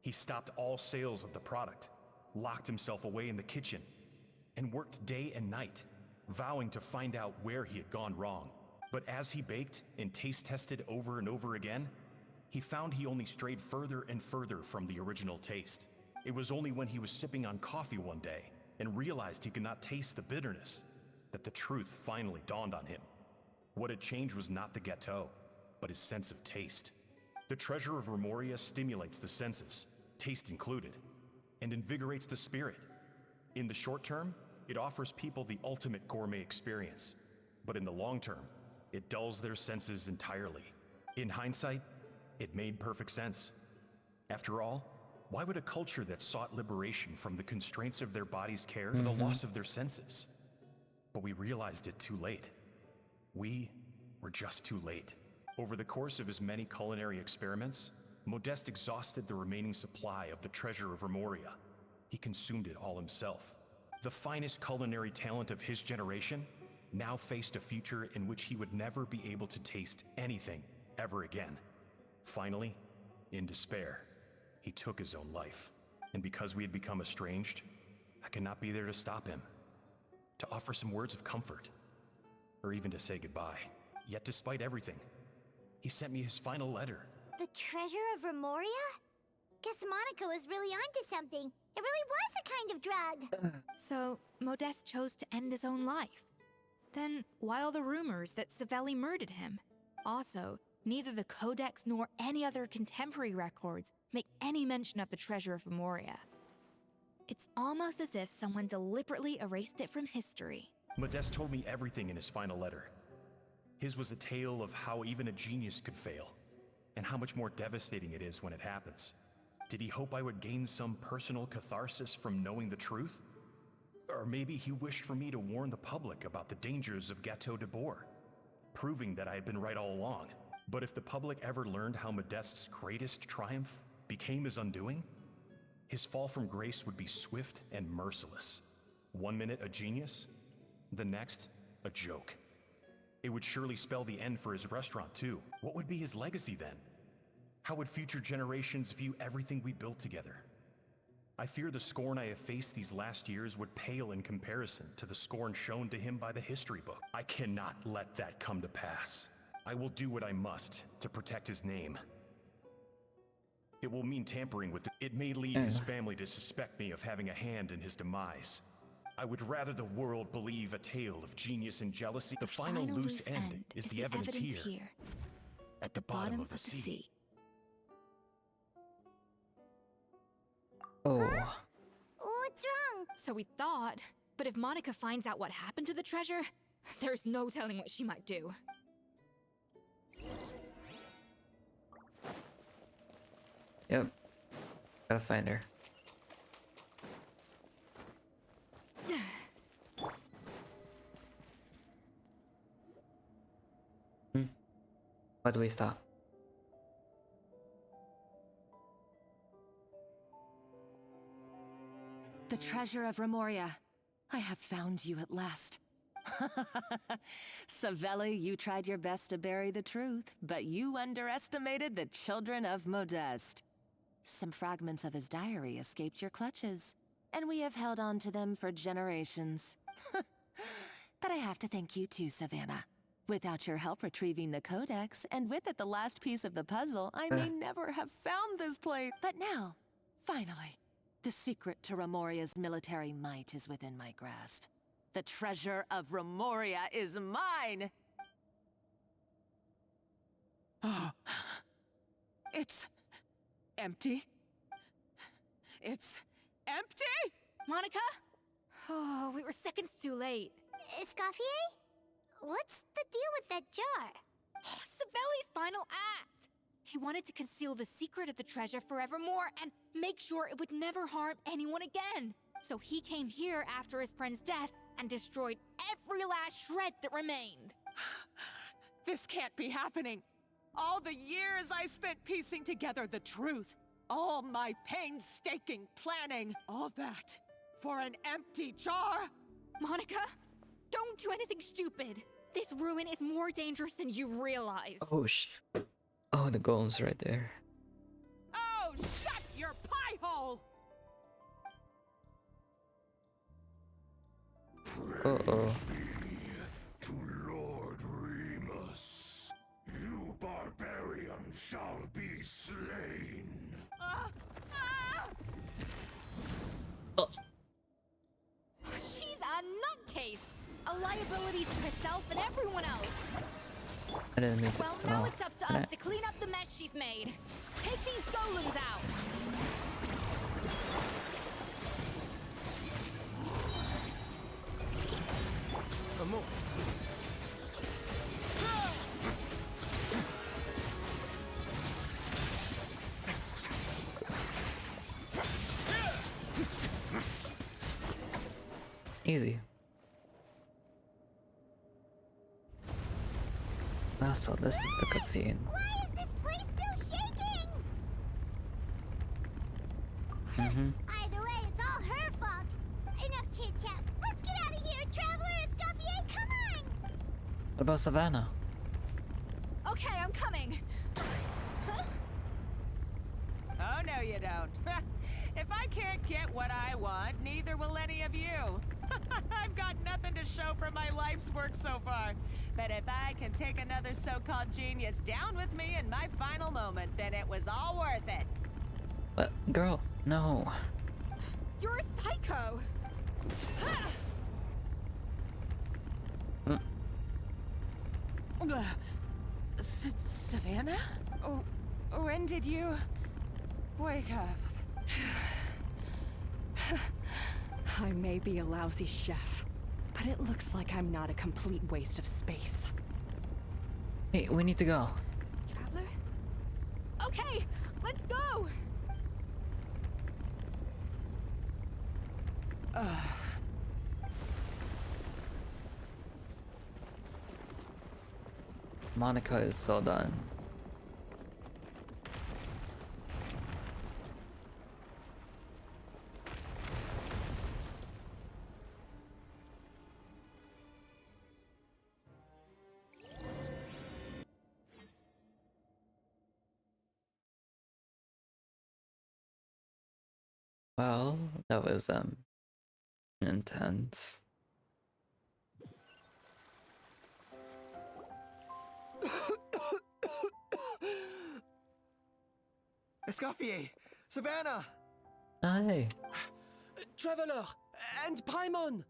He stopped all sales of the product, locked himself away in the kitchen, and worked day and night, vowing to find out where he had gone wrong. But as he baked and taste tested over and over again, he found he only strayed further and further from the original taste. It was only when he was sipping on coffee one day and realized he could not taste the bitterness that the truth finally dawned on him. What had changed was not the gâteau, but his sense of taste. The treasure of Remoria stimulates the senses, taste included, and invigorates the spirit. In the short term, it offers people the ultimate gourmet experience, but in the long term, it dulls their senses entirely. In hindsight, it made perfect sense. After all, why would a culture that sought liberation from the constraints of their bodies care for the loss of their senses? But we realized it too late. We were just too late. Over the course of his many culinary experiments, Modeste exhausted the remaining supply of the treasure of Remoria. He consumed it all himself. The finest culinary talent of his generation now faced a future in which he would never be able to taste anything ever again. Finally, in despair, he took his own life. And because we had become estranged, I could not be there to stop him, to offer some words of comfort, or even to say goodbye. Yet despite everything, he sent me his final letter.
The treasure of Remoria? Guess Monica was really onto something. It really was a kind of drug.
So, Modeste chose to end his own life. Then, why all the rumors that Savelli murdered him? Also, neither the Codex nor any other contemporary records make any mention of the treasure of Remoria. It's almost as if someone deliberately erased it from history.
Modeste told me everything in his final letter. His was a tale of how even a genius could fail, and how much more devastating it is when it happens. Did he hope I would gain some personal catharsis from knowing the truth? Or maybe he wished for me to warn the public about the dangers of Gâteau de Bourg, proving that I had been right all along. But if the public ever learned how Modeste's greatest triumph became his undoing, his fall from grace would be swift and merciless. 1 minute a genius, the next a joke. It would surely spell the end for his restaurant too. What would be his legacy then? How would future generations view everything we built together? I fear the scorn I have faced these last years would pale in comparison to the scorn shown to him by the history book. I cannot let that come to pass. I will do what I must to protect his name. It will mean tampering with it may lead his family to suspect me of having a hand in his demise. I would rather the world believe a tale of genius and jealousy. The final loose end is the evidence here, at the bottom of the sea.
Oh.
What's wrong?
So we thought, but if Monica finds out what happened to the treasure, there's no telling what she might do.
Yep. Gotta find her. Why do we stop?
The treasure of Remoria. I have found you at last. Savelli, you tried your best to bury the truth, but you underestimated the children of Modeste. Some fragments of his diary escaped your clutches, and we have held on to them for generations. But I have to thank you too, Savannah. Without your help retrieving the Codex, and with it the last piece of the puzzle, I may never have found this place. But now, finally, the secret to Remoria's military might is within my grasp. The treasure of Remoria is mine! Oh. It's empty. It's empty?
Monica? Oh, we were seconds too late.
Escoffier? What's the deal with that jar?
Savelli's final act! He wanted to conceal the secret of the treasure forevermore and make sure it would never harm anyone again. So he came here after his friend's death and destroyed every last shred that remained.
This can't be happening.
All the years I spent piecing together the truth. All my painstaking planning. All that for an empty jar?
Monica, don't do anything stupid. This ruin is more dangerous than you realize.
Oh oh, the golem's right there.
Oh, shut your pie hole!
Uh-oh.
To Lord Remus, you barbarian shall be slain.
She's a nutcase! A liability to herself and everyone else!
I didn't mean to.
Well, now it's up to us to clean up the mess she's made. Take these golems out!
A moment, please.
Easy. Ah, so this is the cutscene.
Why is this place still shaking? Either way, it's all her fault. Enough chit-chat. Let's get out of here. Traveler Escoffier, come on!
What about Savannah?
Okay, I'm coming. Huh?
Oh, no, you don't. If I can't get what I want, neither will any of you. I've got nothing to show for my life's work so far. But if I can take another so-called genius down with me in my final moment, then it was all worth it.
But, girl, no.
You're a psycho!
Savannah? Oh, when did you wake up? I may be a lousy chef, but it looks like I'm not a complete waste of space.
Hey, we need to go.
Traveler? Okay, let's go!
Monica is so done. Well, that was intense.
Escoffier! Savannah!
Hi.
Traveler and Paimon!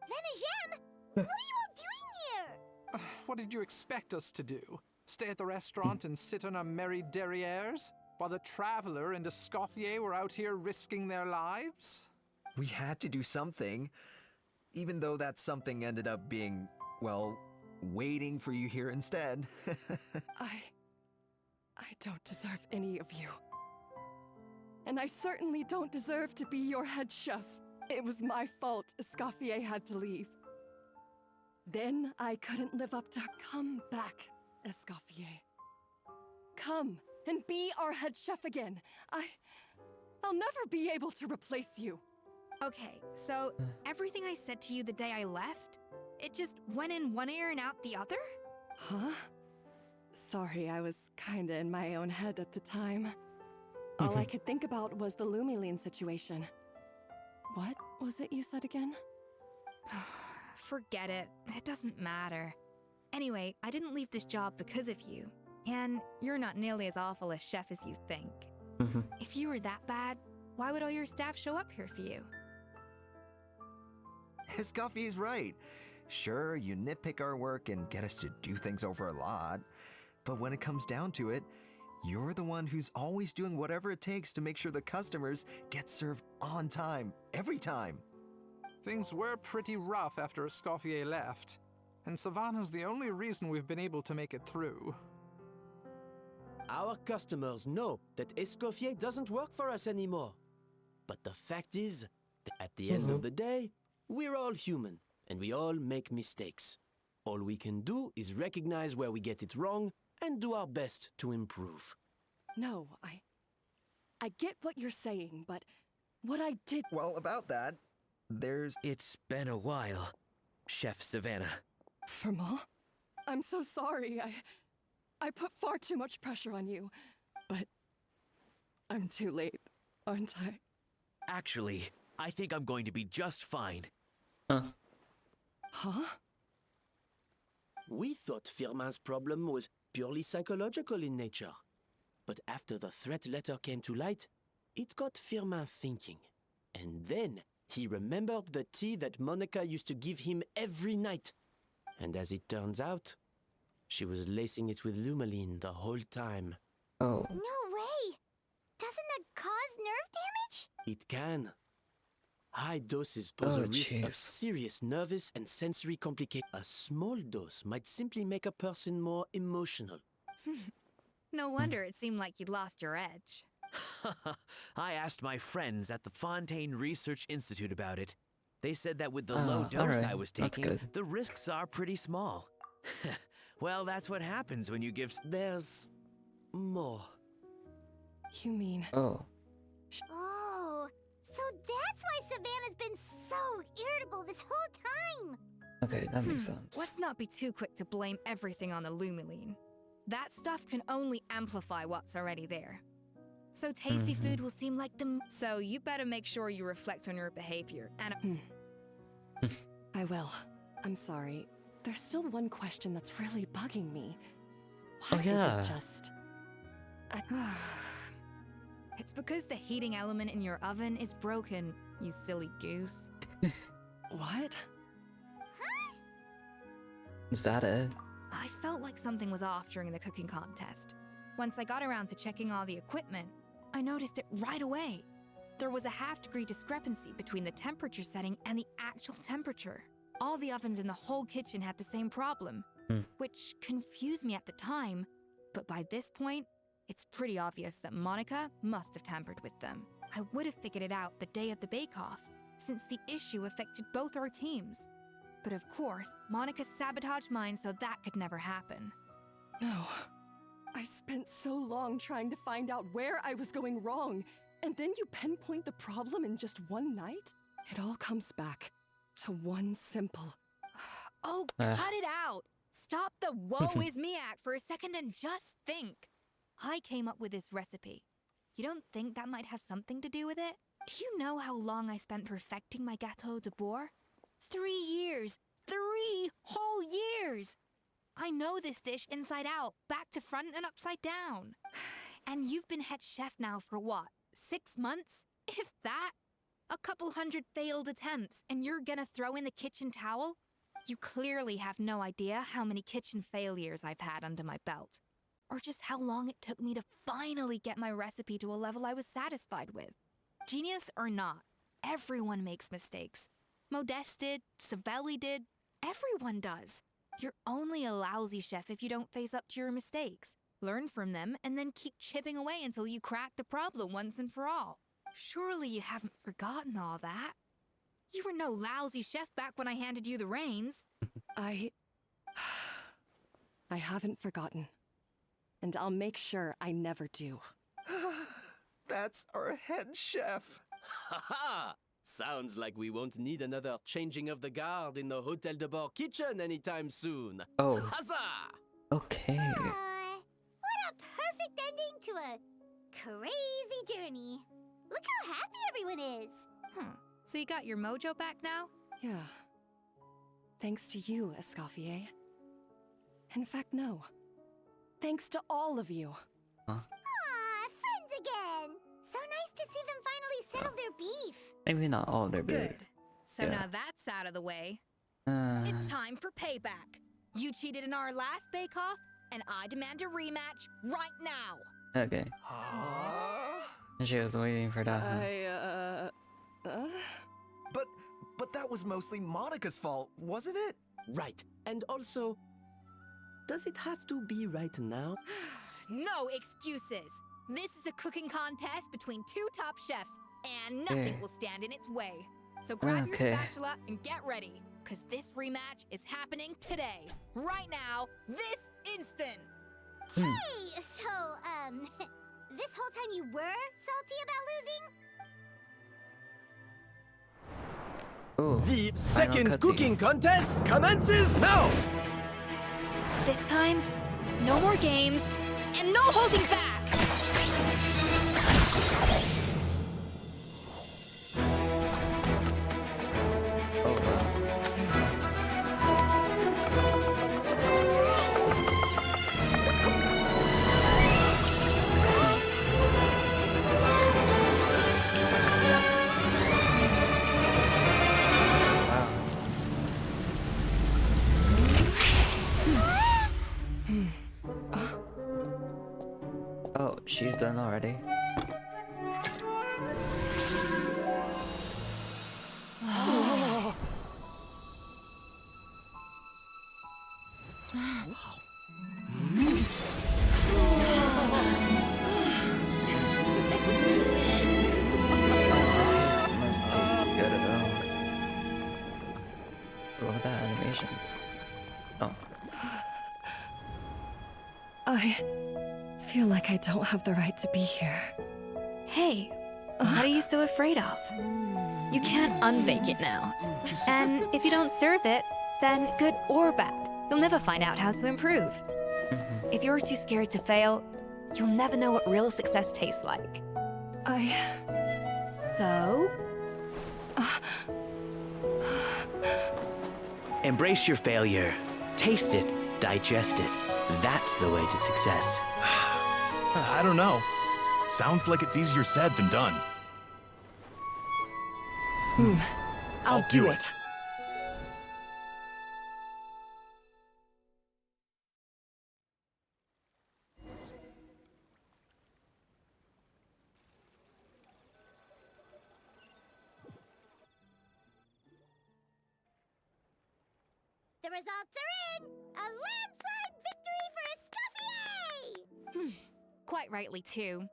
Venejem! What are you all doing here?
What did you expect us to do? Stay at the restaurant and sit on our merry derrieres? While the Traveler and Escoffier were out here risking their lives?
We had to do something. Even though that something ended up being, well, waiting for you here instead.
I don't deserve any of you. And I certainly don't deserve to be your head chef. It was my fault Escoffier had to leave. Then I couldn't live up to come back, Escoffier. Come and be our head chef again. I'll never be able to replace you.
Okay, so everything I said to you the day I left, it just went in one ear and out the other?
Huh? Sorry, I was kinda in my own head at the time. All I could think about was the Lumiline situation. What was it you said again?
Forget it. It doesn't matter. Anyway, I didn't leave this job because of you. And you're not nearly as awful a chef as you think. If you were that bad, why would all your staff show up here for you?
Escoffier's right. Sure, you nitpick our work and get us to do things over a lot. But when it comes down to it, you're the one who's always doing whatever it takes to make sure the customers get served on time, every time.
Things were pretty rough after Escoffier left, and Savannah's the only reason we've been able to make it through.
Our customers know that Escoffier doesn't work for us anymore. But the fact is, that at the end of the day, we're all human, and we all make mistakes. All we can do is recognize where we get it wrong and do our best to improve.
No, I get what you're saying, but what I did...
Well, about that, there's...
It's been a while, Chef Savannah.
Firma? I'm so sorry. I put far too much pressure on you. But I'm too late, aren't I?
Actually, I think I'm going to be just fine.
Huh?
We thought Firmin's problem was purely psychological in nature. But after the threat letter came to light, it got Firmin thinking. And then he remembered the tea that Monica used to give him every night. And as it turns out, she was lacing it with Lumaline the whole time.
Oh.
No way! Doesn't that cause nerve damage?
It can. High doses pose a risk of
jeez.
serious nervous and sensory complications. A small dose might simply make a person more emotional.
No wonder it seemed like you'd lost your edge.
I asked my friends at the Fontaine Research Institute about it. They said that with the
Oh,
low dose
alright.
I was
That's
taking,
good.
the risks are pretty small. Well, that's what happens when you give...
There's more.
You mean...
Oh.
Oh, so that's why Savannah's been so irritable this whole time.
Okay, that makes sense.
Let's not be too quick to blame everything on the Lumaline. That stuff can only amplify what's already there. So tasty food will seem like So you better make sure you reflect on your behavior and...
I will. I'm sorry. There's still one question that's really bugging me. Why is it just...
It's because the heating element in your oven is broken, you silly goose.
What?
Is that it?
I felt like something was off during the cooking contest. Once I got around to checking all the equipment, I noticed it right away. There was a half-degree discrepancy between the temperature setting and the actual temperature. All the ovens in the whole kitchen had the same problem, which confused me at the time, but by this point, it's pretty obvious that Monica must have tampered with them. I would have figured it out the day of the bake-off, since the issue affected both our teams. But of course, Monica sabotaged mine so that could never happen.
No. I spent so long trying to find out where I was going wrong, and then you pinpoint the problem in just one night? It all comes back to one simple...
Oh, cut it out! Stop the woe is me act for a second and just think. I came up with this recipe. You don't think that might have something to do with it? Do you know how long I spent perfecting my Gâteau de Bourg? 3 years! 3 whole years! I know this dish inside out, back to front and upside down. And you've been head chef now for what, 6 months? If that? A couple hundred failed attempts, and you're gonna throw in the kitchen towel? You clearly have no idea how many kitchen failures I've had under my belt. Or just how long it took me to finally get my recipe to a level I was satisfied with. Genius or not, everyone makes mistakes. Modeste did, Savelli did, everyone does. You're only a lousy chef if you don't face up to your mistakes. Learn from them and then keep chipping away until you crack the problem once and for all. Surely you haven't forgotten all that. You were no lousy chef back when I handed you the reins.
I haven't forgotten. And I'll make sure I never do.
That's our head chef.
Ha! Sounds like we won't need another changing of the guard in the Hotel de Bord kitchen anytime soon.
Oh.
Huzzah!
Okay.
What a perfect ending to a crazy journey. Look how happy everyone is.
So you got your mojo back now?
Yeah. Thanks to you, Escoffier. In fact, no. Thanks to all of you.
Aw, friends again. So nice to see them finally settle their beef.
Maybe not all of their
Good.
big.
So
Yeah.
now that's out of the way.
Uh,
It's time for payback. You cheated in our last bake-off, and I demand a rematch right now.
okay. She was waiting for that. Huh?
But that was mostly Monica's fault, wasn't it?
Right. And also, does it have to be right now?
No excuses. This is a cooking contest between 2 top chefs, and nothing will stand in its way. So grab your spatula and get ready, because this rematch is happening today, right now, this instant.
Hey, so, this whole time you were salty about losing?
Ooh,
The
final
second
cutscene.
cooking contest commences now!
This time, no more games, and no holding back!
Oh, wow. Oh, she's done already. It must taste good as hell. Look at that animation. Oh.
I feel like I don't have the right to be here.
Hey, what are you so afraid of? You can't unbake it now. And if you don't serve it, then good or bad, you'll never find out how to improve. If you're too scared to fail, you'll never know what real success tastes like. So?
Embrace your failure. Taste it. Digest it. That's the way to success.
I don't know. Sounds like it's easier said than done.
I'll do it.
The results are in! A landslide victory for Escoffier!
Quite rightly, too.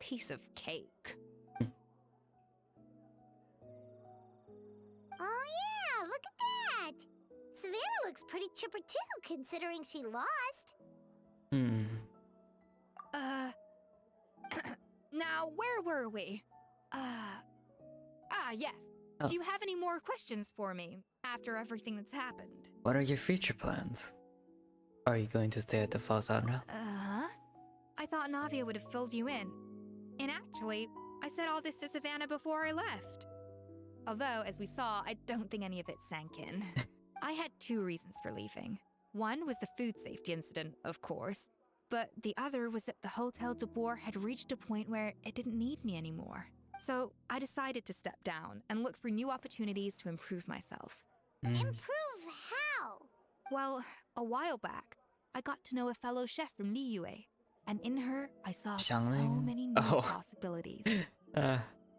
Piece of cake.
Oh yeah, look at that! Savannah looks pretty chipper too, considering she lost.
Now, where were we? Yes.
Oh.
Do you have any more questions for me after everything that's happened?
What are your future plans? Are you going to stay at the False Admiral?
I thought Navia would have filled you in. And actually, I said all this to Savannah before I left. Although, as we saw, I don't think any of it sank in. I had two reasons for leaving. One was the food safety incident, of course. But the other was that the Hotel de Boer had reached a point where it didn't need me anymore. So I decided to step down and look for new opportunities to improve myself.
Improve how?
Well, a while back, I got to know a fellow chef from Liyue, and in her, I saw so
Xiangling?
many new
Oh.
possibilities.
You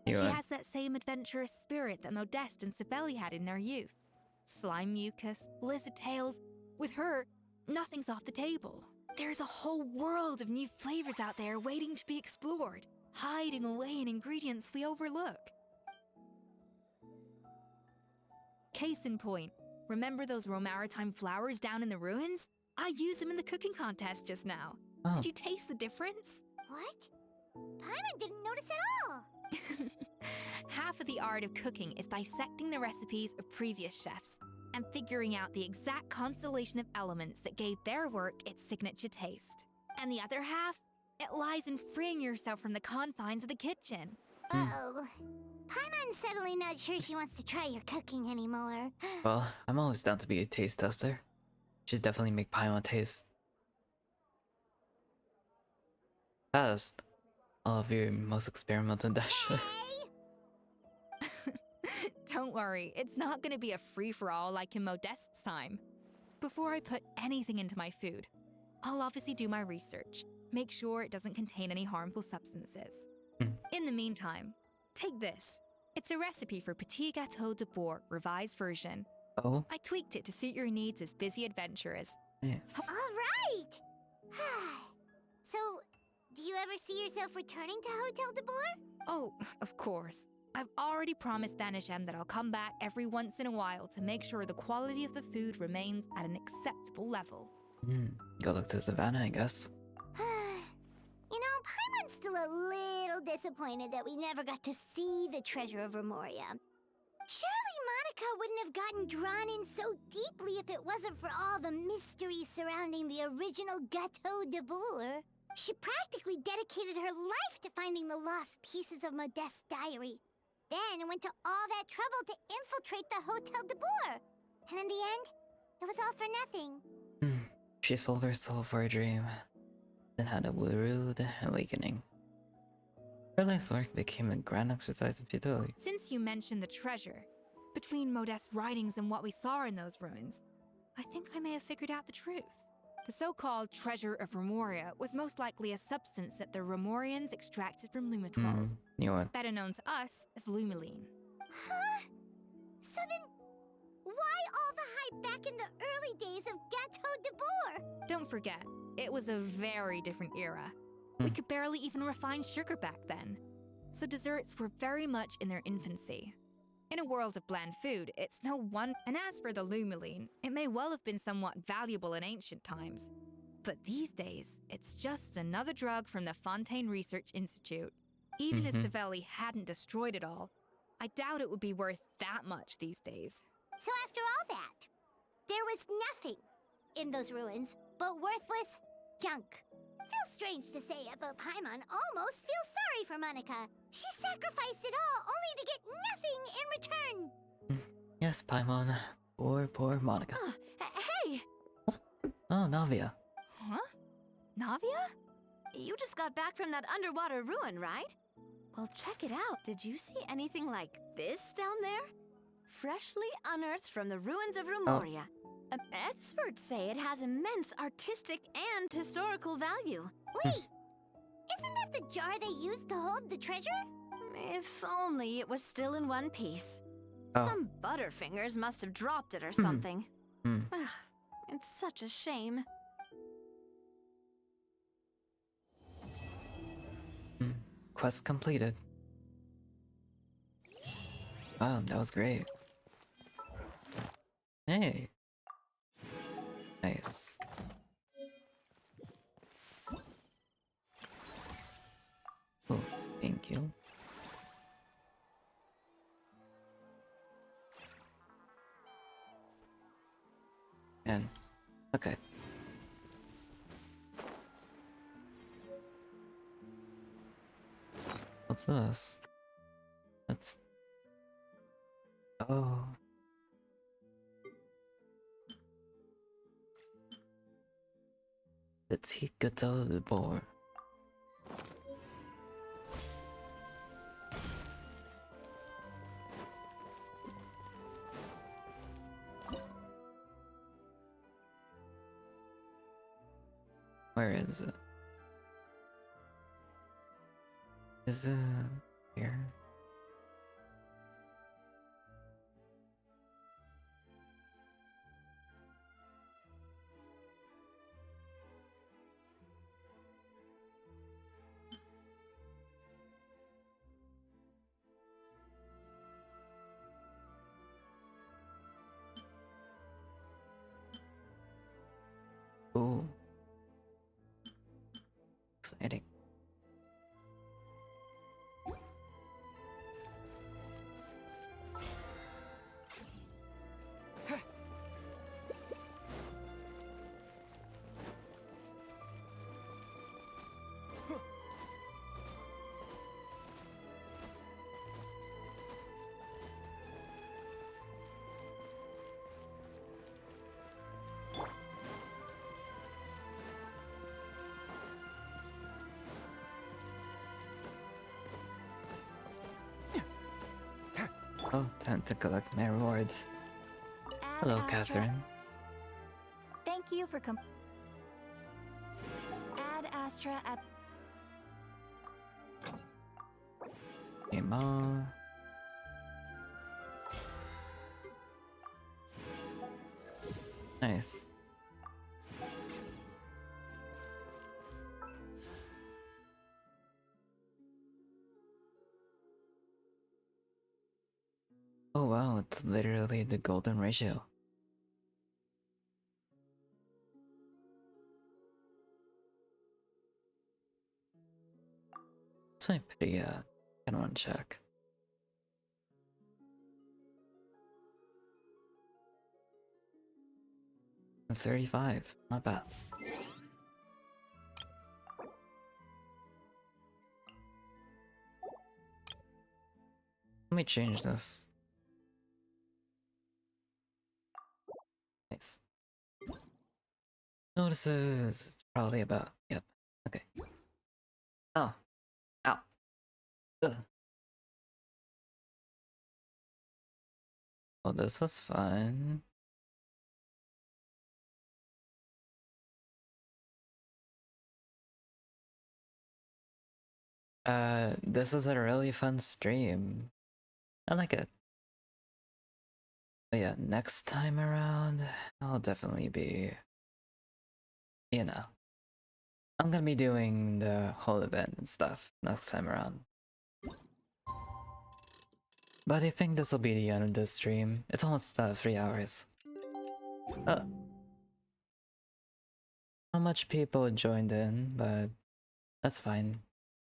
She
are.
has that same adventurous spirit that Modeste and Sibeli had in their youth. Slime mucus, lizard tails. With her, nothing's off the table. There's a whole world of new flavors out there waiting to be explored, hiding away in ingredients we overlook. Case in point, remember those Romaritime flowers down in the ruins? I used them in the cooking contest just now.
Oh.
Did you taste the difference?
What? Paimon didn't notice at all.
Half of the art of cooking is dissecting the recipes of previous chefs and figuring out the exact constellation of elements that gave their work its signature taste. And the other half, it lies in freeing yourself from the confines of the kitchen.
Uh-oh. Paimon's suddenly not sure she wants to try your cooking anymore.
Well, I'm always down to be a taste tester. Should definitely make Paimon taste past all of your most experimental dishes.
Don't worry, it's not gonna be a free-for-all like in Modeste's time. Before I put anything into my food, I'll obviously do my research, make sure it doesn't contain any harmful substances. In the meantime, take this. It's a recipe for Petit Gâteau de Boer, revised version.
Oh?
I tweaked it to suit your needs as busy adventurers.
Yes.
All right! So, do you ever see yourself returning to Hotel de Boer?
Oh, of course. I've already promised Vanishem that I'll come back every once in a while to make sure the quality of the food remains at an acceptable level.
Go look to Savannah, I guess.
feel a little disappointed that we never got to see the treasure of Remoria. Surely Monica wouldn't have gotten drawn in so deeply if it wasn't for all the mystery surrounding the original Gâteau de Bourg. She practically dedicated her life to finding the lost pieces of Modeste's diary. Then went to all that trouble to infiltrate the Hotel de Bourg. And in the end, it was all for nothing.
She sold her soul for a dream, then had a rude awakening. Her life's work became a grand exercise in futility.
Since you mentioned the treasure, between Modeste's writings and what we saw in those ruins, I think I may have figured out the truth. The so-called treasure of Remoria was most likely a substance that the Remorians extracted from Lumitrolls,
Knew it.
better known to us as Lumiline.
Huh? So then, why all the hype back in the early days of Gâteau de Bourg?
Don't forget, it was a very different era. We could barely even refine sugar back then, so desserts were very much in their infancy. In a world of bland food, it's no wonder. And as for the Lumiline, it may well have been somewhat valuable in ancient times. But these days, it's just another drug from the Fontaine Research Institute. Even if Savelli hadn't destroyed it all, I doubt it would be worth that much these days.
So after all that, there was nothing in those ruins but worthless junk. Feels strange to say it, but Paimon almost feels sorry for Monica. She sacrificed it all only to get nothing in return.
Yes, Paimon. Poor Monica.
Hey!
Oh, Navia.
Huh? Navia? You just got back from that underwater ruin, right? Well, check it out. Did you see anything like this down there? Freshly unearthed from the ruins of Remoria. Experts say it has immense artistic and historical value.
Wait! Isn't that the jar they used to hold the treasure?
If only it was still in one piece.
Oh.
Some butterfingers must have dropped it or something. It's such a shame.
Quest completed. Wow, that was great. Hey. Nice. Oh, thank you. And okay. What's this? That's oh. Petit Gâteau de Bourg. Where is it? Is it here? Ooh. Exciting. Oh, time to collect my rewards. Hello,
Astra.
Catherine.
Thank you for Add Astra at
Hey, Ma. Nice. Oh wow, it's literally the golden ratio. It's my pretty, kind of want to check. I'm 35, not bad. Let me change this. Nice. Notices. It's probably about. Yep. Okay. Oh. Ow. Ugh. Well, this was fun. This is a really fun stream. I like it. But yeah, next time around, I'll definitely be, you know, I'm gonna be doing the whole event and stuff next time around. But I think this will be the end of this stream. It's almost 3 hours. Not much people joined in, but that's fine.